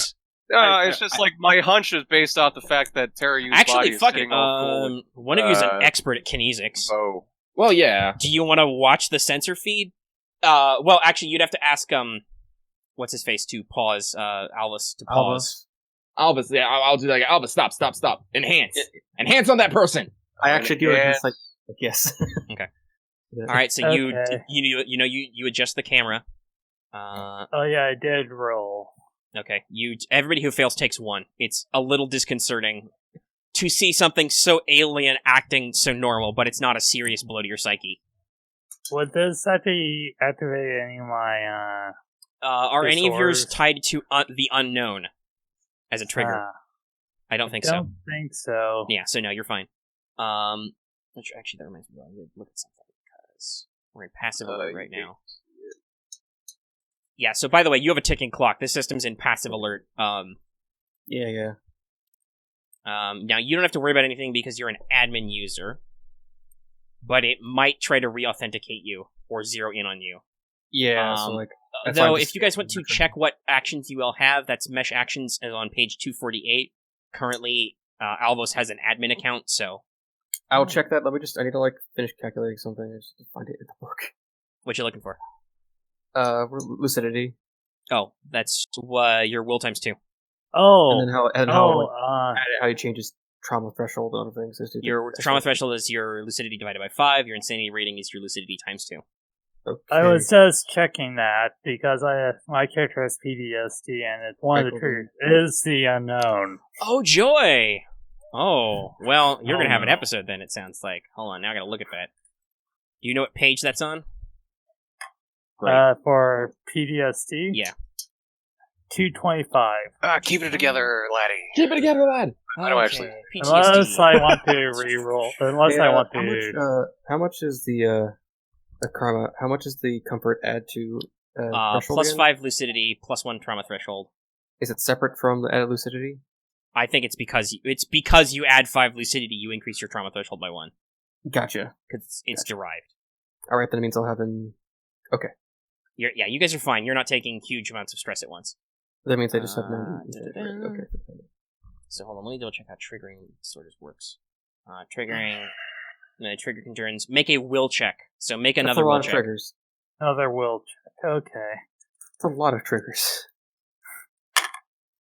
It's just like my hunch is based off the fact that Terra U's body Actually, is fuck it. sitting all cool. One of you is an uh, expert at kinesics. Oh, Well, yeah. Do you want to watch the sensor feed? Well, actually, you'd have to ask what's his face to pause. Alvos to pause. Alvos, yeah, I'll do that. Alvos, stop. Enhance. Enhance on that person. I actually do it. Yeah. It's like yes. Okay. Yeah. All right, so Okay. you adjust the camera. Oh yeah, I did roll. Okay. Everybody who fails takes 1. It's a little disconcerting to see something so alien acting so normal, but it's not a serious blow to your psyche. Would this actually activate any of my Are any of yours Disorders. tied to the unknown as a trigger? I don't think so. Don't think so. Yeah, so no, you're fine. Actually, that reminds me. I need to look at something because we're in passive alert right now. Yeah. So, by the way, you have a ticking clock. This system's in passive alert. Yeah. Now you don't have to worry about anything because you're an admin user, but it might try to re-authenticate you or zero in on you. Yeah. So like, that's Though, fine, if you guys want to check what actions you all have, that's Mesh Actions is on page 248. Currently, Alvos has an admin account, so I'll check that. I need to like finish calculating something. I just find it in the book. what you looking for? Lucidity, Oh, that's your will times 2. Oh. and then how how he changes trauma threshold and other things. Your trauma threshold is your lucidity divided by 5. Your insanity rating is your lucidity times 2. Okay. I was just checking that because my character has PTSD and it's one of the triggers is the unknown. Oh, joy! Oh, well, you're Oh, going to have an no. episode then, it sounds like. Hold on, now I got to look at that. Do you know what page that's on? For PTSD? Yeah. 225. keep it together, laddie. Keep it together, lad. I don't actually. Unless I want to reroll. Unless I want to. How much is the karma? How much is the comfort add to threshold plus again? 5 lucidity, plus 1 trauma threshold. Is it separate from the added lucidity? I think it's because you add 5 lucidity, you increase your trauma threshold by 1. Gotcha. Because it's derived. All right, then it means I'll have an. Okay, You guys are fine. You're not taking huge amounts of stress at once. that means I just have 90. da-da-da. Okay. So hold on, let me double check how triggering disorders works. Triggering, trigger concerns. Make a will check. So make That's another a lot will of check. triggers. Another will check. Okay. That's a lot of triggers.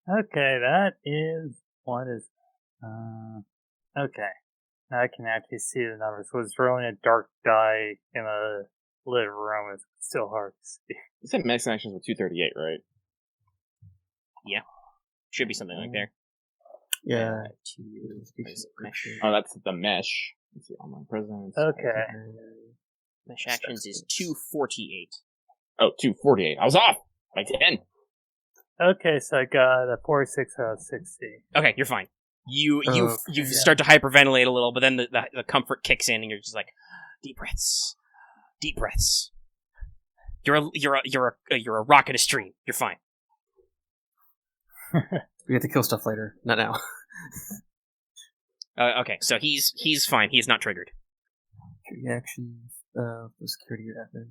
Okay, that is. What is. Okay. Now I can actually see the numbers. So it's rolling a dark die in a lit room. It's still hard to see. You said max actions were 238, right? Should be something like there. Yeah. Mesh. Oh, that's the mesh. Let's see, online presence. Okay. Mesh actions is 248. Oh, 248. I was off by 10. Okay, so I got a 46 out of 60. Okay, you're fine. You yeah. start to hyperventilate a little, but then the comfort kicks in, and you're just like, deep breaths. You're a rock in a stream. You're fine. We have to kill stuff later, not now. Okay, so he's fine. He's not triggered. Reactions, the security admin.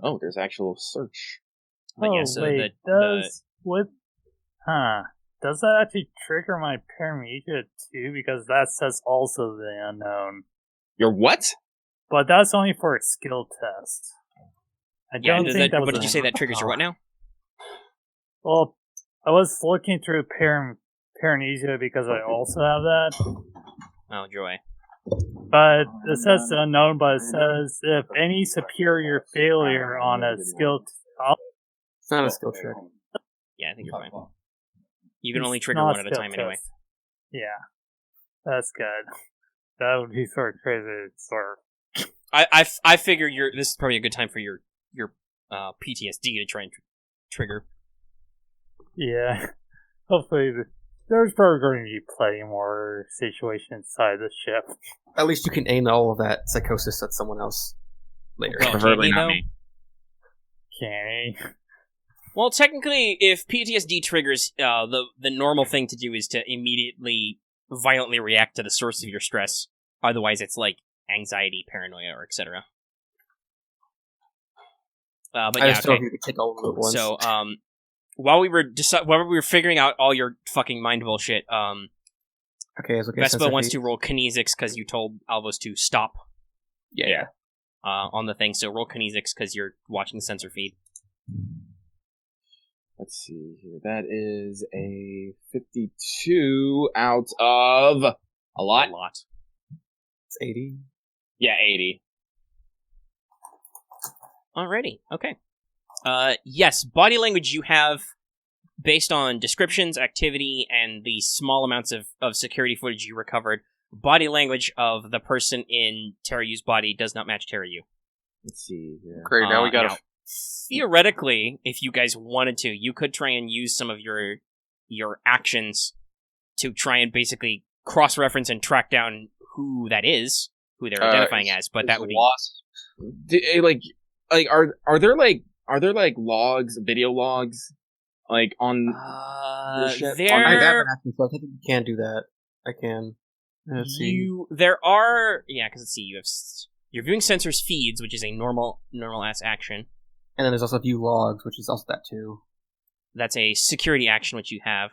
Oh, there's actual search. But yeah, so wait, does that actually trigger my paramecia too? Because that says also the unknown. Your what? But that's only for a skill test. I don't think that was. What did you say that triggers your what now? Well, I was looking through paranesia because I also have that. Oh, joy. But it says the unknown, but it says if any superior failure on a skill It's not a skill check. Yeah, I think you're fine. You can only It's trigger not one at a skill time anyway. test. Yeah. That's good. That would be sort of crazy. Sort of. I figure this is probably a good time for your PTSD to try and trigger. Yeah. Hopefully, there's probably going to be plenty more situations inside the ship. At least you can aim all of that psychosis at someone else later. Well, Preferably can he, not though? me. Can he? Well, technically, if PTSD triggers, the normal thing to do is to immediately violently react to the source of your stress. Otherwise, it's like anxiety, paranoia, or etc. But I yeah, just don't okay. know if you could take all of them at once. So, while we were figuring out all your fucking mind bullshit, okay, I was looking at Vespa sensor wants feed. to roll kinesics because you told Alvos to stop Yeah. on the thing. So roll kinesics because you're watching the sensor feed. Let's see here. That is a 52 out of a lot. A lot. It's 80. Yeah, 80. Alrighty. Okay. Yes, body language you have, based on descriptions, activity, and the small amounts of security footage you recovered, body language of the person in Terryu's body does not match Terryu. Let's see here. Great, now we got now, theoretically, if you guys wanted to, you could try and use some of your actions to try and basically cross-reference and track down who that is, who they're identifying as, but that would be... Wasp. Are there logs, video logs, like on the ship? I have There... an action, so I think you can do that. I can. Let's see. There are... Yeah, because let's see, you're viewing sensors feeds, which is a normal ass action. And then there's also view logs, which is also that too. That's a security action which you have.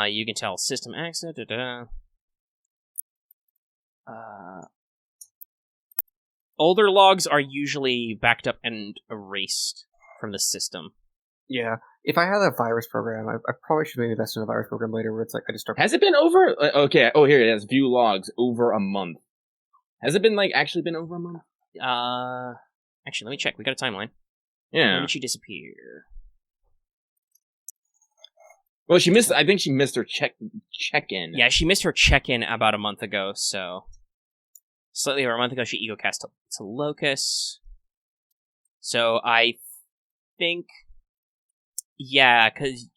You can tell system access. Older logs are usually backed up and erased from the system. Yeah. If I had a virus program, I probably should maybe invest in a virus program later where it's like I just start. Has it been over? Okay. Oh, here it is. View logs over a month. Has it been actually been over a month? Actually, let me check. We got a timeline. Yeah. When did she disappear? Well, she missed. I think she missed her check-in. Yeah, she missed her check-in about a month ago. So slightly over a month ago, she ego-cast to Locust. So I think, yeah, because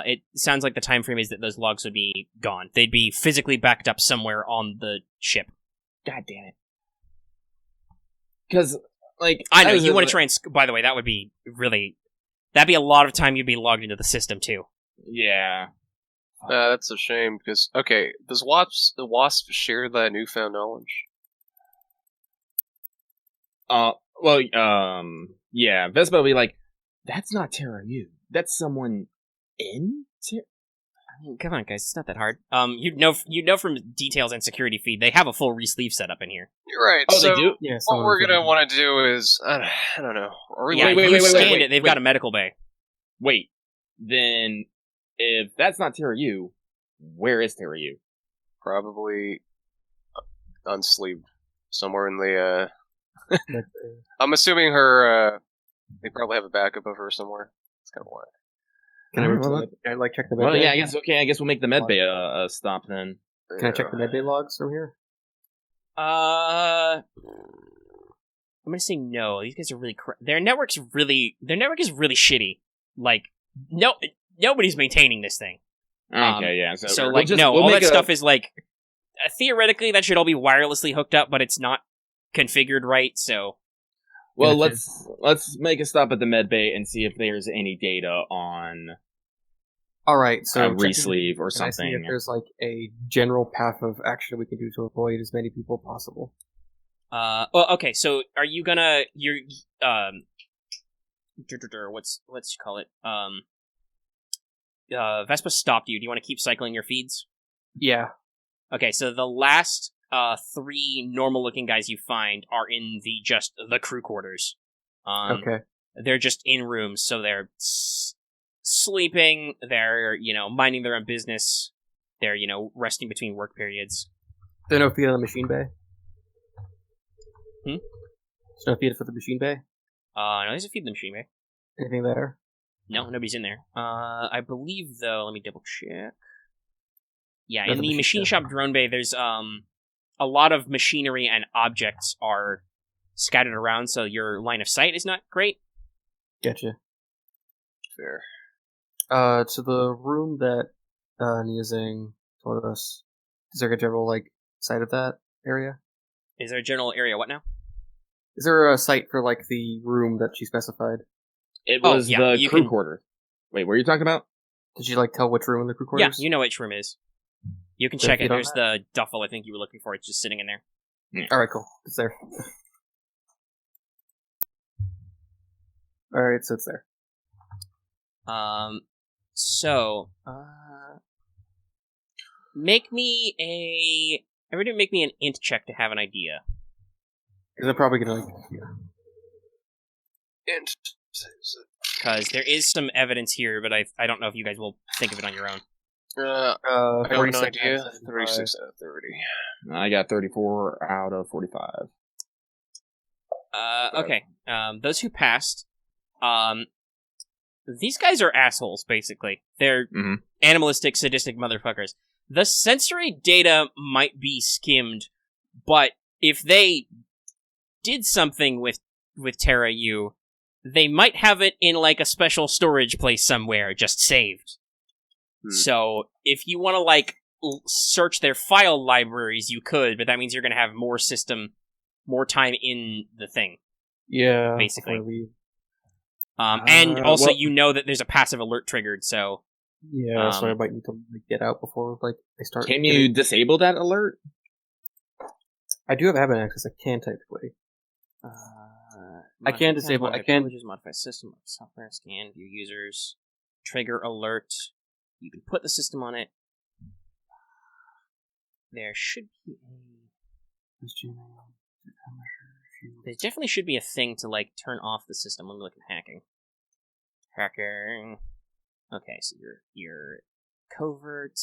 it sounds like the time frame is that those logs would be gone. They'd be physically backed up somewhere on the ship. God damn it. Because, I know, you want to try and... By the way, that would be really... That'd be a lot of time you'd be logged into the system, too. Yeah. That's a shame, because... Okay, does the Wasp share that newfound knowledge? Yeah. Vespa will be like, that's not Terryu. That's someone in I mean, come on, guys, it's not that hard. You'd know from details and security feed, they have a full resleeve setup in here. You're right, Oh, so they do? Yeah. what we're gonna want to do is... I don't know. Are we Yeah, like... you scanned it, they've got a medical bay. Wait. Then, if that's not Terryu, where is Terryu? Probably unsleeved. Somewhere in the... I'm assuming her... They probably have a backup of her somewhere. It's kind of why. Can I check the med Well, bay? yeah, I guess we'll make the medbay a stop then. Can I check the medbay logs from here? I'm gonna say no. These guys are really their network is really shitty. Like, nobody's maintaining this thing. Okay, yeah. So we'll like, just- no, we'll all make that stuff is like, theoretically that should all be wirelessly hooked up, but it's not configured right. So, Well, Gotcha. let's make a stop at the medbay and see if there's any data on All right. So check resleeve or Can I see something. if there's like a general path of action we can do to avoid as many people possible? well, okay. So, are you gonna what's you call it? Vespa stopped you. Do you want to keep cycling your feeds? Yeah. Okay, so the last 3 normal-looking guys you find are in the crew quarters. Okay. They're just in rooms, so they're sleeping. They're minding their own business. They're resting between work periods. There's no feed on the machine bay. Hmm? There's no feed for the machine bay. No, there's a feed in the machine bay. Anything there? No, nobody's in there. I believe though. Let me double check. Yeah, Not in the the machine machine shop. shop drone bay, there's a lot of machinery and objects are scattered around, so your line of sight is not great. Gotcha. Fair. To the room that Niazang told us, is there a general, like, sight of that area? Is there a general area? What now? Is there a site for, like, the room that she specified? It was the crew quarters. Wait, what are you talking about? Did you, like, tell which room in the crew quarters? Yeah, you know which room is. You can check it. There's the duffel I think you were looking for. It's just sitting in there. Yeah. Alright, cool. It's there. Alright, so it's there. Make me everybody make me an int check to have an idea. Because I'm probably gonna, like, Int. Because there is some evidence here, but I don't know if you guys will think of it on your own. I have no 46 idea. out of 36 out of 30. I got 34 out of 45. Okay. Those who passed, these guys are assholes, basically. They're animalistic, sadistic motherfuckers. The sensory data might be skimmed, but if they did something with Terra U, they might have it in, like, a special storage place somewhere, just saved. So, if you want to, like, search their file libraries, you could, but that means you're going to have more time in the thing. yeah, basically. And also, you know that there's a passive alert triggered, so... Yeah, so I might need to, like, get out before, like, they start... Can you disable that alert? I do have admin access. I can technically. I can disable. I can modify system, software, scan, view users, trigger alert. You can put the system on it. There should be there definitely should be a thing to, like, turn off the system. Let me look at hacking. Hacking. Okay, so your covert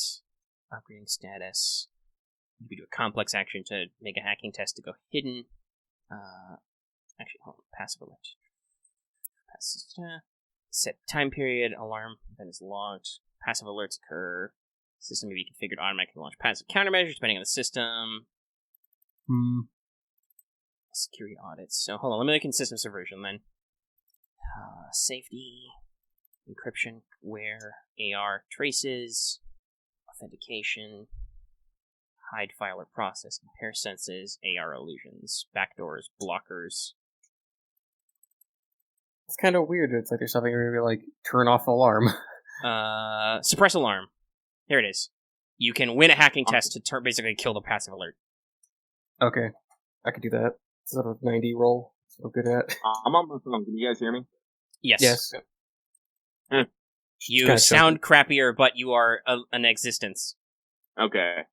upgrading status. You can do a complex action to make a hacking test to go hidden. Actually, hold on. Passive alert. Set time period. Alarm event is logged. Passive alerts occur. System may be configured to automatically launch passive countermeasures depending on the system. Security audits. So hold on. Let me look in system subversion then. Safety, encryption, where, AR, traces, authentication, hide file or process, compare senses, AR illusions, backdoors, blockers. It's kind of weird. It's like there's something where you, like, turn off alarm. Suppress alarm. Here it is. You can win a hacking test to basically kill the passive alert. Okay. I could do that. It's a 90 roll. So good at. I'm on my phone. Can you guys hear me? Yes. Yes. You sound crappier, but you are an existence. Okay.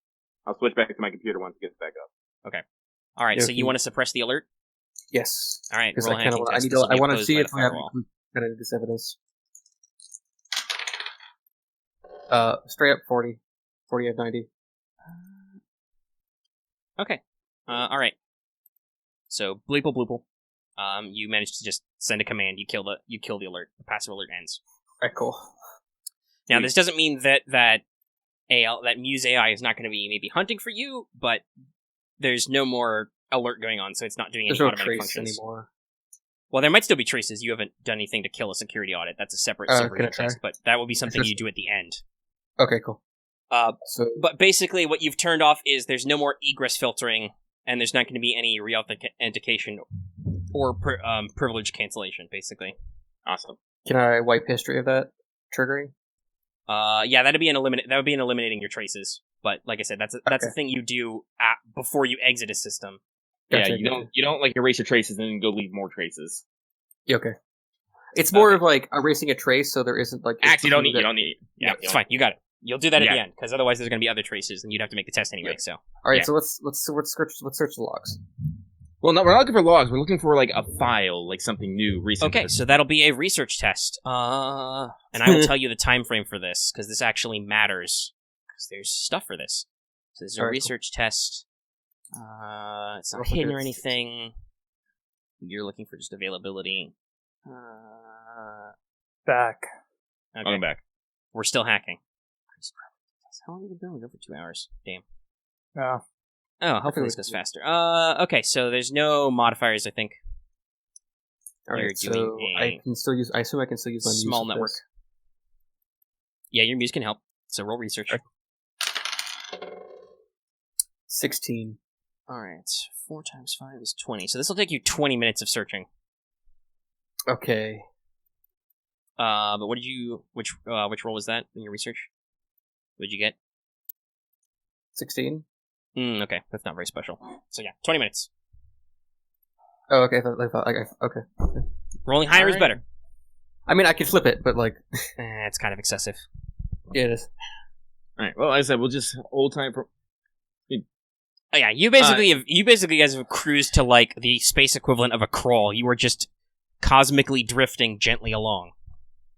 I'll switch back to my computer once it gets back up. Okay. Alright, so you want to suppress the alert? Yes. Alright, because roll I a hacking test. I want to see if I have any this evidence. Straight up 40. 40 out of 90. Okay. Alright. So, bleeple bloople. You managed to just send a command. You kill the alert. The passive alert ends. Alright, cool. Now, this doesn't mean that Muse AI is not going to be maybe hunting for you, but there's no more alert going on, so it's not doing any automatic functions anymore. Well, there might still be traces. You haven't done anything to kill a security audit. That's a separate subversion test, but that will be something you do at the end. Okay, cool. But basically, what you've turned off is there's no more egress filtering, and there's not going to be any reauthentication or privilege cancellation, basically. Awesome. Can I wipe history of that triggering? Yeah, that would be in eliminating your traces. But like I said, that's a thing you do before you exit a system. Gotcha, yeah, you don't like erase your traces and then go leave more traces. Yeah, okay. It's more of like erasing a trace, so there isn't like. Actually, you don't need. Yeah, it's fine. You got it. You'll do that at the end, because otherwise there's going to be other traces, and you'd have to make the test anyway. So. All right, so let's search the logs. Well, no, we're not looking for logs. We're looking for like a file, like something new, recent. Okay, so that'll be a research test. And I will tell you the time frame for this, because this actually matters. Because there's stuff for this. So this is a research test. It's not hidden or anything. You're looking for just availability. Back. Okay. I'm back. We're still hacking. How long have we been going? Over 2 hours. Damn. Yeah. Oh, hopefully this goes faster. Okay, so there's no modifiers, I think. Alright, so I can still use. I assume I can still use my small muse network. Yeah, your muse can help. So roll research. 16. All right, 4 times 5 is 20. So this will take you 20 minutes of searching. Okay. But what did you? Which roll was that in your research? What did you get? 16. Okay, that's not very special. So yeah, 20 minutes. Oh, okay. Okay. Rolling higher is better. I mean, I could flip it, but like, It's kind of excessive. yeah, it is. All right. Well, like I said, we'll just old time. Oh, yeah, you basically guys have cruised to like the space equivalent of a crawl. You were just cosmically drifting gently along.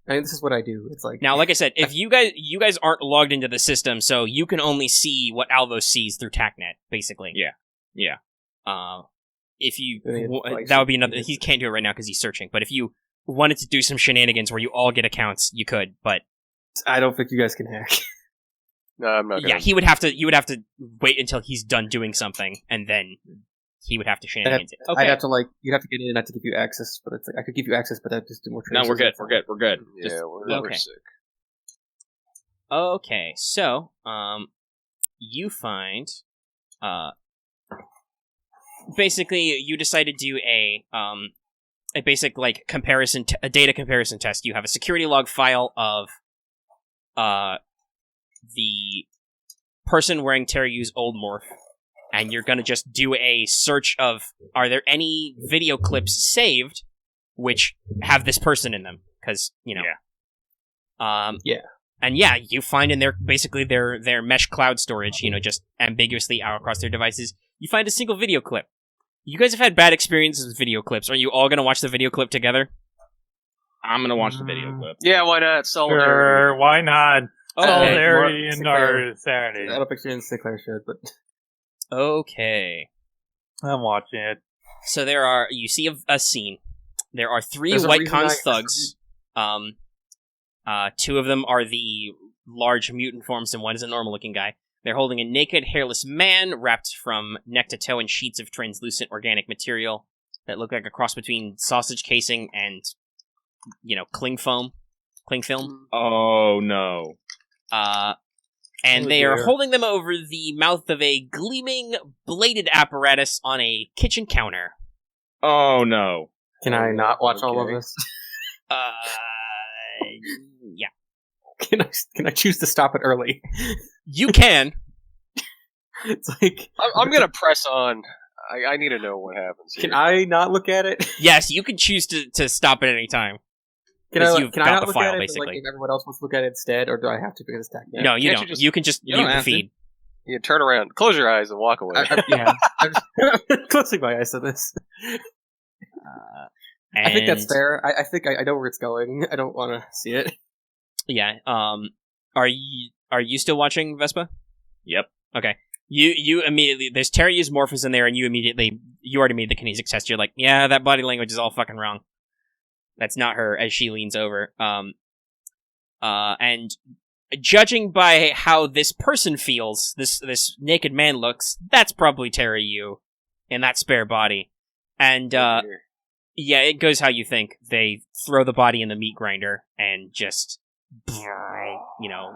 I mean, this is what I do. It's like now, like I said, if you guys aren't logged into the system, so you can only see what Alvos sees through TACnet, basically. Yeah. If you that would be another. He can't do it right now because he's searching. But if you wanted to do some shenanigans where you all get accounts, you could. But I don't think you guys can hack. No, I'm not. Yeah, he would have to. You would have to wait until he's done doing something, and then he would have to shenanigans. I'd have to you'd have to get in and I have to give you access, but it's like I could give you access, but I'd just do more traces. No, we're good. Yeah, we're sick. Okay, so you find basically you decide to do a basic like comparison, a data comparison test. You have a security log file of the person wearing Teryu's old morph, and you're gonna just do a search of are there any video clips saved which have this person in them? Because and you find in their basically their mesh cloud storage, just ambiguously out across their devices, you find a single video clip. You guys have had bad experiences with video clips. Are you all gonna watch the video clip together? I'm gonna watch the video clip. Yeah, why not? Solidarity. Sure, why not? Solidarity Okay. and our sanity. I don't think Sinclair should, but Okay. I'm watching it. So you see a scene. There are 3 There's a white reason cons thugs. 2 of them are the large mutant forms, and one is a normal-looking guy. They're holding a naked, hairless man wrapped from neck to toe in sheets of translucent organic material that look like a cross between sausage casing and, cling film. Oh no. And they are holding them over the mouth of a gleaming, bladed apparatus on a kitchen counter. Oh no. can I not watch all of this? Yeah. Can I choose to stop it early? You can. It's like I'm gonna press on. I need to know what happens. Can I not look at it? Yes, you can choose to stop at any time. Can I you've got not the look file, at it? basically. Like, if everyone else wants to look at it instead, or do I have to because it's TACnet? No, you Can't don't. you just- You can just you don't mute the have to. feed. Yeah, turn around, close your eyes, and walk away. I'm closing my eyes to this. I think that's fair. I think I know where it's going. I don't want to see it. Yeah. Are you still watching Vespa? Yep. Okay. You immediately there's Teryu's morphos in there, and you already made the kinesic test. You're like, yeah, that body language is all fucking wrong. That's not her. As she leans over, and judging by how this person feels, this naked man looks, that's probably Teryu in that spare body. And yeah, it goes how you think. They throw the body in the meat grinder and just,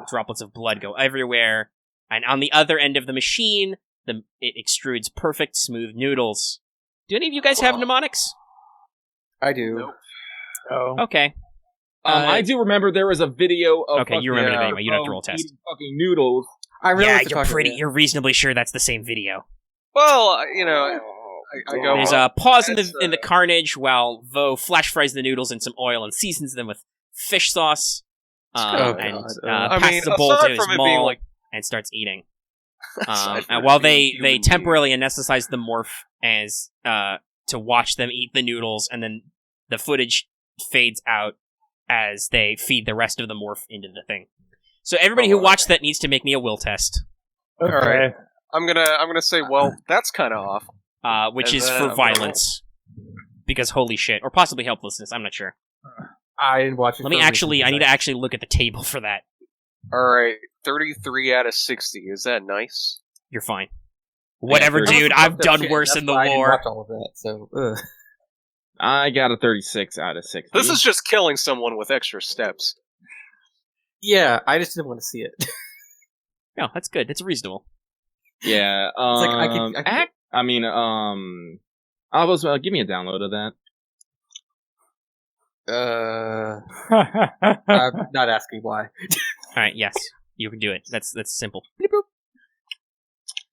droplets of blood go everywhere. And on the other end of the machine, it extrudes perfect, smooth noodles. Do any of you guys have mnemonics? I do. Nope. Oh. Okay. I do remember there was a video of Okay, you remember it anyway. You don't have to roll a test. eating fucking noodles. I really Yeah, like to talk about it. you're reasonably sure that's the same video. Well, I go. There's a pause in the carnage while Vo flash fries the noodles in some oil and seasons them with fish sauce. Passes a bowl to his from it being maul like, and starts eating. aside from And it while being they human temporarily anesthetize the morph as to watch them eat the noodles, and then the footage fades out as they feed the rest of the morph into the thing. So everybody who watched that needs to make me a will test, Okay. All right. I'm gonna say, well, that's kind of off. which And is then for I'm gonna violence, because holy shit, or possibly helplessness. I'm not sure. I didn't watch it. Let me actually. I need to actually look at the table for that. All right, 33 out of 60. Is that nice? You're fine. Whatever, Yeah, dude. I've done Shit, worse that's in the why I didn't war. watch all of that, so, I got a 36 out of 60. This is just killing someone with extra steps. Yeah, I just didn't want to see it. No, that's good. It's reasonable. Yeah. It's like, Alvos, give me a download of that. I'm not asking why. All right, yes, you can do it. That's simple.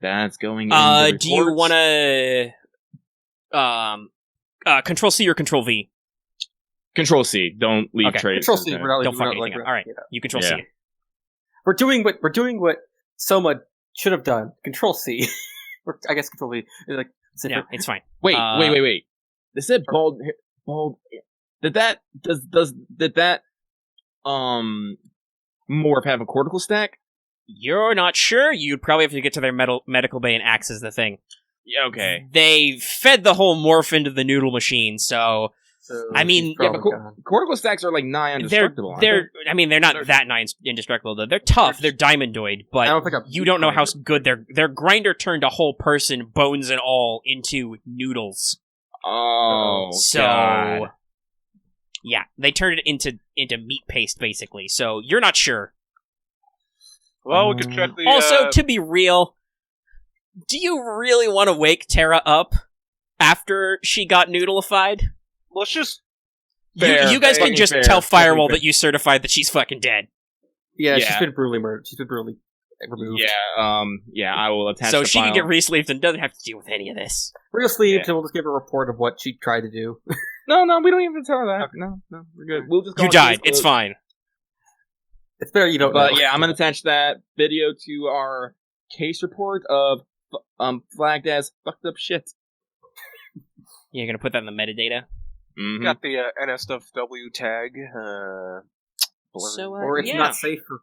That's going in the Do you reports. want to Control C or Control V? Control C. Don't leave Okay. trace. Control C. Okay. Don't fuck anything up. All right, you Control C. We're doing what Soma should have done. Control C. Or, I guess Control V. Like, Yeah, it's fine. Wait. They said bald. Did that morph have a cortical stack? You're not sure? You'd probably have to get to their medical bay and access the thing. Yeah. Okay. They fed the whole morph into the noodle machine, so I mean, Yeah, but cortical stacks are like nigh indestructible. they're not that nigh indestructible though. They're tough. They're diamondoid, but I don't think you don't know how good their grinder turned a whole person, bones and all, into noodles. Oh, So God. yeah, they turned it into meat paste basically. So you're not sure. Well, we could check the... Also, to be real, do you really want to wake Terra up after she got noodleified? let's just... Fair. You guys can just Fair. tell Firewall Fair. that you certified that she's fucking dead. Yeah, Yeah. she's been brutally murdered. She's been brutally removed. Yeah. I will attach. So the she file. can get re-sleeved and doesn't have to deal with any of this. Real sleeved, Yeah. and we'll just give a report of what she tried to do. No, we don't even tell her that. No, we're good. We'll just. You died. It's fine. It's better you don't But know. yeah, I'm gonna attach that video to our case report of flagged as fucked up shit. You're gonna put that in the metadata. Mm-hmm. Got the NSFW tag. So, Or it's yeah. not safe for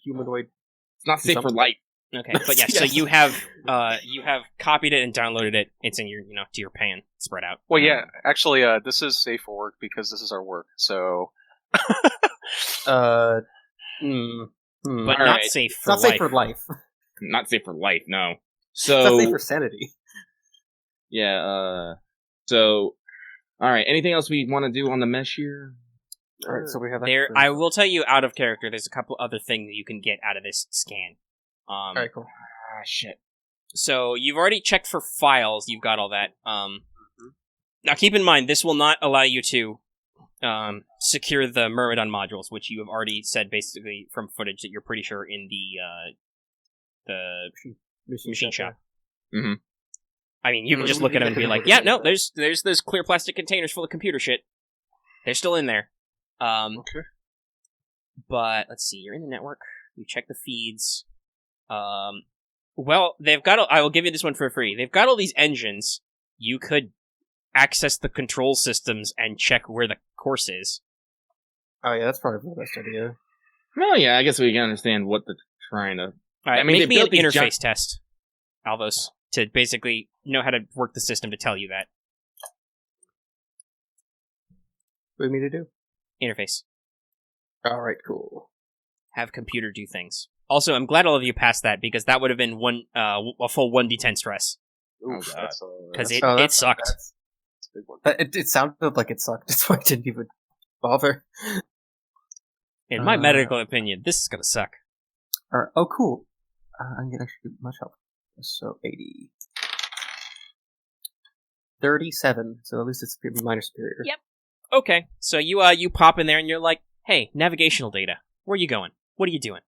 humanoid. It's not safe for life. Okay, but yeah, so Yes. you have copied it and downloaded it. It's in your to your pan spread out. Well, yeah, actually, this is safe for work because this is our work, so... But All not right. safe It's for not life. safe for life. Not safe for life. No. It's not So safe for sanity. yeah. So all right. Anything else we want to do on the mesh here? Alright, so we have that. There, for- I will tell you out of character. There's a couple other things that you can get out of this scan. Alright, cool. Ah, shit. So you've already checked for files. You've got all that. Now keep in mind, this will not allow you to secure the Myrmidon modules, which you have already said basically from footage that you're pretty sure in the machine shop. Mhm. I mean, you can just look at them and be like, yeah, no, there's those clear plastic containers full of computer shit. They're still in there. Okay. But let's see, you're in the network. You check the feeds. Well, they've got. I will give you this one for free. They've got all these engines. You could access the control systems and check where the course is. Oh yeah, that's probably the best idea. Well, yeah. I guess we can understand what they're trying to. All right, I mean, make they me an built these interface test, Alvos, to basically know how to work the system to tell you that. What do you mean to do? Interface. Alright, cool. Have computer do things. Also, I'm glad all of you passed that, because that would have been a full 1d10 stress. Oof, God. Because that's- it sucked. That's- a big one. It sounded like it sucked. That's why I didn't even bother. In my medical opinion, this is gonna suck. Alright, oh cool. I'm gonna actually get much help. So 80. 37, so at least it's minor superior. Yep. Okay, so you pop in there and you're like, hey, navigational data. Where are you going? What are you doing?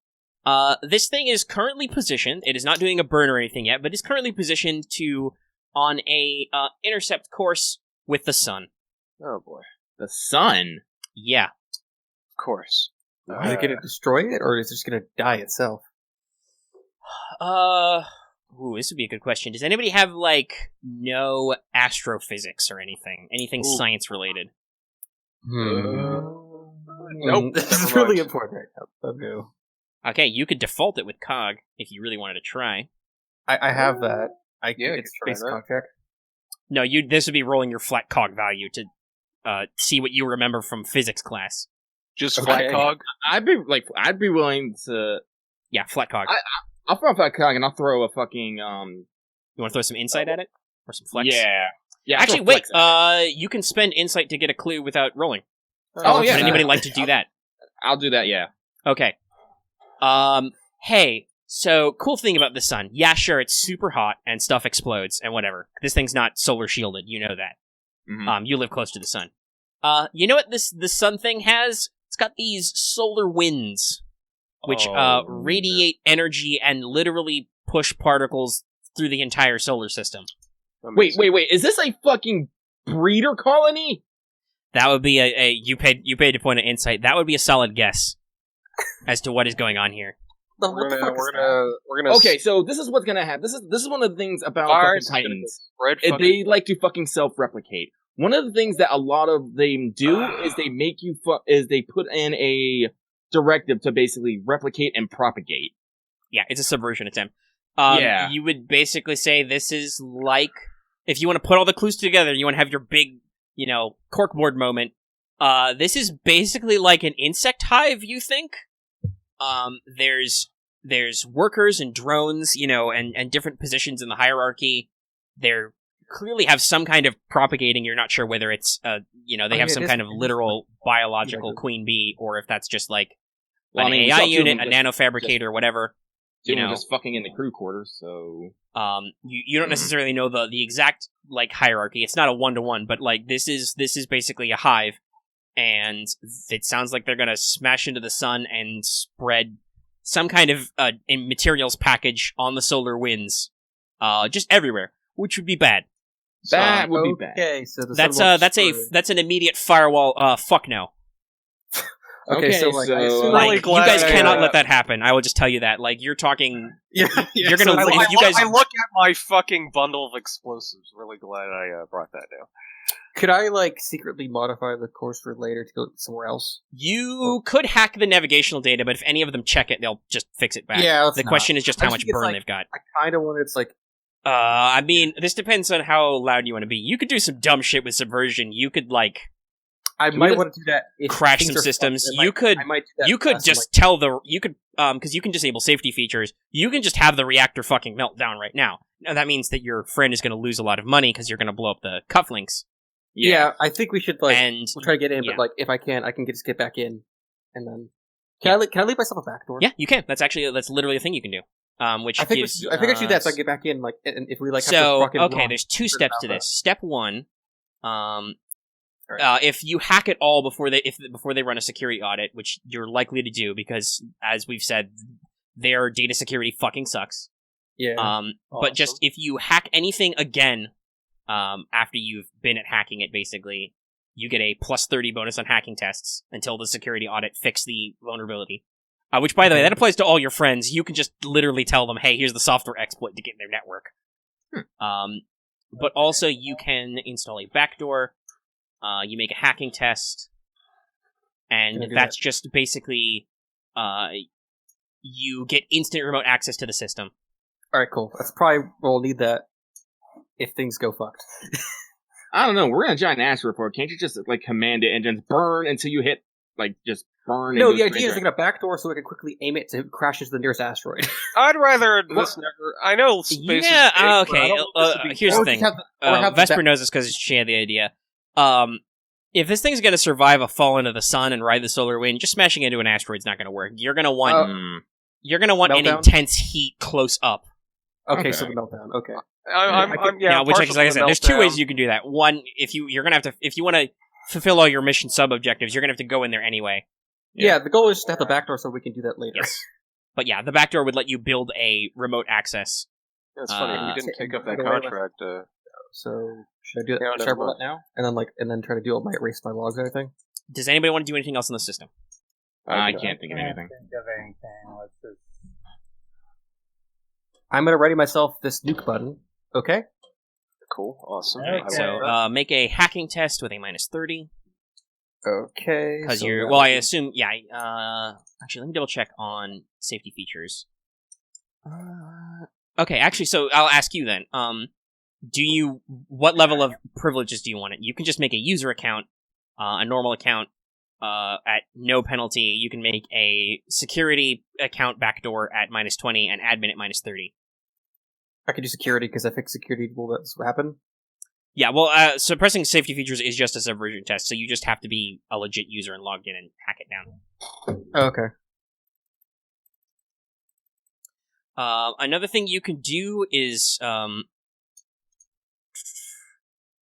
This thing is currently positioned. It is not doing a burn or anything yet, but it's currently positioned on a intercept course with the sun. Oh, boy. The sun. Yeah. Of course. Is it gonna destroy it, or is it just gonna die itself? Ooh, this would be a good question. Does anybody have, no astrophysics or anything? Anything Ooh. science related? Nope. This never is really mind. important right now. Okay. Okay, you could default it with Cog if you really wanted to try. I have that. Yeah, It's you can try basic that. contract. No, this would be rolling your flat Cog value to see what you remember from physics class. Just Okay. flat cog? I'd be willing to. Yeah, flat Cog. I'll throw a flat cog and I'll throw a fucking You want to throw some insight at it? Or some flex? Yeah. Actually, wait. You can spend insight to get a clue without rolling. Oh, yeah. Would anybody like to do that? I'll do that, yeah. Okay. Hey, so cool thing about the sun. Yeah, sure, it's super hot and stuff explodes and whatever. This thing's not solar shielded, you know that. Mm-hmm. You live close to the sun. You know what this sun thing has? It's got these solar winds, which radiate energy and literally push particles through the entire solar system. Wait. Is this a fucking breeder colony? That would be you paid a point of insight. That would be a solid guess as to what is going on here. We're gonna. Okay, so this is what's gonna happen. This is one of the things about fucking Titans. They like to fucking self-replicate. One of the things that a lot of them do is they make you they put in a directive to basically replicate and propagate. Yeah, it's a subversion attempt. Yeah. You would basically say this is like, if you want to put all the clues together, you want to have your big, corkboard moment. This is basically like an insect hive, you think? There's workers and drones, and different positions in the hierarchy. They're clearly have some kind of propagating. You're not sure whether it's, they have some kind of literal biological queen bee, or if that's just like an AI unit, a nanofabricator, whatever. Just fucking in the crew quarters, so... You don't necessarily know the exact, hierarchy. It's not a 1-to-1, but, this is basically a hive, and it sounds like they're gonna smash into the sun and spread some kind of materials package on the solar winds, just everywhere, which would be bad. That would be bad. Okay, so that's an immediate firewall, fuck no. Okay, so you guys cannot let that happen. I will just tell you that. You're talking. Yeah, you're gonna. So if you guys, I look at my fucking bundle of explosives. Really glad I brought that down. Could I secretly modify the course for later to go somewhere else? You could hack the navigational data, but if any of them check it, they'll just fix it back. Yeah, the question is just how much burn they've got. I kind of want it's I mean, this depends on how loud you want to be. You could do some dumb shit with subversion. You could I might want to do that. If crash some systems. You could just tell because you can disable safety features. You can just have the reactor fucking melt down right now. Now that means that your friend is going to lose a lot of money because you're going to blow up the cufflinks. Yeah, I think we should we'll try to get in, yeah. but if I can, I can just get back in, and then can I leave myself a back door? Yeah, you can. That's literally a thing you can do. Which I think I should do that so I can get back in. And if we have so to okay, there's two steps to this. Step one, if you hack it all before they run a security audit, which you're likely to do because, as we've said, their data security fucking sucks. Yeah. But just if you hack anything again, after you've been at hacking it, basically, you get a plus 30 bonus on hacking tests until the security audit fix the vulnerability. Which, by the way, that applies to all your friends. You can just literally tell them, hey, here's the software exploit to get in their network. But also, you can install a backdoor. You make a hacking test, and that's just basically you get instant remote access to the system. Alright, cool. That's probably we'll need that if things go fucked. I don't know. We're in a giant asteroid report. Can't you just command it and just burn until you hit just burn? No, the idea is to get a backdoor so we can quickly aim it to crash into the nearest asteroid. I'd rather this never. I know space. Yeah. Is big, okay. Here's the thing. Vesper knows this because she had the idea. If this thing's gonna survive a fall into the sun and ride the solar wind, just smashing into an asteroid's not gonna work. You're gonna want an intense heat close up. Okay, so the meltdown. Okay. Which, like I said, there's two ways you can do that. One, if you want to fulfill all your mission sub objectives, you're gonna have to go in there anyway. Yeah, the goal is just to have the backdoor so we can do that later. Yes. But yeah, the backdoor would let you build a remote access. It's funny we didn't take up that contract. So should I do that? Should I roll it now, and then try to do all my erase my logs and everything? Does anybody want to do anything else in the system? I can't think of anything. I'm gonna ready myself this nuke button. Okay. Cool. Awesome. Okay. So make a hacking test with a minus 30. Okay. Because I assume, yeah. Actually, let me double check on safety features. Okay, actually, so I'll ask you then. What level of privileges do you want it? You can just make a user account, a normal account, at no penalty. You can make a security account backdoor at minus 20 and admin at minus 30. I could do security because I fixed security. Will that happen? Yeah, well, suppressing safety features is just a subversion test, so you just have to be a legit user and logged in and hack it down. Oh, okay. Another thing you can do is,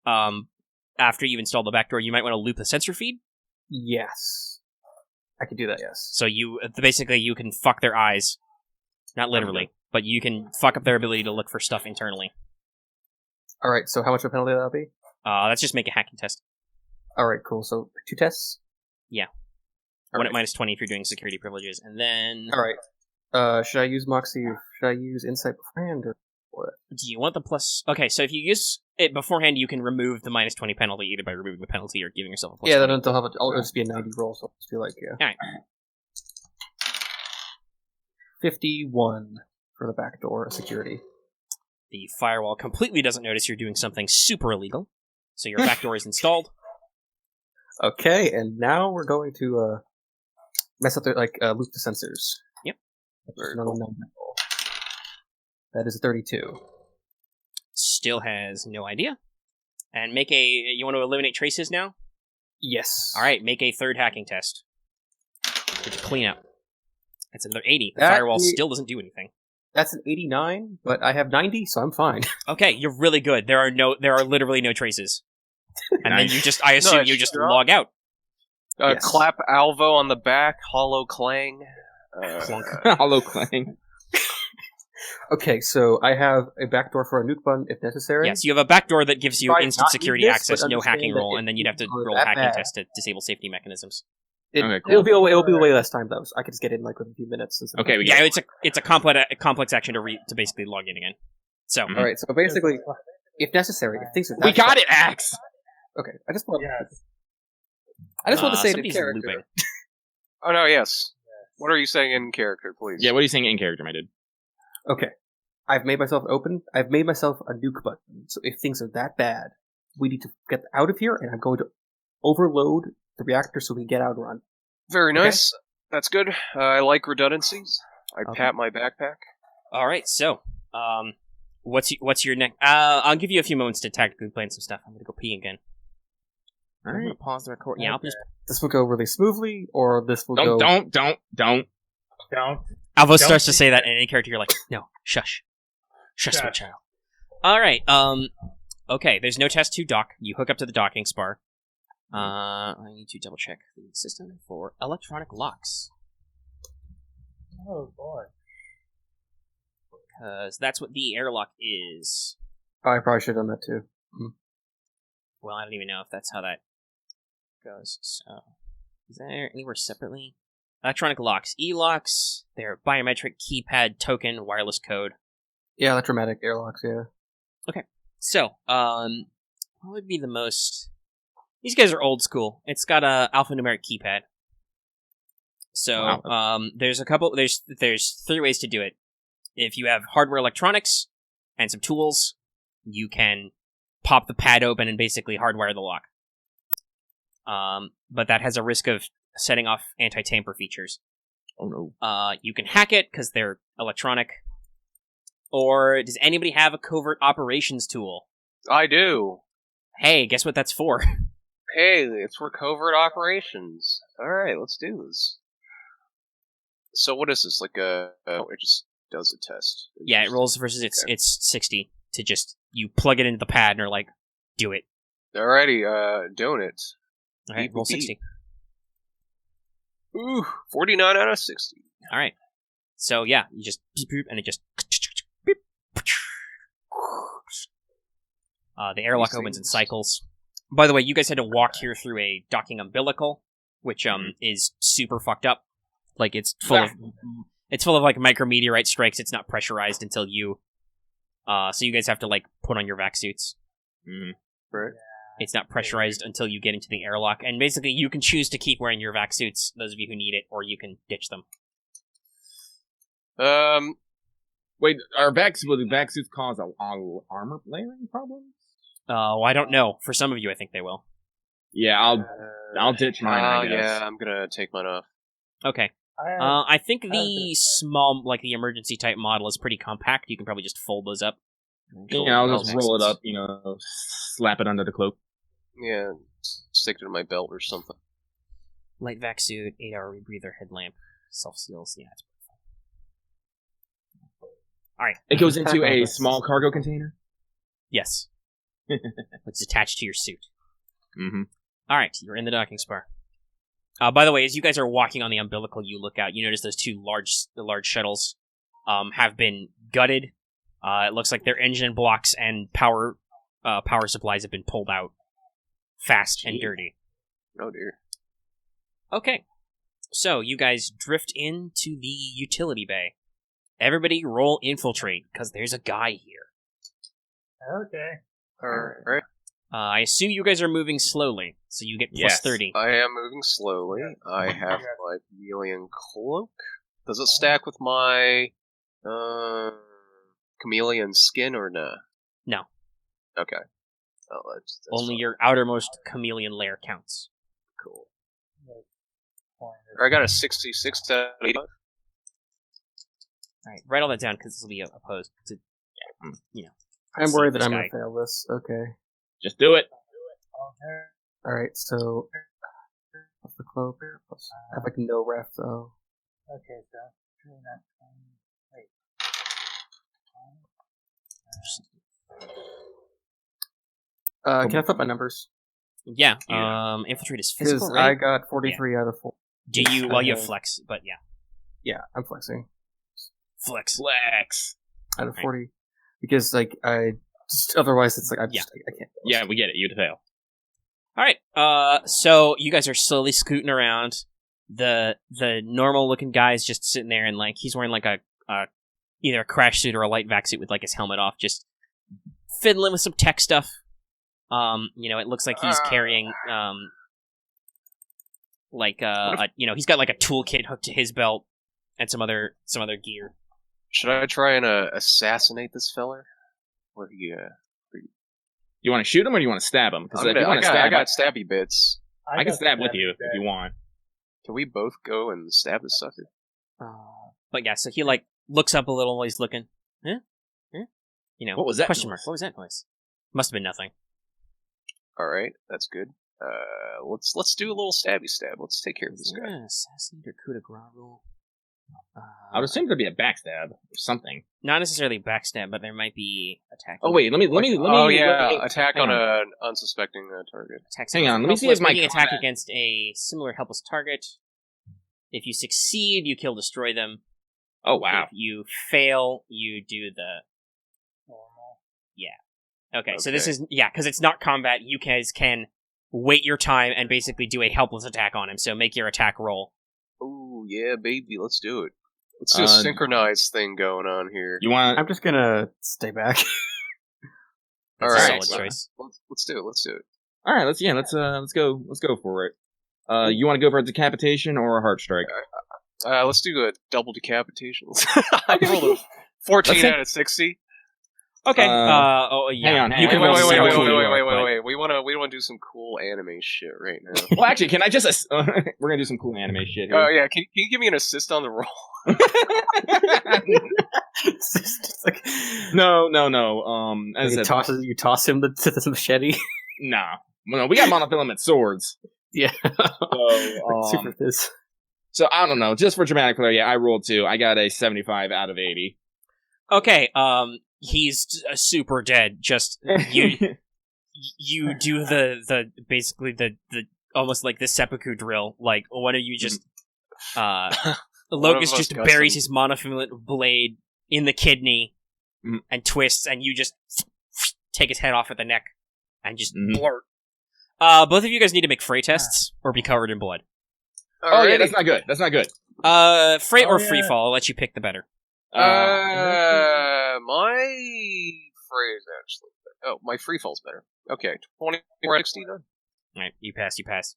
after you've installed the backdoor, you might want to loop the sensor feed. Yes. I could do that, yes. So you can fuck their eyes. Not literally, but you can fuck up their ability to look for stuff internally. Alright, so how much of a penalty that'll be? Let's just make a hacking test. Alright, cool. So, 2 tests? Yeah. One at -20 if you're doing security privileges, and then... Alright. Should I use Moxie or should I use Insight beforehand, or what? Do you want the plus... Okay, so if you use it beforehand, you can remove the -20 penalty either by removing the penalty or giving yourself a plus 20. Then it'll just be a 90 roll, so I'll just be like, yeah. Alright. 51 for the backdoor security. The firewall completely doesn't notice you're doing something super illegal, so your backdoor is installed. Okay, and now we're going to mess up the loop the sensors. Yep. That is a 32. Still has no idea. And you want to eliminate traces now? Yes. Alright, make a third hacking test. Which clean up. That's another 80. The firewall still doesn't do anything. That's an 89, but I have 90, so I'm fine. Okay, you're really good. There are literally no traces. And then I assume you just log out. Yes. Clap Alvo on the back, hollow clang. Hollow clang. Okay, so I have a backdoor for a nuke button if necessary. Yes, you have a backdoor that gives you Try instant not security use this, access, but no understand hacking that roll, it and then you'd have to won't go roll a that hacking bad. test to disable safety mechanisms. It'll cool. be way less time though. So I could just get in within a few minutes. Okay, we Yeah, it's a complex action to basically log in again. So All right, so basically, if necessary, if things are We got it, Axe! Okay, I just want to say it in somebody's character. looping. Oh no, yes. What are you saying in character, please? Yeah, what are you saying in character, my dude? Okay, I've made myself open. I've made myself a nuke button. So if things are that bad, we need to get out of here, and I'm going to overload the reactor so we can get out and run. Very nice. That's good. I like redundancies. I Okay. pat my backpack. All right, so what's your next? I'll give you a few moments to tactically plan some stuff. I'm gonna go pee again. I'm gonna pause the record. Yeah, I'll just. This will go really smoothly, or this will go... Don't. Alvos starts to say that in any character. You're like, no, shush, sweet child. All right. Okay. There's no test to dock. You hook up to the docking spar. I need to double check the system for electronic locks. Oh boy. Because that's what the airlock is. I probably should have done that too. Well, I don't even know if that's how that goes. So, is there anywhere separately? Electronic locks. E-locks. They're biometric keypad token wireless code. Yeah, electromatic airlocks, yeah. Okay. So, what would be the most... These guys are old school. It's got a alphanumeric keypad. So, Wow. There's 3 ways to do it. If you have hardware electronics and some tools, you can pop the pad open and basically hardwire the lock. But that has a risk of setting off anti-tamper features. Oh no. You can hack it because they're electronic. Or does anybody have a covert operations tool? I do. Hey, guess what that's for? Hey, it's for covert operations. Alright, let's do this. So what is this? Like it just does a test. Yeah, it rolls versus it's 60 to just, you plug it into the pad and are like, do it. Alrighty, doing it. Alright, Beep, roll beep. 60. Ooh, 49 out of 60. Alright. So yeah, you just beep, beep, and it just beep. The airlock opens in cycles. By the way, you guys had to walk here through a docking umbilical, which is super fucked up. Like it's full of like micrometeorite strikes. It's not pressurized until you. So you guys have to like put on your vac suits. Right. It's not pressurized until you get into the airlock, and basically you can choose to keep wearing your vac suits, those of you who need it, or you can ditch them. Wait, will the vac suits cause armor layering problems? I don't know. For some of you, I think they will. Yeah, I'll ditch mine. I guess. Yeah, I'm gonna take mine off. Okay. I think the small, like the emergency type model is pretty compact. You can probably just fold those up Yeah, I'll just roll it up, slap it under the cloak. Yeah, stick it in my belt or something. Light vac suit, 8-hour rebreather, headlamp, self-seals. Yeah, it's pretty fun. Alright. It goes into a small cargo container? Yes. It's attached to your suit. Mm-hmm. Alright, you're in the docking spar. By the way, as you guys are walking on the umbilical, you look out, you notice those two large shuttles have been gutted. It looks like their engine blocks and power supplies have been pulled out fast and dirty. Oh dear. Okay, so you guys drift into the utility bay. Everybody roll infiltrate, because there's a guy here. Okay. Alright. I assume you guys are moving slowly, so you get plus 30. I am moving slowly. I have my chameleon cloak. Does it stack with my chameleon skin or no? No. Okay. Oh, that's Only fine. your outermost chameleon layer counts. Cool. I got a 66 out of 85. Alright, write all that down, because this will be opposed to, I'm worried that this I'm guy. gonna fail this. Okay. Just do it. Alright, so plus the cloak. Plus, I have like no ref though. Okay, so really not. Wait. Can I flip my numbers? Yeah, infiltrate is physical, Because right? I got 43 out of 4. Do you, well, you have flex, but yeah. Yeah, I'm flexing. Flex. Out of 40. Because, like, I just, otherwise it's like, I can't. Yeah, we get it. You'd fail. Alright, so you guys are slowly scooting around. The normal looking guy is just sitting there and, like, he's wearing, like, a either a crash suit or a light vac suit with, like, his helmet off, just fiddling with some tech stuff. It looks like he's carrying, he's got, like, a toolkit hooked to his belt and some other gear. Should I try and assassinate this feller? Or You want to shoot him or do you want to stab him? Because I got stabby bits. I can stab with you if you want. Can we both go and stab this sucker? But yeah, so he, like, looks up a little while he's looking. Huh? What was that Question noise? mark. What was that noise? Must have been nothing. Alright, that's good. Let's do a little stabby stab. Let's take care of this guy. Assassinate or coup de grace roll? I would assume there'd be a backstab or something. Not necessarily backstab, but there might be attack. Oh wait, let me. Attack on an unsuspecting target. Hang on, let me see if my attack against a similar helpless target. If you succeed, you kill, destroy them. Oh wow! If you fail, you do the normal. Yeah. Okay, so this is because it's not combat. You guys can wait your time and basically do a helpless attack on him. So make your attack roll. Oh yeah, baby, let's do it. Let's do a synchronized thing going on here. You want? I'm just gonna stay back. All right, solid choice. Let's do it. All right, let's go for it. You want to go for a decapitation or a heart strike? Let's do a double decapitation. I rolled a 14 out of 60. Okay. Hang on. You can roll wait. We want to do some cool anime shit right now. Well, actually, can I just? We're gonna do some cool anime shit here. Oh yeah, can you give me an assist on the roll? No. As I said, you toss him to the machete. Nah. No, we got monofilament swords. Yeah. Super fizz. So I don't know. Just for dramatic flair, yeah, I rolled 2. I got a 75 out of 80. Okay. He's super dead. Just you do the basically the almost like the seppuku drill. Like one of you just Locust just buries his monofilament blade in the kidney and twists, and you just take his head off at the neck and just blurt. Both of you guys need to make fray tests or be covered in blood. Oh yeah, that's not good. Fray or free fall. I'll let you pick the better. My fray is actually better. Oh, my free fall's better. Okay, 24 60 then. Alright, you pass.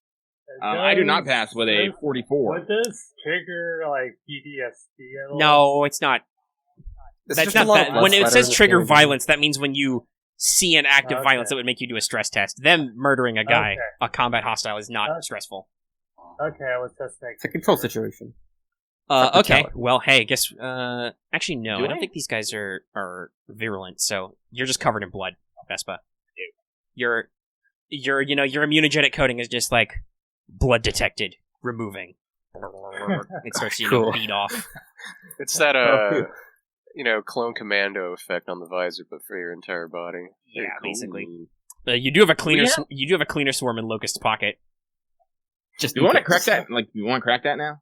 I do not pass with a 44. Would this trigger, like, PTSD at all? No, it's not. That's not that. When it says trigger violence, that means when you see an act of violence that would make you do a stress test. Them murdering a guy, a combat hostile, is not stressful. Okay, let's just make It's a control situation. Okay. Well, hey, guess. Actually, no. Do I don't I? think these guys are virulent. So you're just covered in blood, Vespa. Your immunogenic coating is just like blood detected, removing. It starts to Cool. beat off. It's that clone commando effect on the visor, but for your entire body. Yeah, Very cool. basically. You do have a cleaner. You do have a cleaner swarm in Locust's pocket. Just Do you want to crack that? Like, you want to crack that now?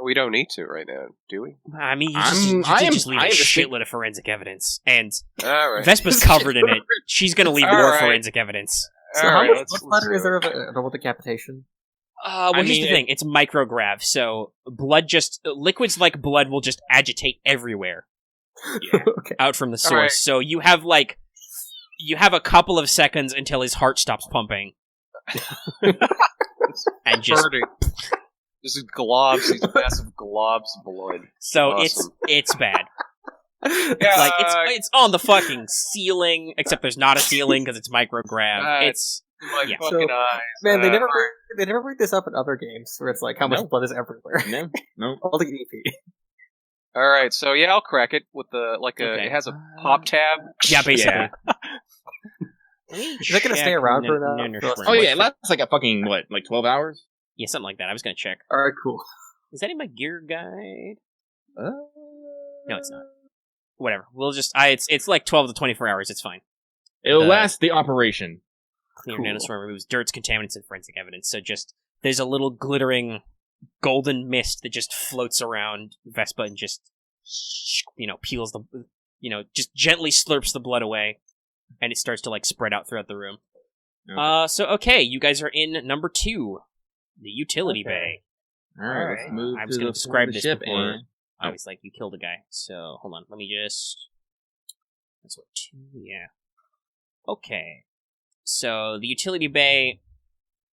We don't need to right now, do we? I mean, you I just leave am a the shitload of forensic evidence, and All right. Vespa's covered in it. She's gonna leave All more right. forensic evidence. So All how right, much let's blood is go. there of a double decapitation? Well, here's mean, the thing: it's micrograv, so liquids like blood will just agitate everywhere Okay. out from the source. right. So you have a couple of seconds until his heart stops pumping, and just Burning. Just globs, these massive globs of blood. so Awesome. it's bad. Yeah, Like it's on the fucking ceiling, except there's not a ceiling because it's micrograv. It's my yeah. fucking So, eyes. Man, they never bring this up in other games where it's like how much No. blood is everywhere. No. All the EP. All right, so yeah, I'll crack it with Okay. it has a pop tab. Yeah, basically. Yeah. Is that gonna stay around for enough? Oh yeah, it lasts like a fucking what, like 12 hours? Yeah, something like that. I was gonna check. All right, cool. Is that in my gear guide? No, it's not. Whatever. We'll just. It's like 12 to 24 hours. It's fine. It'll last the operation. Clear Cool. nanoswarm removes dirts, contaminants, and forensic evidence. So just there's a little glittering golden mist that just floats around Vespa and just peels the just gently slurps the blood away, and it starts to like spread out throughout the room. Okay. You guys are in number 2, the utility Okay. bay. All right, let's move I was to gonna the describe the this ship before. and I was like, you killed a guy. So hold on, let me just. That's what 2. Yeah. Okay. So the utility bay.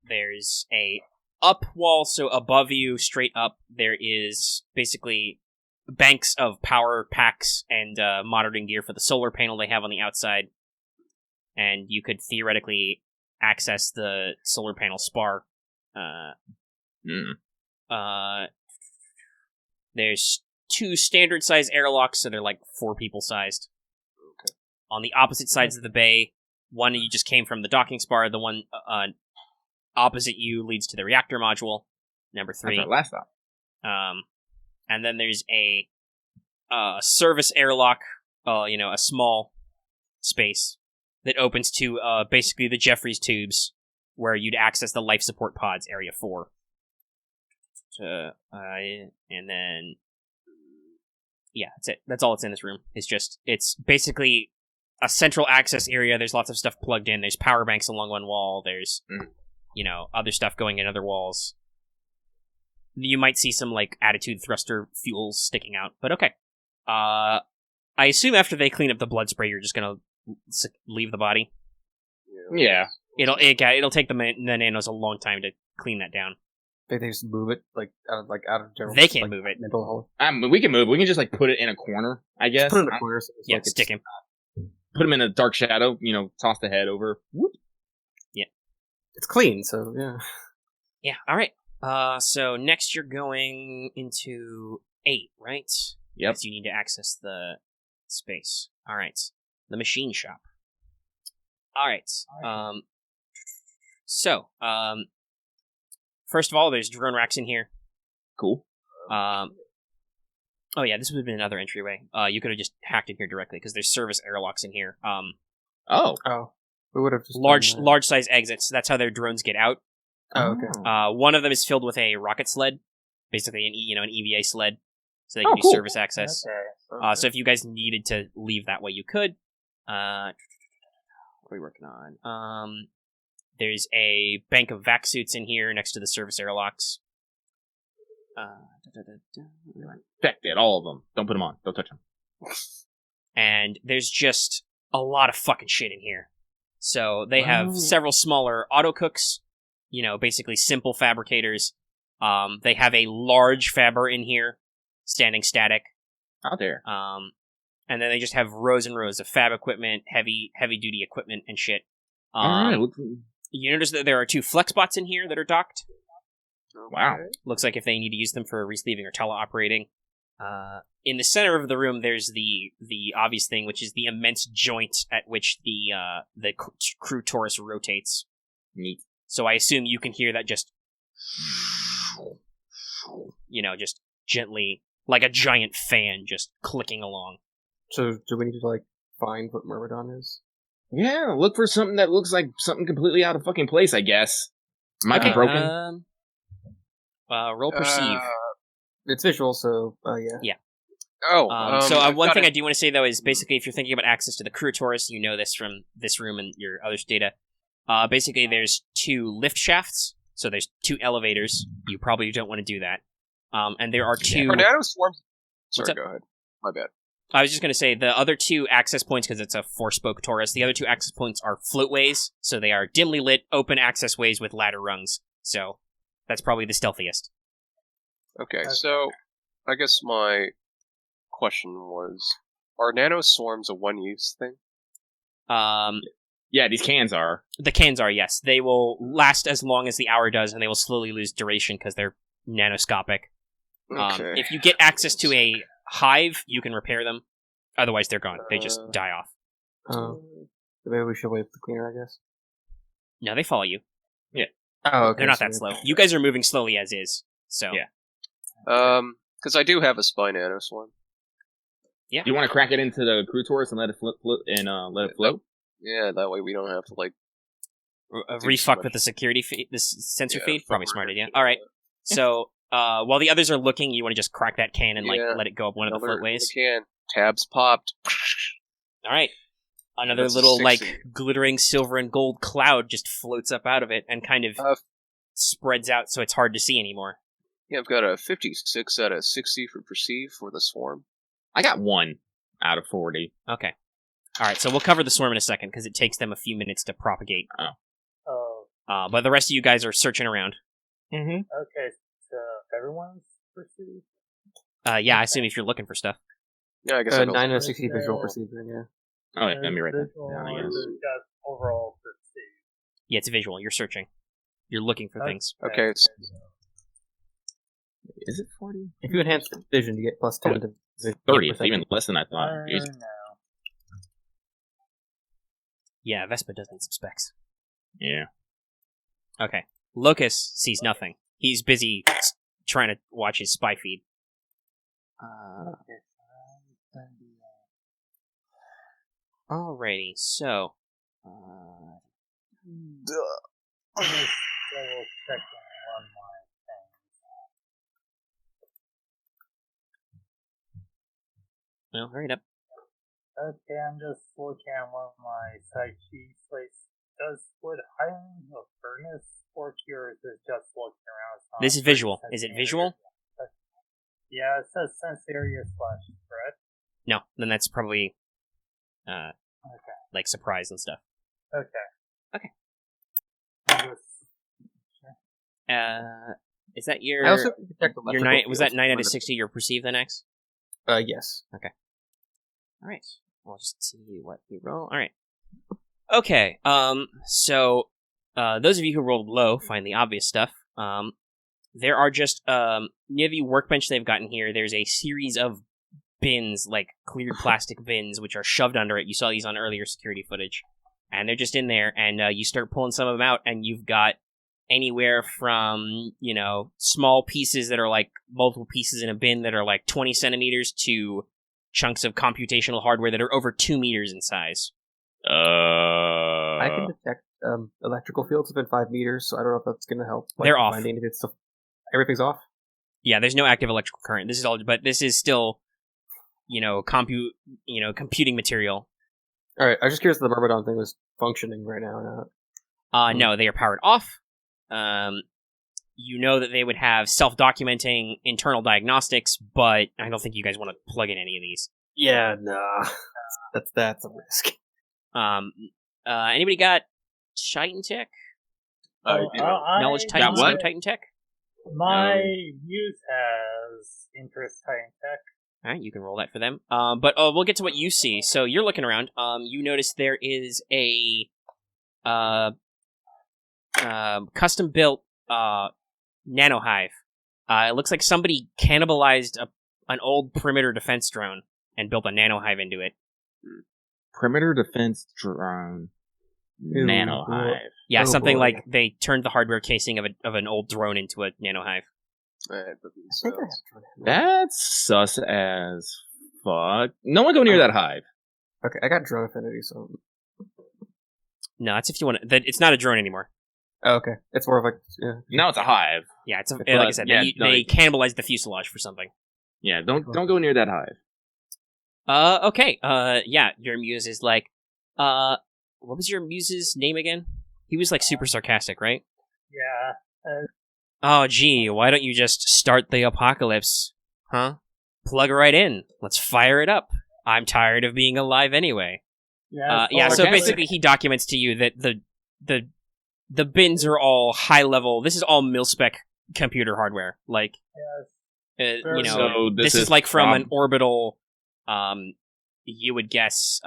There's a up wall, so above you, straight up, there is basically banks of power packs and monitoring gear for the solar panel they have on the outside, and you could theoretically access the solar panel spar. There's 2 standard size airlocks, so they're like 4 people sized. Okay. On the opposite sides of the bay, one you just came from the docking spar, the one opposite you leads to the reactor module, number 3. That's our last stop. And then there's a service airlock, a small space that opens to basically the Jeffries tubes, where you'd access the life support pods, area 4. And then, yeah, that's it. That's all that's in this room. It's basically a central access area. There's lots of stuff plugged in. There's power banks along one wall. There's, other stuff going in other walls. You might see some, like, attitude thruster fuels sticking out, but okay. I assume after they clean up the blood spray, you're just gonna leave the body. Yeah. It'll take the nanos a long time to clean that down. They just move it out of general. They can't move it. Mental health. We can move. We can just like put it in a corner, I guess. Just put it in a corner. So it's Yeah, like stick him. Put him in a dark shadow. Toss the head over. Whoop. It's clean, so yeah. Yeah. All right. So next you're going into 8, right? Yep. Because you need to access the space. All right. The machine shop. All right. First of all, there's drone racks in here. Cool. Oh yeah, this would have been another entryway. You could have just hacked in here directly because there's service airlocks in here. Oh. We would have just Large size exits. That's how their drones get out. Oh, okay. One of them is filled with a rocket sled, basically an EVA sled, so they can do cool. service access. Okay. So if you guys needed to leave that way, you could. What are we working on? There's a bank of vac suits in here next to the service airlocks. Infected, all of them. Don't put them on. Don't touch them. And there's just a lot of fucking shit in here. So they have several smaller auto cooks, basically simple fabricators. They have a large fabber in here, standing static. Out there. And then they just have rows and rows of fab equipment, heavy duty equipment and shit. All right. You notice that there are 2 flex bots in here that are docked. Wow. Looks like if they need to use them for receiving or teleoperating. In the center of the room, there's the obvious thing, which is the immense joint at which the crew Taurus rotates. Neat. So I assume you can hear that just, just gently, like a giant fan, just clicking along. So do we need to like find what Myrmidon is? Yeah, look for something that looks like something completely out of fucking place, I guess. Might be broken. Roll perceive. It's visual, so yeah. So one thing I do want to say, though, is basically if you're thinking about access to the crew Taurus, you know this from this room and your other data. Basically, there's 2 lift shafts, so there's 2 elevators. You probably don't want to do that. And there are 2... Tornado swarms... Sorry, go ahead. My bad. I was just going to say, the other 2 access points, because it's a 4-spoke Taurus, the other 2 access points are floatways, so they are dimly lit, open access ways with ladder rungs. So that's probably the stealthiest. Okay, so I guess my question was, are nano swarms a one-use thing? Yeah, these cans are. The cans are, yes. They will last as long as the hour does, and they will slowly lose duration because they're nanoscopic. Okay. If you get access to a hive, you can repair them. Otherwise, they're gone. They just die off. Maybe we should wait for the cleaner, I guess. No, they follow you. Yeah. Oh, okay. They're not that slow. You guys are moving slowly as is. So yeah. Because I do have a spy nano swarm. Yeah. Do you want to crack it into the crew Taurus and let it float let it float? Yeah, that way we don't have to like refuck with the security feed, the sensor feed. Probably smart idea. All right. Yeah. So while the others are looking, you want to just crack that can and let it go up one of the floatways. Can. Tabs popped. All right. Another That's little 60. glittering silver and gold cloud just floats up out of it and kind of spreads out, so it's hard to see anymore. Yeah, I've got a 56 out of 60 for perceive for the swarm. I got 1 out of 40. Okay. All right, so we'll cover the swarm in a second because it takes them a few minutes to propagate. But the rest of you guys are searching around. Mm-hmm. Okay, so everyone's perceived? Yeah, I assume if you're looking for stuff. Yeah, I guess 9 out of 60 visual perceiving, yeah. Oh, yeah, let me write that Visual, down, I guess. got overall perceived. Yeah, it's visual. You're searching. You're looking for things. Okay. Is it 40? If you enhance vision, you get plus 10 to 30. It's even less than I thought. No. Yeah, Vesper does need some specs. Yeah. Okay. Locust sees nothing. He's busy trying to watch his spy feed. Alrighty, so... Double checking on my thing. Well, hurry it up. Okay, I'm just looking at one of my side sheets. Like, would hiring a furnace work here, or is this just looking around? This is visual. Is it visual? Yeah, it says sense area / threat. No, then that's probably Okay. like surprise and stuff. Okay. Is that your? I also detect your electrical 9? Was that fields. 9 out of 60? Your perceive then X? Yes. All right. We'll just see what you roll. All right. Okay. So, those of you who rolled low find the obvious stuff. There are just near the workbench they've gotten here. There's a series of bins, like cleared plastic bins, which are shoved under it. You saw these on earlier security footage, and they're just in there. And you start pulling some of them out, and you've got anywhere from small pieces that are like multiple pieces in a bin that are like 20 centimeters to chunks of computational hardware that are over 2 meters in size. I can detect electrical fields within 5 meters, so I don't know if that's going to help. They're off. Finding if it's still, everything's off? Yeah, there's no active electrical current. This is all, but this is still, computing material. All right, I was just curious if the Myrmidon thing was functioning right now or not. No, they are powered off. You know that they would have self-documenting internal diagnostics, but I don't think you guys want to plug in any of these. Yeah, nah. That's a risk. Anybody got Titan Tech? Knowledge Titan, what? Titan Tech? My youth has interest Titan Tech. All right, you can roll that for them. But we'll get to what you see. So you're looking around. You notice there is a custom-built nanohive. It looks like somebody cannibalized an old perimeter defense drone and built a nanohive into it. Perimeter defense drone. Nanohive. Yeah, something boy. like they turned the hardware casing of an old drone into a nanohive. That's sus as fuck. No one go near that hive. Okay, I got drone affinity, so... No, that's if you want to... It's not a drone anymore. Oh, okay. It's more of like... Yeah. Now it's a hive. Yeah, it's like But, I said, yeah, they cannibalized the fuselage for something. Yeah, don't go near that hive. Okay. Yeah, your muse is like... what was your muse's name again? He was like super sarcastic, right? Yeah. Oh, gee, why don't you just start the apocalypse? Huh? Plug right in. Let's fire it up. I'm tired of being alive anyway. Yeah. So basically he documents to you that the bins are all high level. This is all mil-spec computer hardware. Like, you know, So this is like from an orbital, you would guess,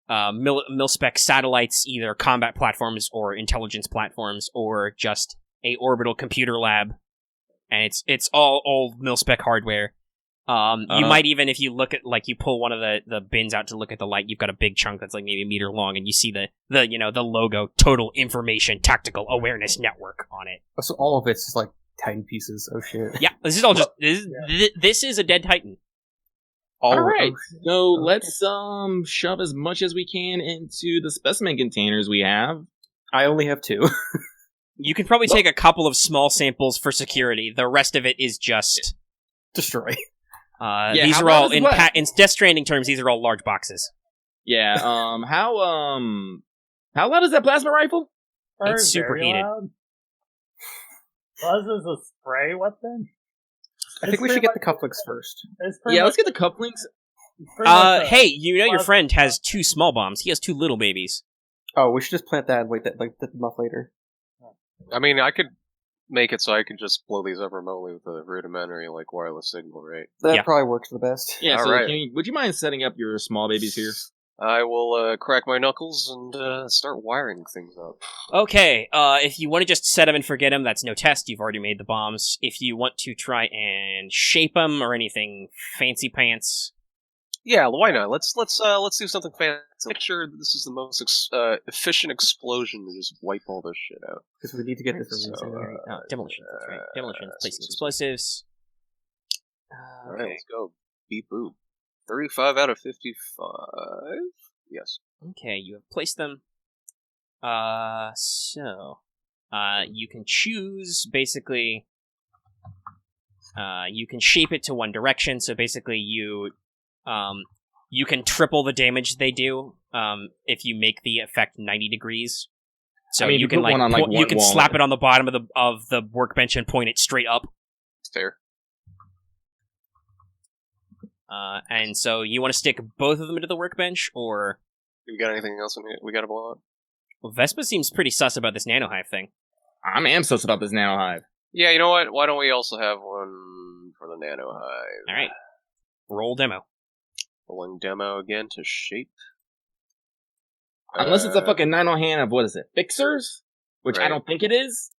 mil-spec satellites, either combat platforms or intelligence platforms, or just a orbital computer lab, and it's all old mil-spec hardware. You might even, if you look at, like, you pull one of the bins out to look at the light, you've got a big chunk that's like maybe a meter long, and you see the logo, Total Information Tactical Awareness Network, on it. So all of it's just like Titan pieces. Oh shit. Yeah, this is all just this is a dead Titan. All right, so let's shove as much as we can into the specimen containers we have. I only have 2. You can probably take a couple of small samples for security. The rest of it is just Destroy. these are all in Death Stranding terms. These are all large boxes. Yeah. How loud is that plasma rifle? It's super heated. Loud. Buzz is a spray weapon. I think we should get the cufflinks first. Yeah, let's get the cufflinks. Hey, you know your friend has 2 small bombs. He has 2 little babies. Oh, we should just plant that and wait that them off later. I mean, I could make it so I can just blow these up remotely with a rudimentary, like, wireless signal, right? That probably works the best. Yeah, All so right. would you mind setting up your small babies here? I will crack my knuckles and start wiring things up. Okay, if you want to just set them and forget them, that's no test. You've already made the bombs. If you want to try and shape them or anything fancy pants, Yeah, why not? Let's do something fancy. Make sure that this is the most efficient explosion to just wipe all this shit out. Because we need to get this So, demolitions. That's right. Demolitions, placing explosives. All right, let's go. Beep boop. 35 out of 55. Yes. Okay, you have placed them. So you can choose, basically, you can shape it to one direction, so basically you can triple the damage they do, if you make the effect 90 degrees. So you can you can slap it on the bottom of the workbench and point it straight up. Fair. And so you want to stick both of them into the workbench, or... We got anything else in here we gotta blow up? Well, Vespa seems pretty sus about this nanohive thing. I am sus about this nanohive. Yeah, you know what? Why don't we also have one for the nanohive? Alright. Roll demo. Rolling demo again to shape. Unless it's a fucking nano hand of, what is it, fixers? Which I don't think it is.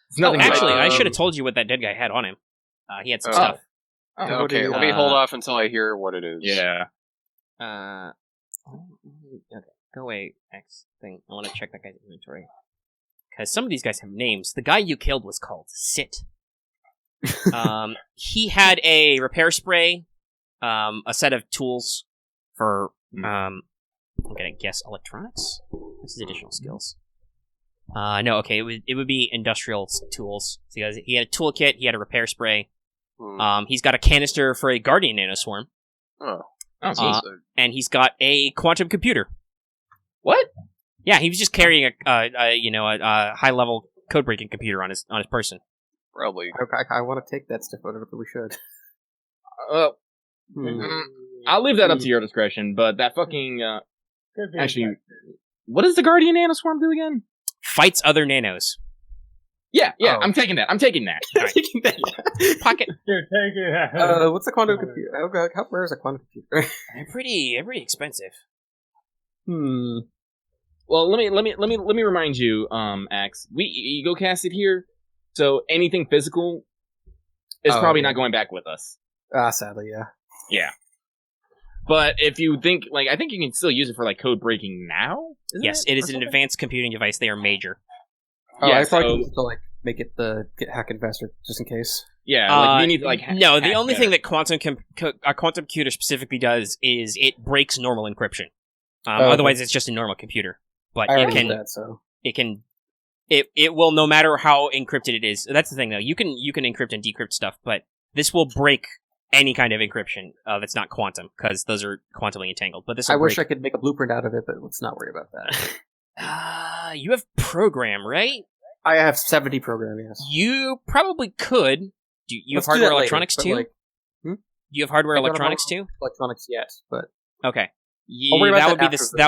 It's nothing. Actually, I should have told you what that dead guy had on him. He had some stuff. Okay, let me hold off until I hear what it is. Yeah. Okay, go away, X thing. I want to check that guy's inventory. Because some of these guys have names. The guy you killed was called Sit. He had a repair spray, a set of tools for, I'm gonna guess electronics? What's his additional skills? No, okay, it would be industrial tools. So he had a toolkit, he had a repair spray. He's got a canister for a Guardian nanoswarm. And he's got a quantum computer. What? Yeah, he was just carrying a high level code breaking computer on his person. Probably. I want to take that stuff. I don't know if we should. I'll leave that up to your discretion. But that fucking actually, what does the Guardian nanoswarm do again? Fights other nanos. Yeah, I'm taking that. Right. Taking that. Pocket. You're taking that. What's a quantum computer? Oh god, how rare is a quantum computer? They're pretty expensive. Well, let me remind you, Axe. You go cast it here. So anything physical is probably not going back with us. Sadly, yeah. Yeah. But if you think, like, I think you can still use it for, like, code breaking now? Yes, it is an advanced computing device. They are major. Yeah, I probably need to, like, make it get hack investor, just in case. Yeah, like, we need to, like, no, the only thing that a quantum computer specifically does is it breaks normal encryption. Otherwise, it's just a normal computer. But it can... It will, no matter how encrypted it is. That's the thing, though. You can encrypt and decrypt stuff, but this will break any kind of encryption that's not quantum, because those are quantumly entangled. But this will wish I could make a blueprint out of it, but let's not worry about that. You have program, right? I have 70 program, yes. You probably could. Do you have hardware electronics too? Like, Do you have hardware electronics too? Electronics yet, but okay. That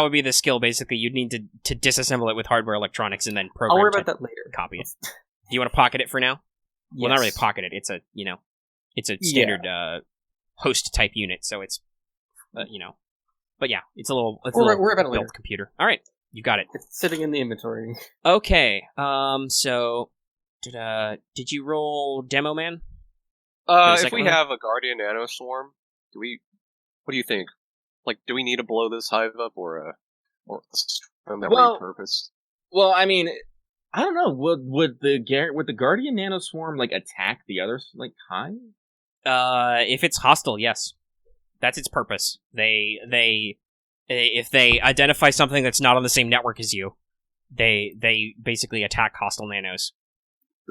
would be the skill. Basically, you'd need to disassemble it with hardware electronics and then program. I'll worry about that later. Copy it. Do you want to pocket it for now? Yes. Well, not really pocket it. It's a standard host type unit, so it's But yeah, it's a little. We're about it later. Computer. All right, you got it. It's sitting in the inventory. Okay. So did you roll Demo Man? If we have a Guardian Nanoswarm, what do you think? Like, do we need to blow this hive up, or repurposed? Well, I mean, I don't know. Would the Guardian Nanoswarm like attack the others like hive? If it's hostile, yes, that's its purpose. If they identify something that's not on the same network as you, they basically attack hostile nanos.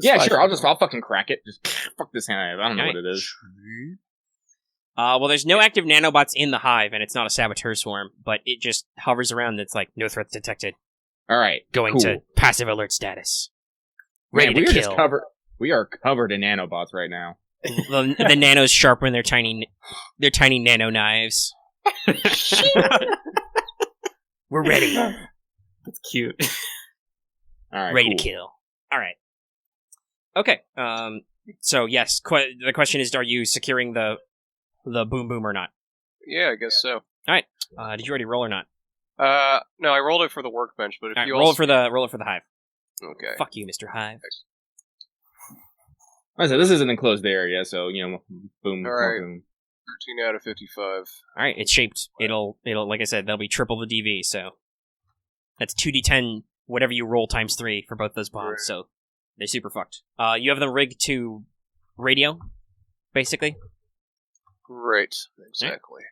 Yeah, sure. I'll fucking crack it. Just fuck this hive. I don't know what it is. Well, there's no active nanobots in the hive, and it's not a saboteur swarm, but it just hovers around. It's like, no threat detected. All right, going to passive alert status. Ready to kill. We are covered in nanobots right now. The nanos sharpen their tiny nano knives. We're ready. That's cute. All right, ready to kill. All right. Okay. So yes, the question is: are you securing the boom boom or not? Yeah, I guess so. All right. Did you already roll or not? No, I rolled it for the workbench, but if you roll it for the hive. Okay. Fuck you, Mr. Hive. I said this is an enclosed area, so boom. All right. Boom. 13 out of 55. All right, it's shaped. It'll like I said, that'll be triple the DV. So that's 2d10, whatever you roll times 3 for both those bombs. Right. So they're super fucked. You have them rigged to radio, basically. Right. Exactly.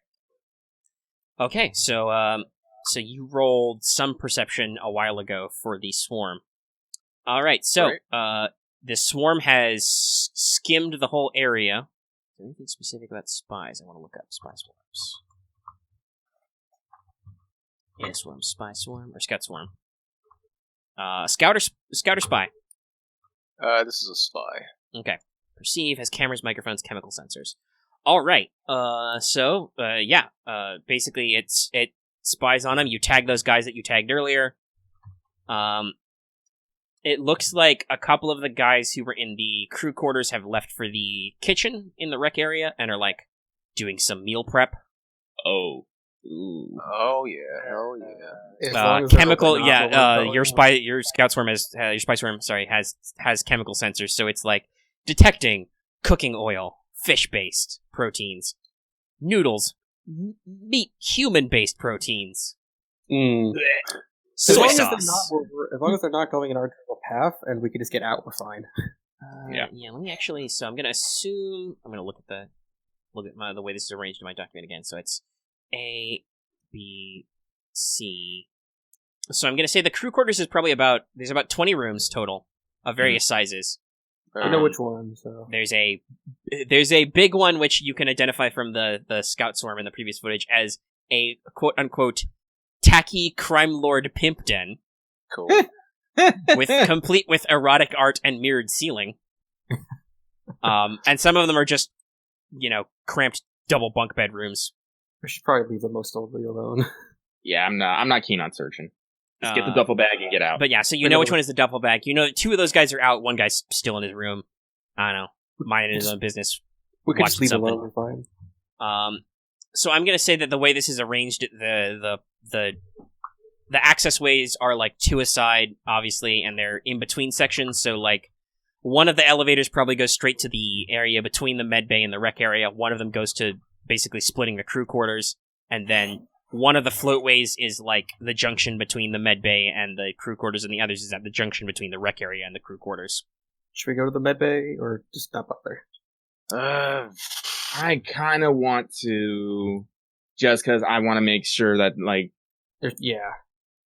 Okay, so you rolled some perception a while ago for the swarm. All right, so the swarm has skimmed the whole area. Is there anything specific about spies? I want to look up spy swarms. Yeah, spy swarm, or scout swarm. Scout or spy? This is a spy. Okay. Perceive, has cameras, microphones, chemical sensors. All right. Basically, it spies on them. You tag those guys that you tagged earlier. It looks like a couple of the guys who were in the crew quarters have left for the kitchen in the rec area and are like doing some meal prep. Oh. Ooh. Oh yeah. Hell yeah. Chemical. Your scout swarm your spy swarm. Sorry, has chemical sensors, so it's like detecting cooking oil, fish-based proteins, noodles, meat, human-based proteins. Soy sauce. As long as they're not going in our path, and we can just get out, we're fine. Yeah. Let me actually. So I'm gonna assume. I'm gonna look at the way this is arranged in my document again. So it's A, B, C. So I'm gonna say the crew quarters is probably there's about 20 rooms total of various sizes. I know which one. So there's a big one which you can identify from the scout swarm in the previous footage as a quote unquote tacky crime lord pimp den. Cool. complete with erotic art and mirrored ceiling. And some of them are just, cramped double bunk bedrooms. We should probably leave the most of them alone. Yeah, I'm not keen on searching. Just get the duffel bag and get out. But yeah, so which one is the duffel bag. You know that 2 of those guys are out, one guy's still in his room. I don't know, minding his own business. We could just leave it alone, we're fine. So I'm gonna say that the way this is arranged, the access ways are like 2 aside, obviously, and they're in between sections. So like, one of the elevators probably goes straight to the area between the med bay and the rec area. One of them goes to basically splitting the crew quarters, and then one of the floatways is like the junction between the med bay and the crew quarters, and the others is at the junction between the rec area and the crew quarters. Should we go to the med bay or just stop up there? I kind of want to, just because I want to make sure that, like, yeah.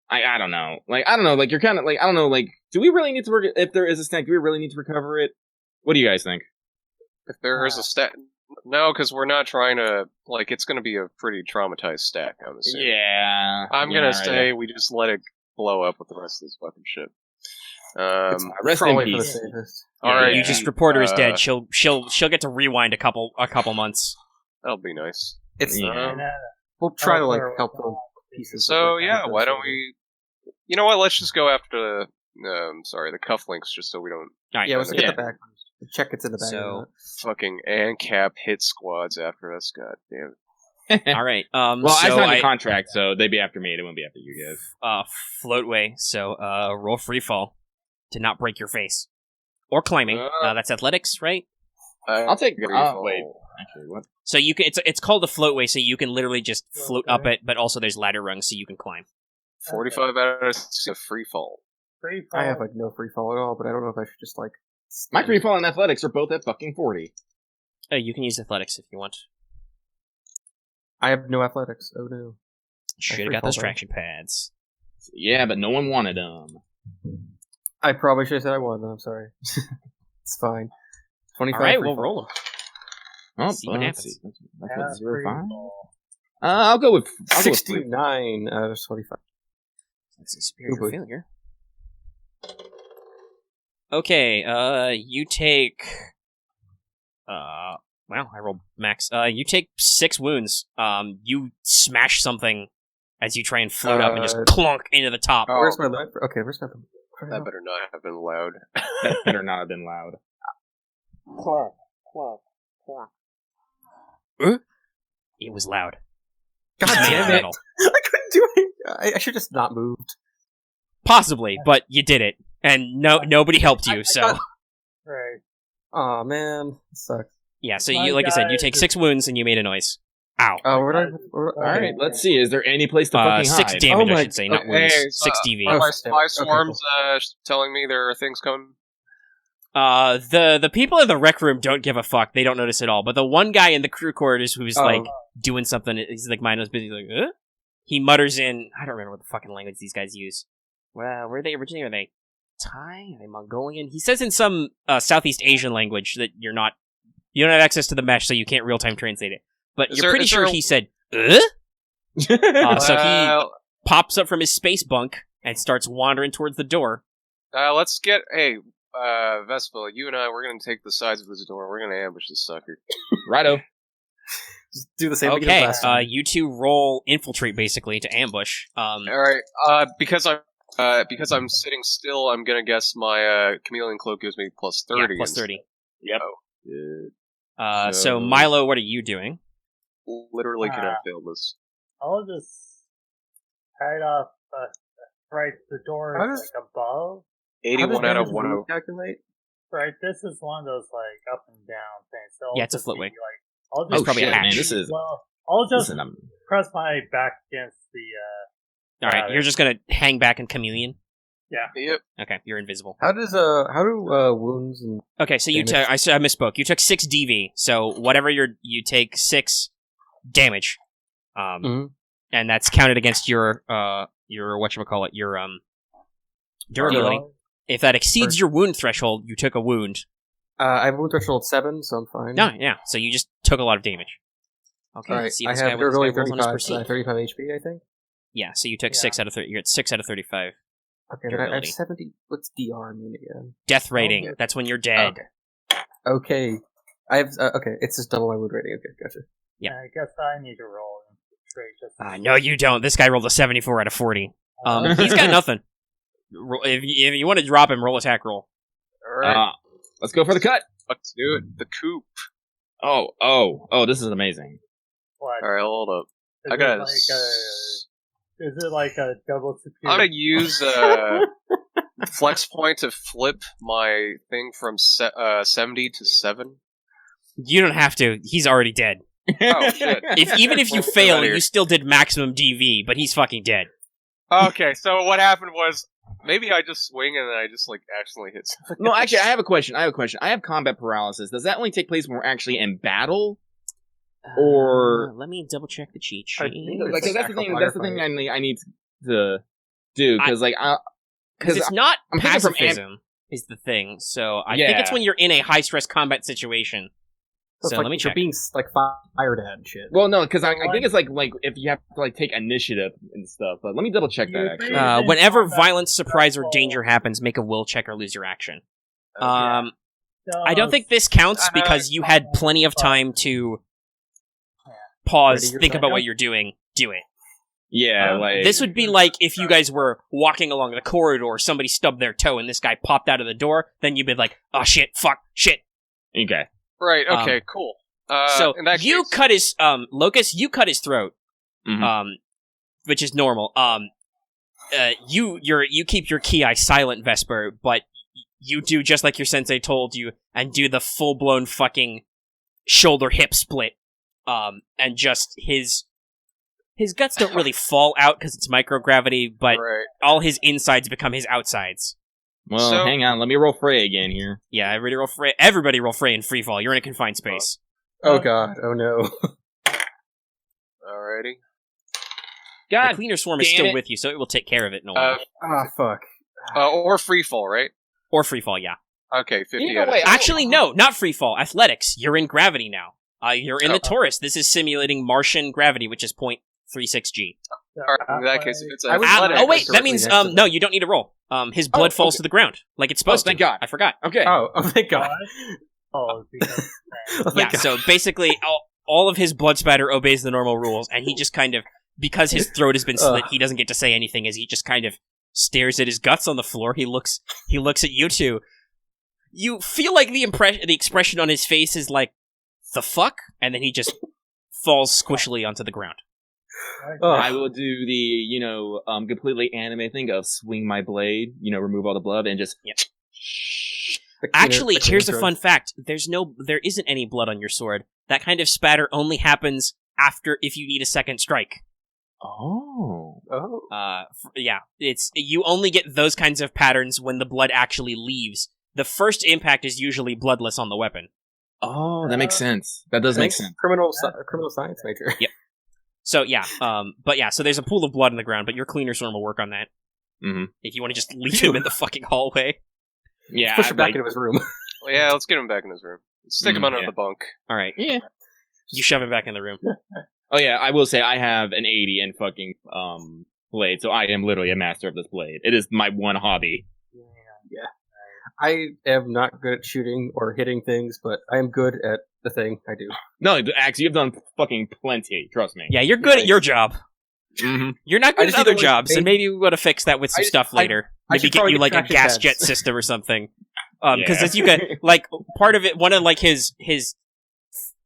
I don't know. Like, I don't know. Like, you're kind of like, I don't know. Like, do we really need to work? If there is a stack, do we really need to recover it? What do you guys think? If there is a stack, no, because we're not trying to. Like, it's going to be a pretty traumatized stack. I'm assuming. Yeah. I'm gonna say we just let it blow up with the rest of this fucking shit. Rest in peace. All right, you just report her as dead. She'll get to rewind a couple months. That'll be nice. It's we'll try to like help them pieces. So yeah, why don't we? You know what? Let's just go after the cufflinks, just so we don't. Right, yeah, let's get the back first. Check it's in the back. So fucking ANCAP hit squads after us. God damn it. All right. Well, I signed a contract, so they'd be after me. They wouldn't be after you guys. Floatway. So roll free fall to not break your face, or climbing. That's athletics, right? I'll take. Wait, actually, what? So you can. It's called a floatway, so you can literally just float up it, but also there's ladder rungs, so you can climb. 45 out of free fall. I have like no free fall at all, but I don't know if I should just like. My free fall and athletics are both at fucking 40. You can use athletics if you want. I have no athletics. Oh no. Should have got those traction pads. Yeah, but no one wanted them. I probably should have said I wanted them. I'm sorry. It's fine. 25. All right, we'll roll them. Oh, see what happens. That's 0.5. I'll go with 69 out of 25. That's a superior failure. Okay, you take. Well, I rolled max. You take 6 wounds. You smash something as you try and float up and just clunk into the top. Where's my life? Okay, where's my. That better not have been loud. That better not have been loud. It was loud. God damn it! I couldn't do it. I should just not moved. Possibly, but you did it, and nobody helped you. So, right. Oh man, it sucks. Yeah, so you, like I said, you take 6 wounds and you made a noise. Ow. Oh, all right, let's see. Is there any place to fucking 6 hide? damage, I should say, not wounds. 6 DV. My swarms telling me there are things coming. The people in the rec room don't give a fuck. They don't notice at all. But the one guy in the crew quarters who's like doing something, he's like Mino's busy. Like, he mutters in. I don't remember what the fucking language these guys use. Well, where are they originally? Are they Thai? Are they Mongolian? He says in some Southeast Asian language that you don't have access to the mesh, so you can't real time translate it. But you're pretty sure he said, So he pops up from his space bunk and starts wandering towards the door. Let's get Vespa, you and I, we're going to take the sides of this door. We're going to ambush this sucker. Righto. Just do the same thing Okay, as last time. you two roll infiltrate, basically, to ambush. Alright, because I'm sitting still, I'm going to guess my chameleon cloak gives me plus 30. Yeah, plus 30. Yep. Oh, so, Milo, what are you doing? Literally cannot fail this. I'll just head off right the door is like above. 81 out of 100. Calculate? Right, this is one of those like up and down things. So Yeah, it's a floatway. I'll just probably a hatch. Man, this is... Well, I'll just Listen, press my back against the. Alright, you're just gonna hang back in chameleon? Yeah. Yep. Okay, you're invisible. How do wounds and Okay, so I misspoke. You took 6 DV, so whatever you take 6 damage. And that's counted against your whatchamacallit, your durability. If that exceeds your wound threshold, you took a wound. I have wound threshold 7, so I'm fine. No, yeah, so you just took a lot of damage. Okay, All right. let's see I this have guy, what this guy durability rolls on his 35, perceive. 35 HP, I think. Yeah, so you took 6 out of 30. You're at 6 out of 35. Okay, then I have 70. What's DR mean again? Death rating. That's when you're dead. Okay. I have. Okay, it's just double my wound rating. Okay, gotcha. Yeah. I guess I need to roll infiltrate. No, you don't. This guy rolled a 74 out of 40. He's got nothing. If you want to drop him, roll attack roll. Alright. Let's go for the cut. Let's do it. The coop. Oh, this is amazing. What? Alright, hold up. Is it like a double superior? I'm gonna use flex point to flip my thing from 70 to 7? You don't have to. He's already dead. Oh, shit. Even if you Well, fail, get out of you still did maximum DV, but he's fucking dead. Okay, so what happened was, maybe I just swing and then I just, like, accidentally hit something. No, actually, I have a question. I have combat paralysis. Does that only take place when we're actually in battle? Or let me double check the cheat I sheet. think like, 'cause that's the thing. That's the thing firefight. I need to do because Because it's not I'm thinking from pacifism is the thing. So I think it's when you're in a high stress combat situation. So So it's like let me you're check. being like fired at and shit. Well, no, because I think it's like if you have to like take initiative and stuff. But let me double check that actually. Whenever violence, surprise, or danger happens, make a will check or lose your action. I don't think this counts because you had plenty of time to pause, Ready think yourself? about what you're doing, do it. Yeah, like This would be like if you guys were walking along the corridor, somebody stubbed their toe, and this guy popped out of the door. Then you'd be like, "Oh shit, fuck, shit." okay. Right, okay, cool. So in that you case, cut his Locust. You cut his throat, Mhm. which is normal. You keep your ki silent, Vesper, but you do just like your sensei told you, and do the full blown fucking shoulder hip split. And just his guts don't really fall out because it's microgravity, but right. all his insides become his outsides. Well, So- hang on. Let me roll Frey again here. Yeah, everybody roll Frey in freefall. You're in a confined space. Oh god. Oh no. Alrighty. The God, cleaner swarm is damn still it. with you, so it will take care of it. No one. Fuck. Or free fall, right? Or freefall, yeah. Okay, 50 You know, out of wait, 50. Actually, no, not freefall. Athletics. You're in gravity now. You're in the Oh. Taurus. This is simulating Martian gravity, which is 0.36 G. Alright, in that case, if it's I was- athletic... Oh wait, that directly means next to no, you don't need to roll. His blood Oh, falls okay. to the ground like it's supposed thank to. God. I forgot. Okay. Oh, thank god. Oh, because Oh, Yeah, thank God. so basically, all of his blood spatter obeys the normal rules, and he just kind of, because his throat has been slit, he doesn't get to say anything as he just kind of stares at his guts on the floor. He looks at you two. You feel like the expression on his face is like, the fuck? And then he just falls squishily onto the ground. I will do the, completely anime thing of swing my blade, remove all the blood and just... Yep. The cleaner- Actually, the cleaner here's a throat. fun fact. There isn't any blood on your sword. That kind of spatter only happens if you need a second strike. Oh. Oh. You only get those kinds of patterns when the blood actually leaves. The first impact is usually bloodless on the weapon. Oh, that makes sense. That does make Thanks, sense. criminal science major. So yeah, so there's a pool of blood on the ground, but your cleaner swarm will work on that. Mhm. If you want to just leave him in the fucking hallway. Yeah, Push him back like- into his room. Well, yeah, let's get him back in his room. Stick him under yeah. the bunk. All right, Yeah. you shove him back in the room. Oh yeah, I will say I have an 80 in fucking blade, so I am literally a master of this blade. It is my one hobby. I am not good at shooting or hitting things, but I am good at the thing I do. No, Axe, you've done fucking plenty. Trust me. Yeah, you're good at your job. Mm-hmm. You're not I good just at other need to, like, jobs, and maybe we would have fixed that with some stuff later. I Maybe should get probably you like a traction gas pads. jet system or something. Because Yeah. as you get like part of it, one of like his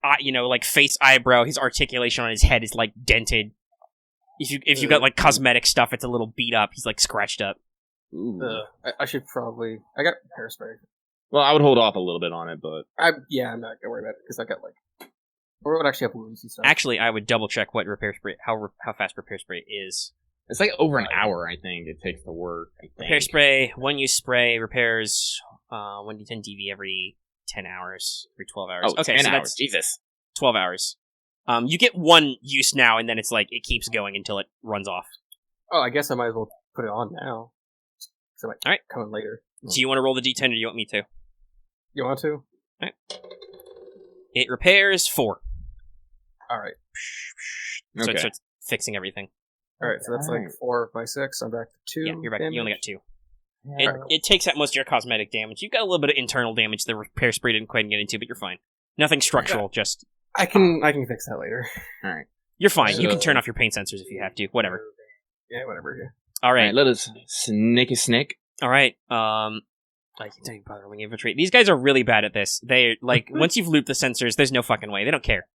like face eyebrow, his articulation on his head is like dented. If you got like cosmetic stuff, it's a little beat up. He's like scratched up. Ooh. I should probably. I got hairspray. Well, I would hold off a little bit on it, but I'm not gonna worry about it because I got like. Or it would actually have wounds and stuff. Actually, I would double check what repair spray, how fast repair spray is. it's like over an hour. I think it takes to work. I think. Repair spray, one use spray repairs 1d10 DV every 10 hours, every 12 hours. Oh, Okay, 10 so hours. that's Jesus. 12 hours. You get one use now, and then it's like it keeps going until it runs off. Oh, I guess I might as well put it on now. So I might Alright. come in later. Do you want to roll the d10 or do you want me to? You want to? It repairs 4. All right. So it Okay. starts fixing everything. All right. So that's like 4 by 6. I'm back to 2. Yeah, you're back. You only got 2. Yeah. It takes out most of your cosmetic damage. You've got a little bit of internal damage the repair spray didn't quite get into, but you're fine. Nothing structural, just... I can fix that later. You're fine. You can So- turn off your paint sensors if you have to. Whatever. Yeah, whatever. Yeah. All All right. right, let us snake a snake. All right. I don't even bother rolling infantry. These guys are really bad at this. They like once you've looped the sensors, there's no fucking way. They don't care.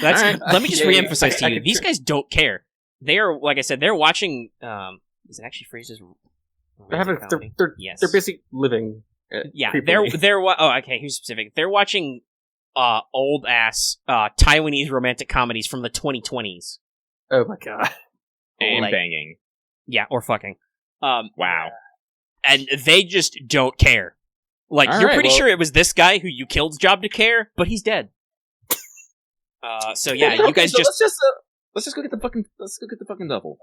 That's All right. let me just Yeah, reemphasize I to you. can These guys don't care. They are like I said. They're watching. Is it actually phrases? Yes. They're basically living. Yeah, creepily. okay, here's specific. They're watching old ass Taiwanese romantic comedies from the 2020s. Oh my god. And Like- banging. Yeah, or fucking. Wow. And they just don't care. Like, All you're right, pretty well- sure it was this guy who you killed's job to care, but he's dead. So yeah, you guys So just let's just go get the fucking double.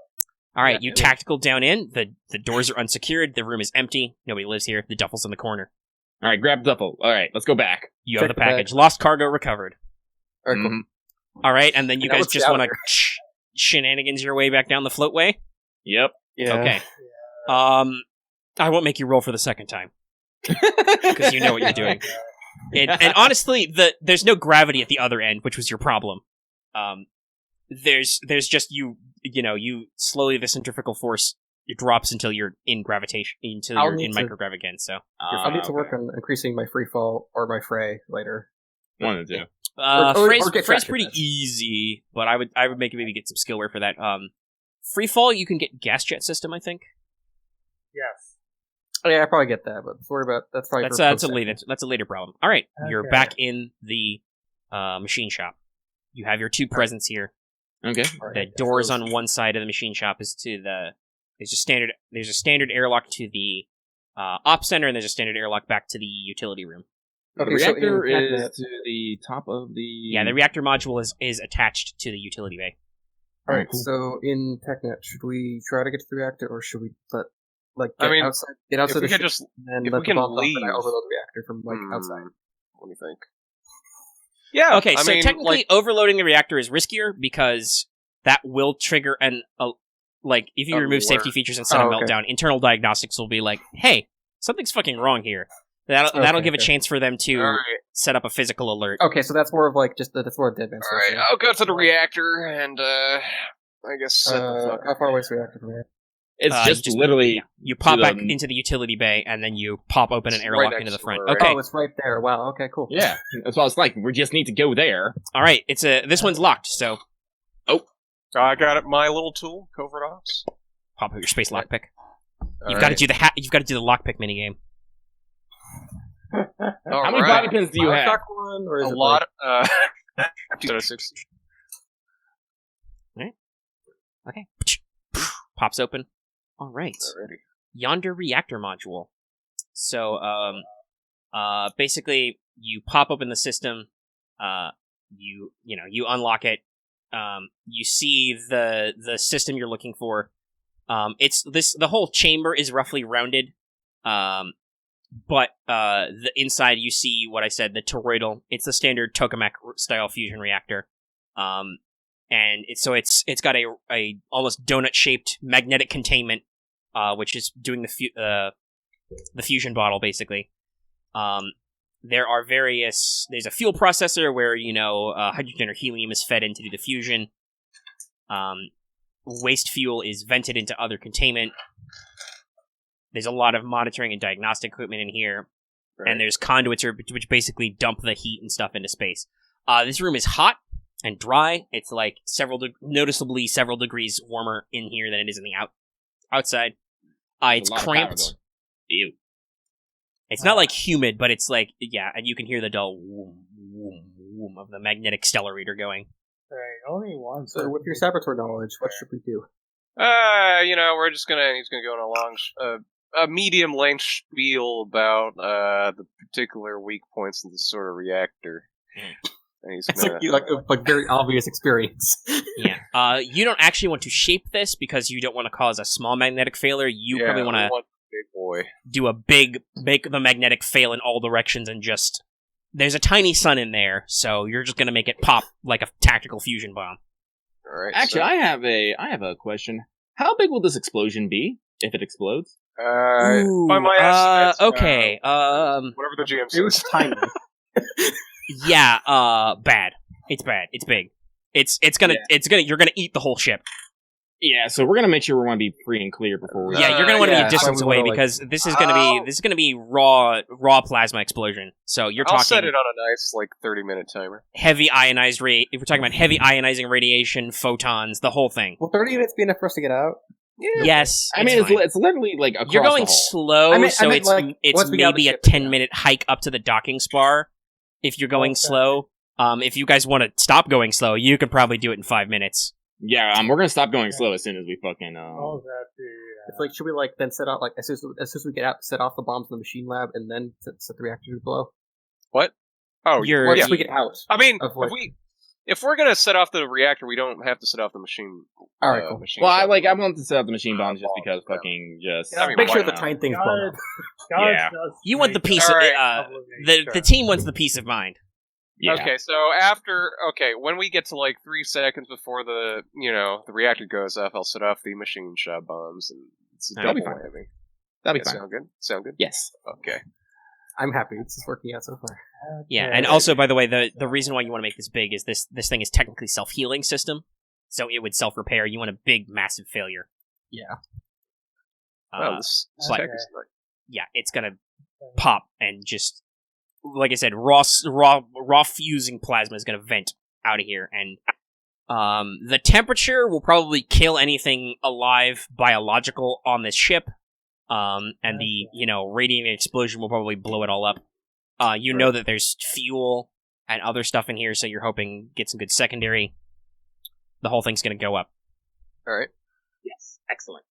all right. Yeah, You yeah. tactical down in. The doors are unsecured. The room is empty. Nobody lives here. The duffel's in the corner. All right, grab duffel. All right, let's go back. You Check have the the bag. package. Lost cargo recovered. Alright, cool. Mhm. All right, and then you And that guys was just the want to shenanigans your way back down the floatway. Yep. Yeah. Okay. I won't make you roll for the second time because you know what you're doing. And honestly, there's no gravity at the other end, which was your problem. There's just you slowly the centrifugal force it drops until you're in gravitation until I'll you're need in to- micrograv again. So I'll need to work on increasing my free fall or my fray later. One of the two. Frey's get Frey's tracked pretty at that. easy, but I would maybe get some skill work for that. Free fall you can get gas jet system, I think. Yes. Oh, yeah, I probably get that, but worry about that's probably That's for a later problem. All right, you're Okay. back in the machine shop. You have your two presents here. Okay. The doors on one side of the machine shop is to there's a standard airlock to the op center, and there's a standard airlock back to the utility room. The Okay, so reactor in is that- to the top of the. Yeah, the reactor module is attached to the utility bay. Alright, cool. so in TechNet, should we try to get to the reactor, or should we get I mean, outside If the we ship could just, and if let we the can bomb drop leave. and I overload the reactor from outside? What do you think? Yeah. Okay, I so mean, technically, like, overloading the reactor is riskier because that will trigger like if you remove safety Alert. features and set a Oh, okay. meltdown, internal diagnostics will be like, "Hey, something's fucking wrong here." That'll Okay, give a okay. chance for them to all right, set up a physical alert. Okay, so that's more of like that's more dead man all right. I'll go to the reactor and I guess set the fuck how up. far away is the reactor from here? It's You just literally. You pop to back the- into the utility bay, and then you pop open an It's airlock right into the next front. door, right? Okay, Oh, it's right there. Wow. Okay, cool. Yeah, that's what it's like. We just need to go there. all right. This one's locked, so I got it. My little tool, covert ops. pop out your space lockpick. All You've got to right. do you've got to do the lockpick minigame. All How many right. body pins do you have? Bioshock one, or is A it lot. Like, 60. Okay, pops open. All right. Already. Yonder reactor module. So, basically, you pop open the system. You unlock it. You see the system you're looking for. The whole chamber is roughly rounded. But the inside you see what I said, the toroidal. It's the standard tokamak style fusion reactor. And it's got a almost donut shaped magnetic containment, which is doing the fusion bottle basically. There are there's a fuel processor where hydrogen or helium is fed in to do the fusion. Waste fuel is vented into other containment. There's a lot of monitoring and diagnostic equipment in here, Right. and there's conduits which basically dump the heat and stuff into space. This room is hot and dry. It's like noticeably several degrees warmer in here than it is in the outside. It's A lot of power cramped. going. Ew. It's not like humid, but it's like, yeah, and you can hear the dull woom, woom, woom of the magnetic stellarator going. Alright, only one. so with your Saboteur knowledge, what should we do? We're just he's gonna go on a long, a medium length spiel about the particular weak points in this sort of reactor. And he's It's gonna, like very obvious experience. Yeah. You don't actually want to shape this because you don't want to cause a small magnetic failure. You probably want to big boy. do make the magnetic fail in all directions and just... There's a tiny sun in there, so you're just going to make it pop like a tactical fusion bomb. All right. Actually, I have a question. How big will this explosion be if it explodes? by my estimates, okay. whatever the GM It was says. tiny. Yeah, bad. It's bad. It's big. You're gonna eat the whole ship. Yeah, so we're gonna make sure we want to be free and clear before we. Yeah, you're gonna want to be yeah, a distance so we away wanna, because this is gonna be raw plasma explosion. So you're I'll talking set it on a nice 30-minute timer. heavy ionized If we're talking about heavy ionizing radiation, photons, the whole thing. Will 30 minutes be enough for us to get out? Yes. I mean, it's literally like across You're going the hall. slow, I mean, it's maybe a 10-minute hike up to the docking spar. If you're going slow, if you guys want to stop going slow, you can probably do it in 5 minutes. Yeah, we're gonna stop going slow as soon as we fucking. It's like, should we like then set out like as soon as we get out, set off the bombs in the machine lab, and then set the reactor to blow? What? Oh, Once we get out. I mean, if we're gonna set off the reactor, we don't have to set off the machine. All right, cool. Well, I want to set up the machine bombs just because fucking just. I mean, make sure why the not? tiny things blow up. Yeah. You want the peace of the team wants the peace of mind. Yeah. Okay, so when we get to like 3 seconds before the reactor goes off, I'll set off the machine shot bombs, and it's a That'll be double fine. whammy. That'll be fine. Sound good? Yes. Okay. I'm happy. This is working out so far. Yeah, and also, by the way, the reason why you want to make this big is this thing is technically self-healing system, so it would self-repair. You want a big, massive failure. Yeah. This but- tech is nice. Yeah, it's gonna pop and just, like I said, raw fusing plasma is gonna vent out of here, and the temperature will probably kill anything alive biological on this ship. And the, radiant explosion will probably blow it all up. Know that there's fuel and other stuff in here, so you're hoping get some good secondary. The whole thing's gonna go up. Alright. Yes. Excellent.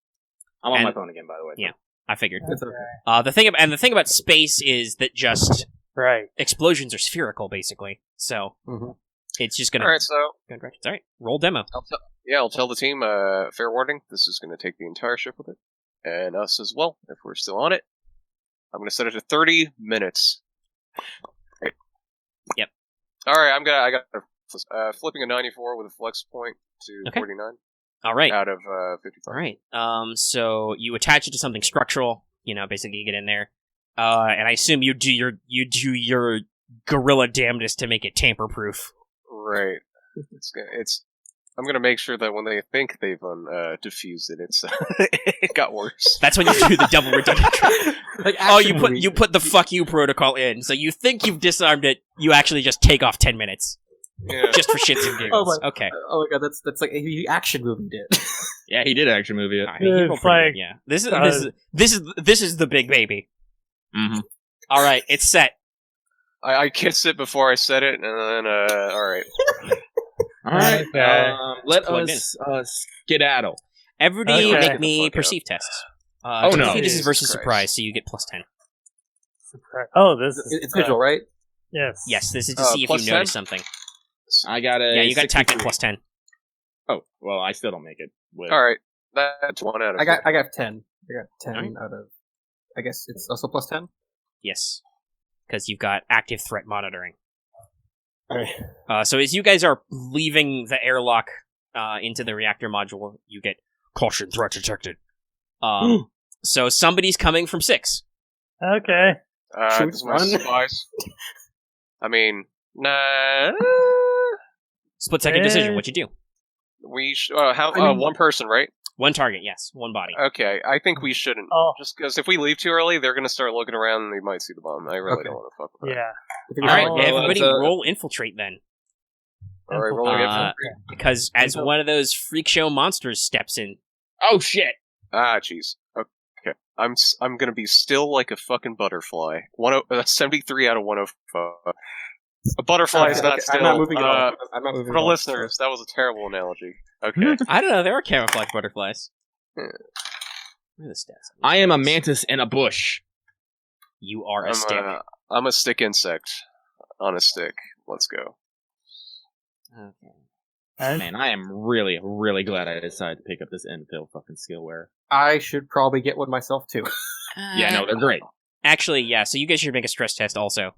I'm on my phone again, by the way. Yeah, I figured. It's okay. The thing about space is that just Right. explosions are spherical, basically. So it's just gonna. Alright, so All right, roll demo. I'll tell the team, fair warning, this is gonna take the entire ship with it. And us as well, if we're still on it. I'm going to set it to 30 minutes. Right. Yep. Alright, I got flipping a 94 with a flex point to 49. All right. Out of 55. All right. So you attach it to something structural. Basically you get in there. And I assume you do your gorilla damnedest to make it tamper-proof. Right. I'm gonna make sure that when they think they've diffused it, it got worse. That's when you do the double redundant. You put the fuck you protocol in, so you think you've disarmed it, you actually just take off 10 minutes. Yeah. Just for shits and giggles. Okay. Oh my god, that's like a action movie did. Yeah, he did action movie it. I mean, he rolled pretty good, yeah. This is the big baby. Mm-hmm. All right, it's set. I kissed it before I said it, and then all right. All right. Let Plug us skedaddle. Everybody Okay. make me Fuck perceive tests. Oh, no. This is Jesus versus Christ. surprise, so you get plus 10. Oh, this is It's visual, right? Yes. Yes, this is to see if you plus notice 10? something. I got a. Yeah, you got tactic 63. plus 10. Oh, well, I still don't make it. Alright. That's 1 out of I got 10. I got 10 Alright. out of. I guess it's also plus 10. Yes. Because you've got active threat monitoring. Alright. So as you guys are leaving the airlock into the reactor module, you get caution threat detected. So somebody's coming from 6. Okay. Should we Does my run? spies? I mean, nah. Split second decision. What you do? We one person, right? One target. Yes. One body. Okay, I think we shouldn't. Oh. Just because if we leave too early, they're going to start looking around and they might see the bomb. I really Okay. don't want to fuck with that. Yeah. All right. well, Everybody that's, roll infiltrate then. All right, rolling it. Because as one of those freak show monsters steps in. Oh, shit. Ah, jeez. Okay, I'm gonna be still like a fucking butterfly. 73 out of 105. A butterfly is not still. I'm not moving at all. I'm not moving For at all. listeners, that was a terrible analogy. Okay. I don't know. There are camouflage butterflies. Yeah. Where are the stats? I am a mantis in a bush. You are a stick. I'm a stick insect on a stick. Let's go. Okay. And Man, I am really, really glad I decided to pick up this infill fucking skillware. I should probably get one myself too. Yeah, no, they're great. Actually, yeah. So you guys should make a stress test also.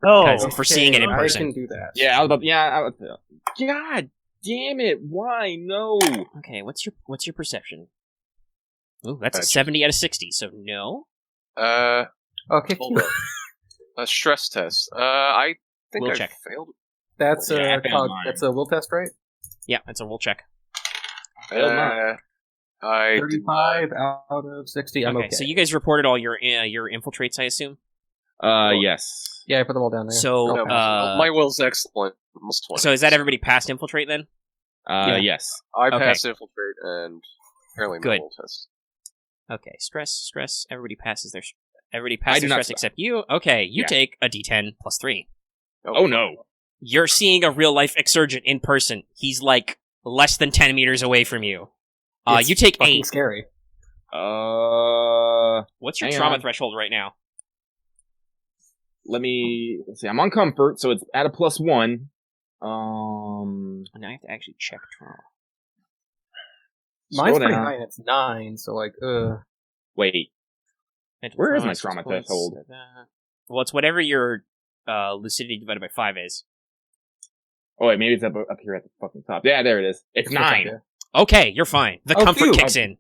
oh, Because for seeing it in I person. can do that. Yeah, God damn it! Why no? Okay, what's your perception? Ooh, that's a Gotcha. 70 out of 60. So no. Okay. Hold on. A stress test. I think We'll I check. failed. That's Yeah, I found that's a will test, right? Yeah, that's a roll check. I did not. 35 out of 60. I'm okay. So you guys reported all your infiltrates, I assume. Yes. Yeah, I put them all down there. So No, my will's excellent. Almost 20. so is that everybody past infiltrate then? Yes. I Okay. passed infiltrate and Apparently, Good. my will test. Okay, stress. Everybody passes their stress except you. Okay, you take a D10 plus 3. Oh no. You're seeing a real life exurgent in person. He's like less than 10 meters away from you. You take 8. Scary. What's your trauma threshold right now? Let's see. I'm on comfort, so it's at a +1. Now I have to actually check trauma. Mine's pretty high, and it's 9. So Wait. Where is my trauma threshold? Well, it's whatever your lucidity divided by 5 is. Oh wait, maybe it's up here at the fucking top. Yeah, there it is. It's 9. Okay, you're fine. The comfort kicks in.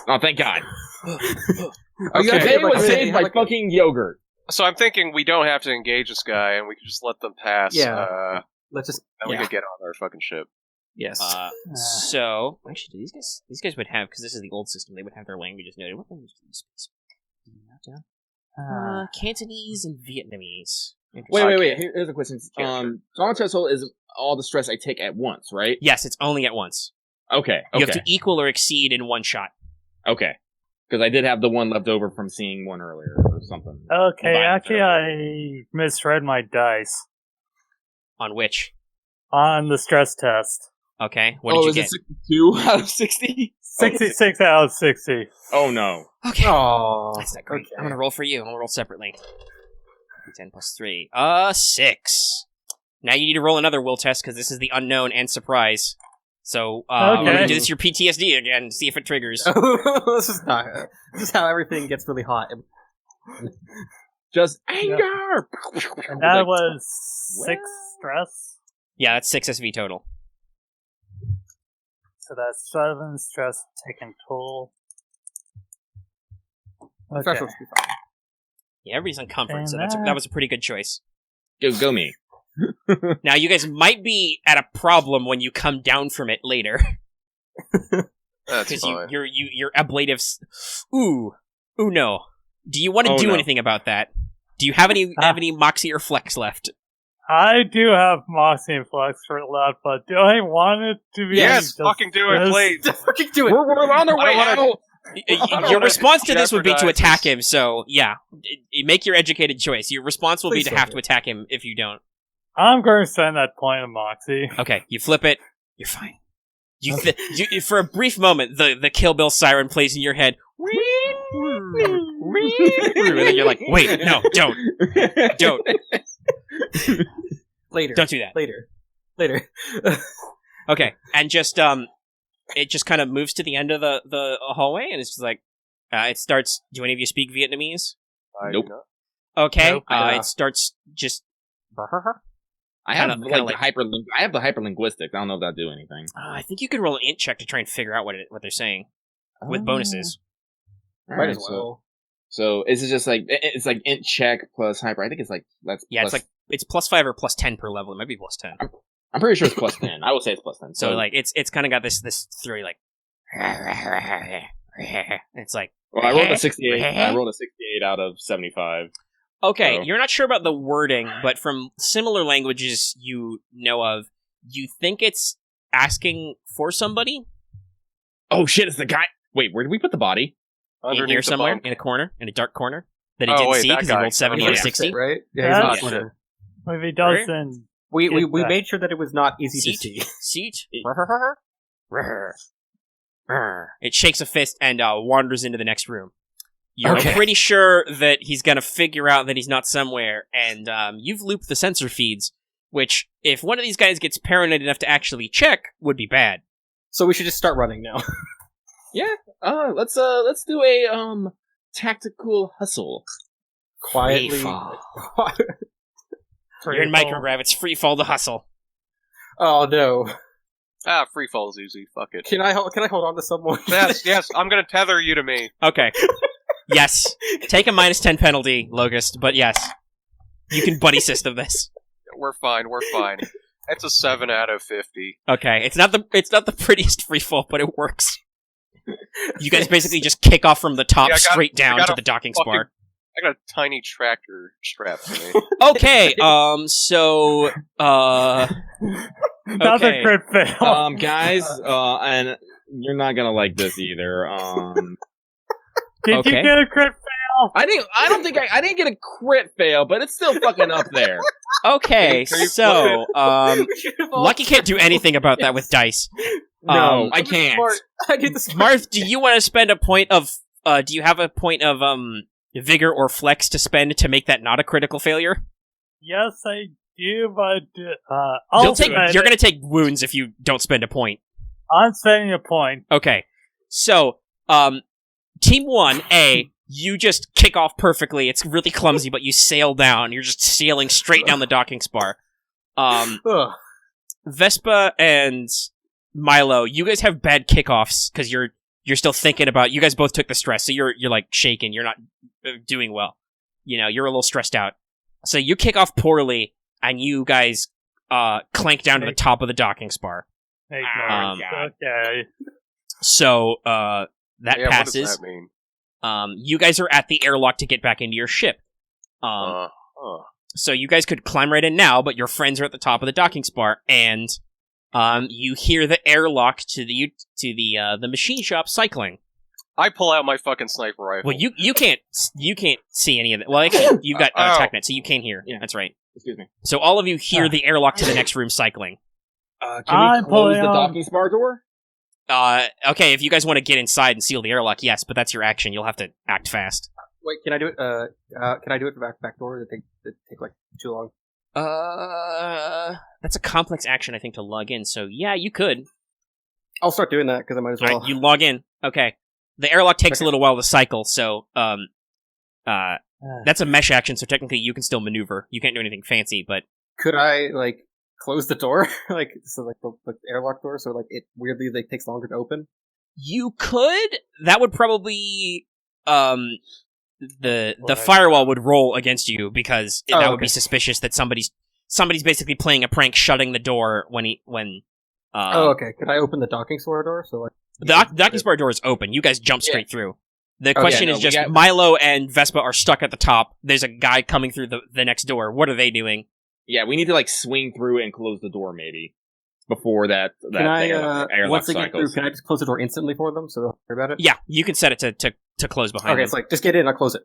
Oh, thank God. Okay. Today was saved by fucking yogurt. So I'm thinking we don't have to engage this guy, and we can just let them pass. Yeah. Let's just. And we can get on our fucking ship. Yes. So actually, these guys would have, because this is the old system, they would have their languages noted. What language do these speak? Cantonese and Vietnamese. Wait. Here's a question. Trauma threshold is all the stress I take at once, right? Yes, it's only at once. Okay. You have to equal or exceed in one shot. Okay. Because I did have the one left over from seeing one earlier or something. Okay, actually I misread my dice. On which? On the stress test. Okay, what did you get? Is it 62 out of 60? 66 out of 60. Oh no. Okay. Oh, that's not great. Okay. I'm gonna roll for you. I'm gonna roll separately. 10 plus 3. 6. Now you need to roll another will test, because this is the unknown and surprise. So, we're gonna do this your PTSD again, see if it triggers. This is how everything gets really hot. Just anger! And that was 6 stress? Yeah, that's 6 SV total. So that's 7 stress taken total. Okay. Yeah, everybody's on comfort, so that was a pretty good choice. Go me. Now, you guys might be at a problem when you come down from it later. That's fine. Your ablatives. Ooh, no. Do you want to do anything about that? Do you have any Moxie or Flex left? I do have Moxie and Flex for left, but do I want it to be? Yes, fucking do it, please. Fucking do it. We're on our way out. Your response to this would be to attack him, so yeah. Make your educated choice. Your response will be to have to attack him if you don't. I'm going to send that point of Moxie. Okay, you flip it. You're fine. You for a brief moment, the Kill Bill siren plays in your head. And then you're like, wait, no, don't. Later. Don't do that. Later. Okay, and just it just kind of moves to the end of the hallway, and it's just like it starts. Do any of you speak Vietnamese? Nope. Okay, Nope. it starts just. I have the hyperlinguistics. I don't know if that'll do anything. I think you could roll an int check to try and figure out what they're saying with bonuses. Might as well. So is it just like it's like int check plus hyper? I think it's like it's +5 or +10 per level. It might be +10. I'm pretty sure it's +10. I will say it's +10. So like it's kind of got this theory like. It's like. Well, I rolled a 68. I rolled a 68 out of 75. Okay, you're not sure about the wording, but from similar languages you know of, you think it's asking for somebody? Oh shit, it's the guy. Wait, where did we put the body? In here somewhere, in a corner, in a dark corner, that he didn't see because he rolled 70 or 60. Right? Yeah, if he doesn't... We made sure that it was not easy to see. Seat? It shakes a fist and wanders into the next room. You're pretty sure that he's going to figure out that he's not somewhere, and you've looped the sensor feeds, which, if one of these guys gets paranoid enough to actually check, would be bad. So we should just start running now. Yeah. Let's do a tactical hustle. Quietly. You're in micrograv. It's free fall to hustle. Oh no. Free fall's easy. Fuck it. Can I hold on to someone? Yes. I'm gonna tether you to me. Okay. Yes. Take a -10 penalty, Locust, but yes. You can buddy system this. We're fine. It's a 7 out of 50. Okay. It's not the prettiest free fall, but it works. You guys basically just kick off from the top straight down to the docking spar. I got a tiny tractor strapped to me. Okay, so Another crit fail. Guys, and You're not gonna like this either. Did Okay. you get a crit fail? I didn't get a crit fail, but it's still fucking up there. Okay, Can you so Lucky can't do anything about that with dice. No, I can't. I did the smart. Marth, do you want to spend a point of? Do you have a point of vigor or flex to spend to make that not a critical failure? Yes, I do, but You're going to take wounds if you don't spend a point. I'm spending a point. Okay, so Team 1A, you just kick off perfectly. It's really clumsy, but you sail down. You're just sailing straight down the docking spar. Vespa and Milo, you guys have bad kickoffs because you're still thinking about. You guys both took the stress, so you're like shaking. You're not doing well. You know, you're a little stressed out. So you kick off poorly, and you guys clank down to the top of the docking spar. Okay. So that Yeah, passes. what does that mean? You guys are at the airlock to get back into your ship. So you guys could climb right in now, but your friends are at the top of the docking spar, and you hear the airlock to the machine shop cycling. I pull out my fucking sniper rifle. Well, you can't see any of it. Well, actually, you've got TechNet, so you can't hear. Yeah. That's right. Excuse me. So all of you hear the airlock to the next room cycling. Can we close the docking spar door? Okay, if you guys want to get inside and seal the airlock, yes, but that's your action. You'll have to act fast. Wait, can I do it? Can I do it back door? Did it take like too long? That's a complex action, I think, to log in. So yeah, you could. I'll start doing that because I might as well. Alright, you log in. Okay. The airlock takes a little while to cycle, so that's a mesh action, so technically you can still maneuver. You can't do anything fancy, but Could I like close the door, like the airlock door, so like it weirdly like takes longer to open? you could. That would probably the firewall would roll against you because that would be suspicious that somebody's basically playing a prank, shutting the door when. Okay. Could I open the docking spar door? So like the docking spar door is open. You guys jump straight through. The question is just Milo and Vespa are stuck at the top. There's a guy coming through the next door. What are they doing? Yeah, we need to like swing through and close the door maybe before that. Can I airlock once they get through, cycles. can I just close the door instantly for them so they'll worry about it? Yeah, you can set it to close behind Okay, them. it's like just get in, I'll close it.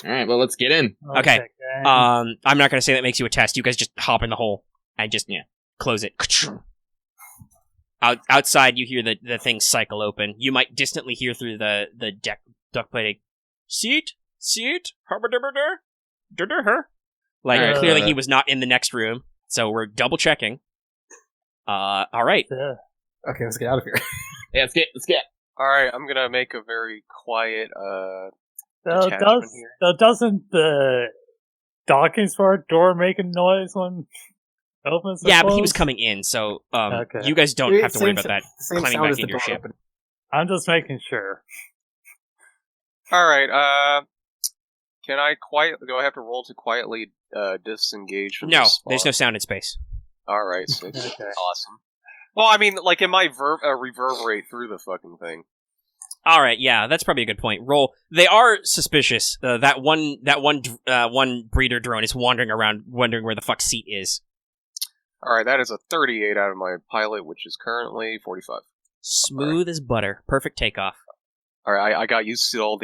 All right, well let's get in. Okay. I'm not going to say that makes you a test. You guys just hop in the hole and just close it. Outside, you hear the thing cycle open. You might distantly hear through the duct plating. Seat, like clearly he was not in the next room, so we're double checking. All right. Okay, let's get out of here. Yeah, let's get. All right, I'm gonna make a very quiet So detachment here. doesn't the docking spar door make a noise when it opens? Yeah, but he was coming in, so you guys don't have to worry about that. Same Climbing sound back as the into your door ship. opening. I'm just making sure. All right, can I do I have to roll to quietly disengage from No, this spot? there's no sound in space. All right, so Okay. awesome. Well, I mean, like it might reverberate through the fucking thing. All right, yeah, that's probably a good point. Roll. They are suspicious. That one breeder drone is wandering around, wondering where the fuck seat is. All right, that is a 38 out of my pilot, which is currently 45. Smooth as butter. Perfect takeoff. All right, I got used to all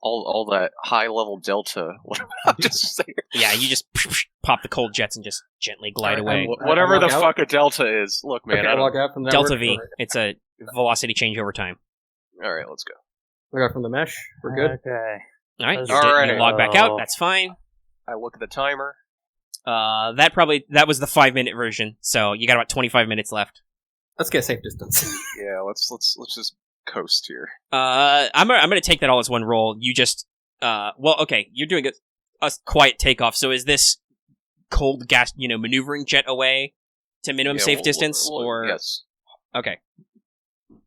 all that high level delta. What I'm just saying. Yeah, you just pop the cold jets and just gently glide away. Whatever the log out. fuck a delta is. Look, man. Okay, I I don't... log out from the Delta network. V. It's a velocity change over time. All right, let's go. Log out from the mesh. We're good. Okay. All right, you, All right. you log back out. That's fine. I look at the timer. That was the 5-minute version, so you got about 25 minutes left. Let's get a safe distance. Yeah, let's just coast here. I'm gonna take that all as one roll. You just okay, you're doing a quiet takeoff. So is this cold gas, maneuvering jet away to minimum safe distance, or yes? Okay.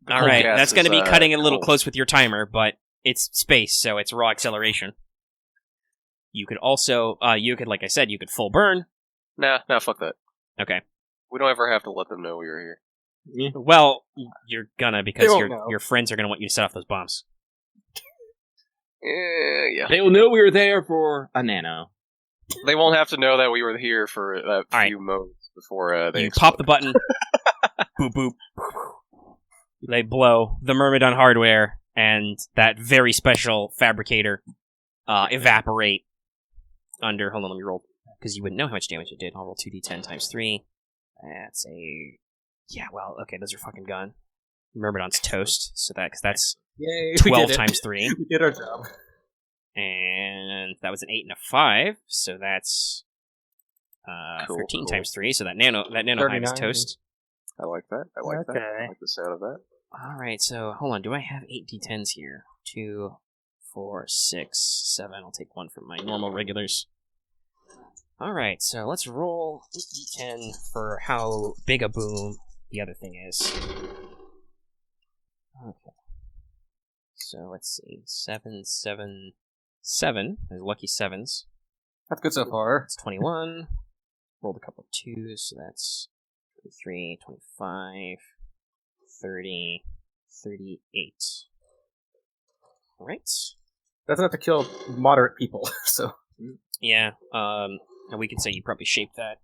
Cold All right, gas that's going to is, be cutting it a little cold. close with your timer, but it's space, so it's raw acceleration. You could also, like I said, you could full burn. Nah, fuck that. Okay. We don't ever have to let them know we were here. Yeah. Well, you're gonna, because They won't know. your friends are gonna want you to set off those bombs. Yeah. They will know we were there for a nano. They won't have to know that we were here for a right. few moments before they You explode. pop the button. Boop boop. they blow. The Myrmidon hardware and that very special fabricator evaporate under... Hold on, let me roll. Because you wouldn't know how much damage it did. I'll roll 2d10 times 3. That's a... Yeah, well, okay, those are fucking gone. Myrmidon's toast, so that's Yay, 12 times 3. We did our job. And that was an 8 and a 5, so that's 13 times 3, so that nano hive is toast. I like that. I like that. I like the sound of that. Alright, so hold on, do I have 8 d10s here? 2, 4, 6, 7. I'll take one from my normal regulars. Alright, so let's roll 8d10 for how big a boom the other thing is. Okay. So let's see. 7, 7, 7. There's lucky 7s. That's good so far. That's 21. Rolled a couple of 2s, so that's 23, 25, 30, 38. Alright. That's enough to kill moderate people, so... Yeah, and we can say you probably shaped that.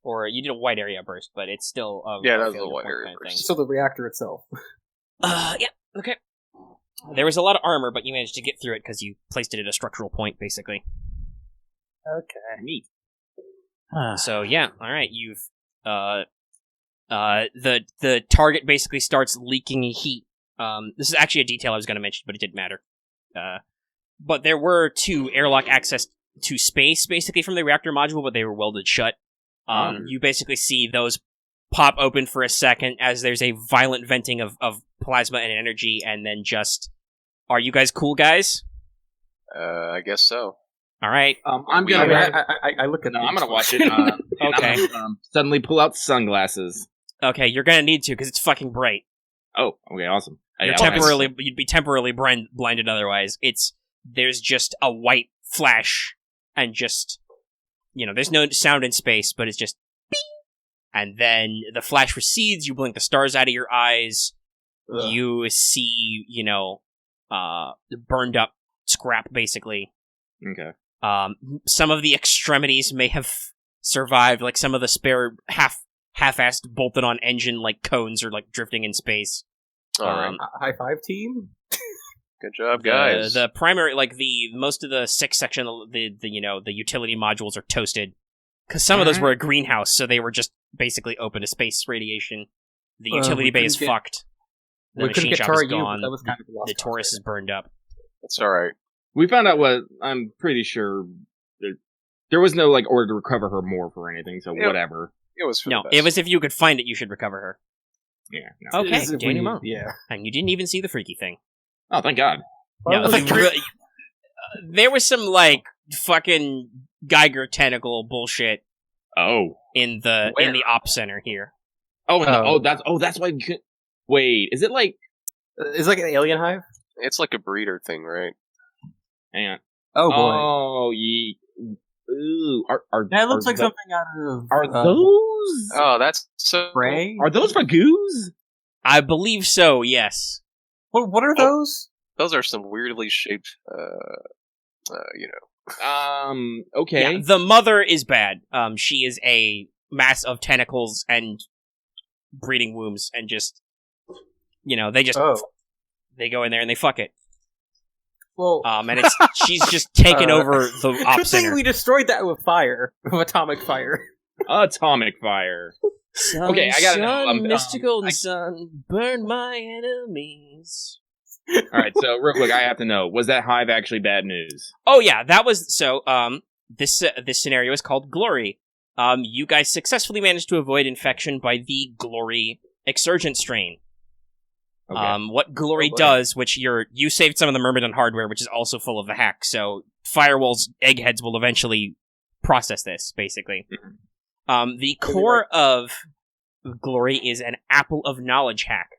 Or you did a wide area burst, but it's still a that was a wide area burst. So the reactor itself. Yeah, okay. There was a lot of armor, but you managed to get through it because you placed it at a structural point, basically. Okay. Neat. So yeah, all right. You've the target basically starts leaking heat. This is actually a detail I was going to mention, but it didn't matter. But there were 2 airlock access to space, basically from the reactor module, but they were welded shut. You basically see those pop open for a second as there's a violent venting of plasma and energy, and then just, are you guys cool guys? I guess so. All right. I'm gonna. I look at. No, I'm gonna watch it. Okay. Suddenly pull out sunglasses. Okay, you're gonna need to because it's fucking bright. Oh, okay, awesome. You'd be temporarily blinded otherwise. There's just a white flash, and just, there's no sound in space, but it's just bing! And then the flash recedes, you blink the stars out of your eyes, you see, burned up scrap, basically. Okay. Some of the extremities may have survived, like some of the spare half-assed bolted-on engine, like cones are like drifting in space. Alright. High five, team. Good job, guys. The primary, most of the 6 section, the utility modules are toasted. Because some of those were a greenhouse, so they were just basically open to space radiation. The utility bay is fucked. The machine shop is gone. That was kind of the Taurus is burned up. That's alright. We found out what I'm pretty sure there was no order to recover her more for anything, so whatever. It was for no, the best. it was if you could find it, you should recover her. Yeah. No. Okay, denouement. Yeah. And you didn't even see the freaky thing. Oh, thank God. No, there was some fucking Geiger tentacle bullshit. Oh. In the op center here. That's why. Wait, is it Is it like an alien hive? It's like a breeder thing, right? Hang on. Oh boy. Oh, ooh. That looks like something out of. Are those? Oh, that's so. Spray? Are those ragoos? I believe so. Yes. What are those? Those are some weirdly shaped. Okay. Yeah, the mother is bad. She is a mass of tentacles and breeding wombs, and just, they go in there and they fuck it. Well, and she's just taken over the op good center. thing we destroyed that with fire, with atomic fire. Atomic fire. Sun, okay, I gotta know. Mystical sun, burn my enemies. Alright, so real quick, I have to know, was that hive actually bad news? Oh yeah, that was, this scenario is called Glory. You guys successfully managed to avoid infection by the Glory Exurgent strain. Okay. What Glory does, which you saved some of the Myrmidon hardware, which is also full of the hack, so Firewall's eggheads will eventually process this, basically. Mm-hmm. The core of Glory is an Apple of Knowledge hack.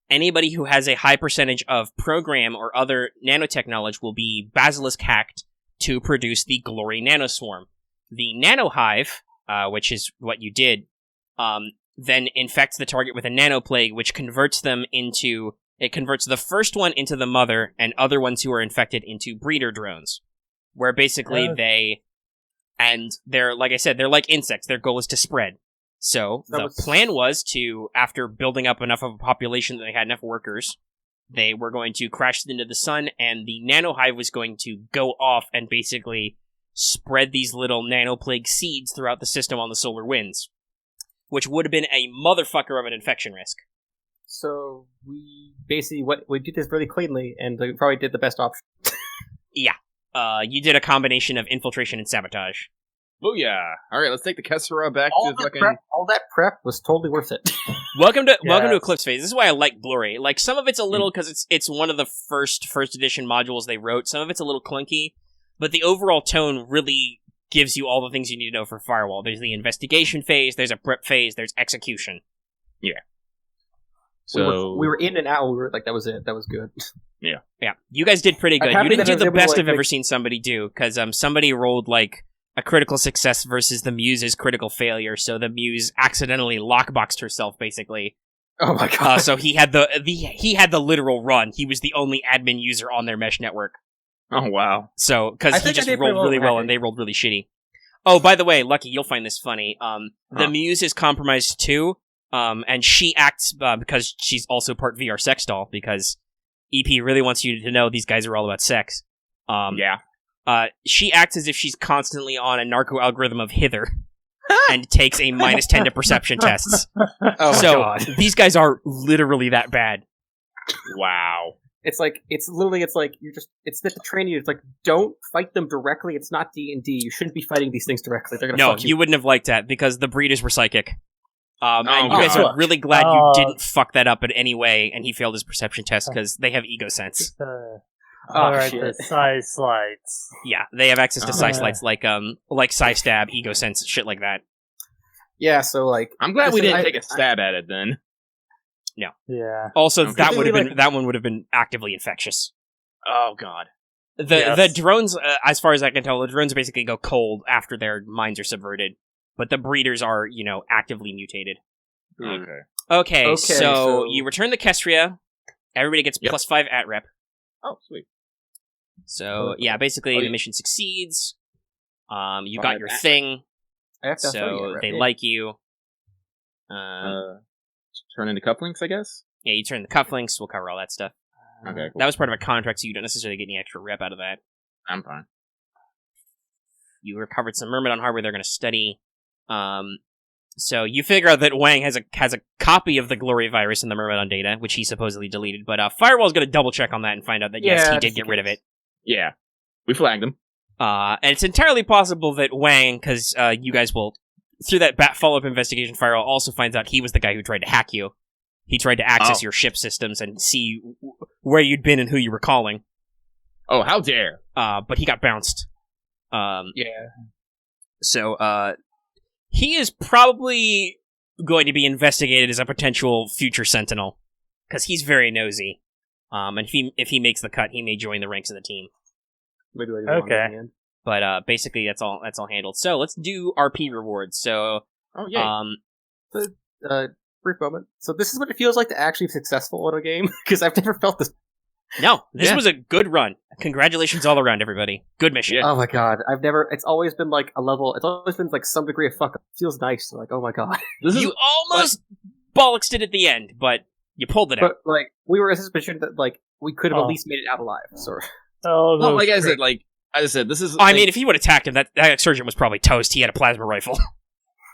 Anybody who has a high percentage of program or other nanotechnology will be Basilisk hacked to produce the Glory Nanoswarm. The Nanohive, which is what you did, then infects the target with a nanoplague, which converts the first one into the mother, and other ones who are infected into breeder drones. Where basically they're, like I said, they're like insects. Their goal is to spread. So the plan was to, after building up enough of a population that they had enough workers, they were going to crash into the sun, and the nanohive was going to go off and basically spread these little nanoplague seeds throughout the system on the solar winds, which would have been a motherfucker of an infection risk. So we basically we did this really cleanly, and we probably did the best option. Yeah. You did a combination of infiltration and sabotage. Booyah! Alright, let's take the Kesyrah back to fucking... all that prep was totally worth it. Welcome to Eclipse Phase. This is why I like Glory. Like, some of it's a little, because it's one of the first edition modules they wrote. Some of it's a little clunky, but the overall tone really gives you all the things you need to know for Firewall. There's the investigation phase, there's a prep phase, there's execution. Yeah. So we were in and out. We were like, that was it. That was good. Yeah. Yeah. You guys did pretty good. You didn't do the best I've ever seen somebody do, because somebody rolled like a critical success versus the Muse's critical failure. So the Muse accidentally lockboxed herself, basically. Oh my god! So he had the literal run. He was the only admin user on their mesh network. Oh wow! So because he just rolled really well and they rolled really shitty. Oh, by the way, Lucky, you'll find this funny. The Muse is compromised too. And she acts because she's also part VR sex doll, because EP really wants you to know these guys are all about sex. Yeah. She acts as if she's constantly on a narco algorithm of hither and takes a -10 to perception tests. Oh my god. These guys are literally that bad. Wow. It's like it's meant to train you. It's like, don't fight them directly. It's not D&D. You shouldn't be fighting these things directly. They're gonna fuck you. You wouldn't have liked that, because the breeders were psychic. And you guys are really glad you didn't fuck that up in any way, and he failed his perception test, because they have ego sense. Alright, the size slides. Yeah, they have access to size slides like size stab, ego sense, shit like that. Yeah, so like, I'm glad we didn't take a stab at it then. No. Yeah. Also, that one would have been actively infectious. Oh god. The drones, as far as I can tell, the drones basically go cold after their minds are subverted. But the breeders are, actively mutated. Okay, so you return the Kesyrah. Everybody gets +5 at rep. Oh, sweet. So, yeah, basically the mission succeeds. You got your thing. So they like you. Turn into cufflinks, I guess? Yeah, you turn the cufflinks. We'll cover all that stuff. Okay, cool. That was part of a contract, so you don't necessarily get any extra rep out of that. I'm fine. You recovered some Myrmidon hardware they're going to study. So you figure out that Wang has a copy of the Glory virus in the Myrmidon data, which he supposedly deleted, but Firewall's going to double check on that and find out that yes, he did get rid of it. Yeah. We flagged him. And it's entirely possible that Wang, because you guys will, through that follow-up investigation, Firewall also finds out he was the guy who tried to hack you. He tried to access your ship systems and see where you'd been and who you were calling. Oh, how dare! But he got bounced. Yeah. So, he is probably going to be investigated as a potential future Sentinel, because he's very nosy. And if he makes the cut, he may join the ranks of the team. Okay. But basically, that's all handled. So let's do RP rewards. So, brief moment. So this is what it feels like to actually be successful in a game, because I've never felt this. No, this was a good run. Congratulations all around, everybody. Good mission. Oh my god, it's always been like a level, it's always been like some degree of fuck up. It feels nice, like, oh my god. You almost bollocksed it at the end, but you pulled it out. But, like, we were suspicious that, like, we could have at least made it out alive, so. Like I said, this is... I mean, if he would have attacked him, that surgeon was probably toast. He had a plasma rifle.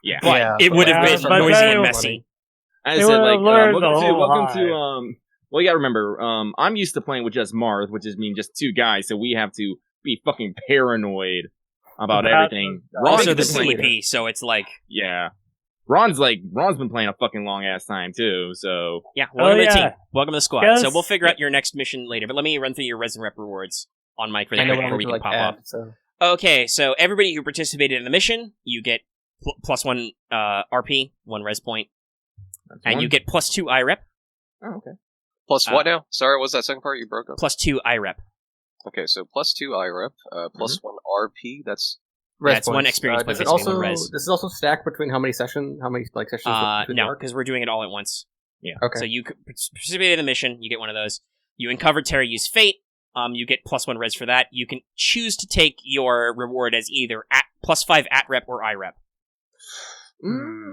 Yeah. But it would have been noisy and messy. I said, like, welcome to, well, you gotta remember, I'm used to playing with just Marth, which is just two guys, so we have to be fucking paranoid about everything. Also the CP, so it's like... Yeah. Ron's been playing a fucking long-ass time, too, so... Yeah, welcome to the team. Welcome to the squad. Yes. So we'll figure out your next mission later, but let me run through your resin rep rewards on mic before we can pop off. So. Okay, so everybody who participated in the mission, you get +1 RP, 1 res point, and you get +2 IREP. Oh, okay. Plus what now? Sorry, what was that second part you broke up? +2 IREP. Okay, so +2 IREP, +1 RP, that's 1 experience point. This is also stacked between how many sessions? No, because we're doing it all at once. Yeah. Okay. So you participated in the mission, you get one of those. You uncovered Terra Use Fate, you get +1 res for that. You can choose to take your reward as either +5 at rep or IREP.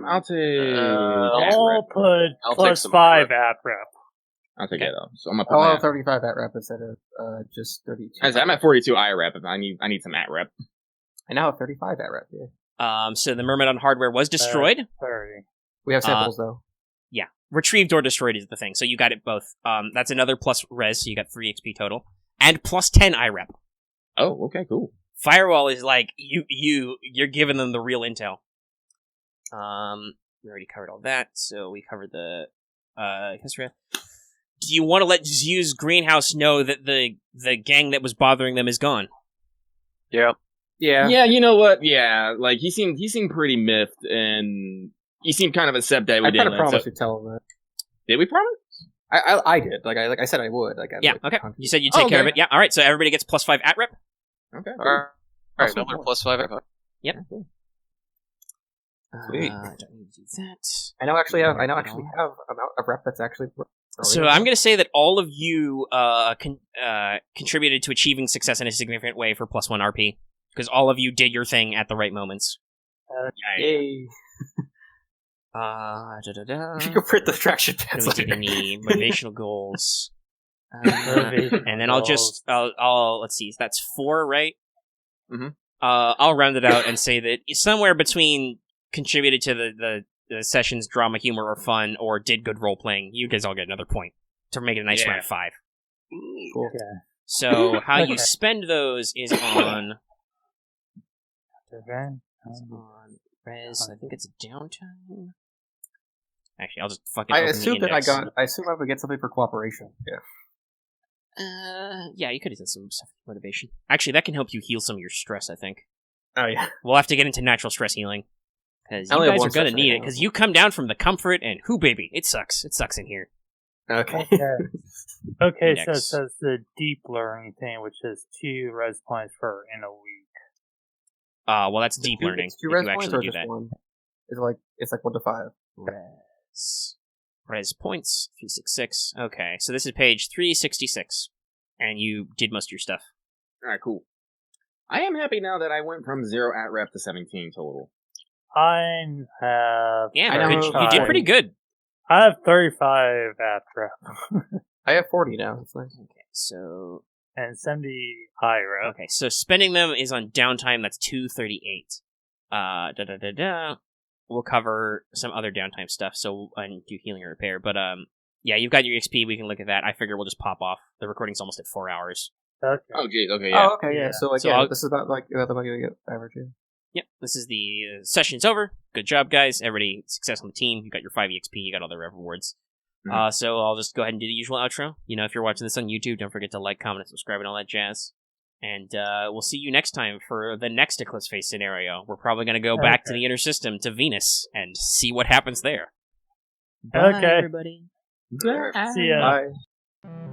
I'll take. I'll put I'll take plus some 5 at rep. I'll take that off. So I'm gonna put I'll my have 35 at rep instead of just 32. I'm at 42 I rep. If I need some at rep. I now have 35 at rep. Yeah. So the Myrmidon hardware was destroyed. 30. We have samples though. Yeah, retrieved or destroyed is the thing. So you got it both. That's another plus res, so you got 3 XP total, and plus 10 I rep. Oh, okay, cool. Firewall is like you're giving them the real intel. We already covered all that, so we covered the Kesyrah. Do you want to let Zew's greenhouse know that the gang that was bothering them is gone? Yeah. Yeah. Yeah, you know what? Yeah, like he seemed pretty miffed, and he seemed kind of upset that we I didn't. kind of promised to tell him that. Did we promise? I did. Like I said, I would. Yeah. Okay. You said you'd take care of it. Yeah. All right. So everybody gets plus 5 at rep. Okay. All right. Another plus 5. Yep. Cool. Sweet. Don't need to do that. I now actually have amount of rep that's actually. So I'm going to say that all of you contributed to achieving success in a significant way for plus 1 RP, because all of you did your thing at the right moments. Yay! You should go print the distraction pads. We did any motivational goals, and then I'll let's see. That's 4, right? Mm-hmm. I'll round it out and say that somewhere between contributed to the session's drama, humor, or fun, or did good role playing, you guys all get another point to make it a nice round 5. Cool. Okay. So how you spend those is on res. I think it's downtime. Actually, I'll just fucking. I assume I would get something for cooperation. Yeah. Yeah, you could have done some stuff for motivation. Actually, that can help you heal some of your stress, I think. Oh yeah. We'll have to get into natural stress healing. Because I you only have guys one are going to session need right it. now. Because you come down from the comfort and baby, it sucks. It sucks in here. Okay. Okay, so it Index. says the deep learning thing, which is 2 res points for in a week. Well, that's deep learning. It's 2 if res you points actually or do just that. 1? It's like 1 to 5. Res points 366. Okay, so this is page 366, and you did most of your stuff. All right, cool. I am happy now that I went from 0 at rep to 17 total. I have. Yeah, I know you did pretty good. I have 35 at rep. I have 40 now. That's nice. Okay, so And 70 high rep. okay, so spending them is on downtime. That's 238. We'll cover some other downtime stuff, so and do healing and repair. But yeah, you've got your XP. We can look at that. I figure we'll just pop off. The recording's almost at 4 hours. Okay. Oh, geez. Okay, yeah. Oh, okay, yeah. So like, this is about the money we get average. Yeah. Yep, this is the session's over. Good job, guys. Everybody, success on the team. You got your 5 EXP. You got all the rewards. Mhm. So I'll just go ahead and do the usual outro. You know, if you're watching this on YouTube, don't forget to like, comment, and subscribe, and all that jazz. And we'll see you next time for the next Eclipse Phase scenario. We're probably going to go back to the inner system, to Venus, and see what happens there. Bye, Okay. everybody. See ya. Bye.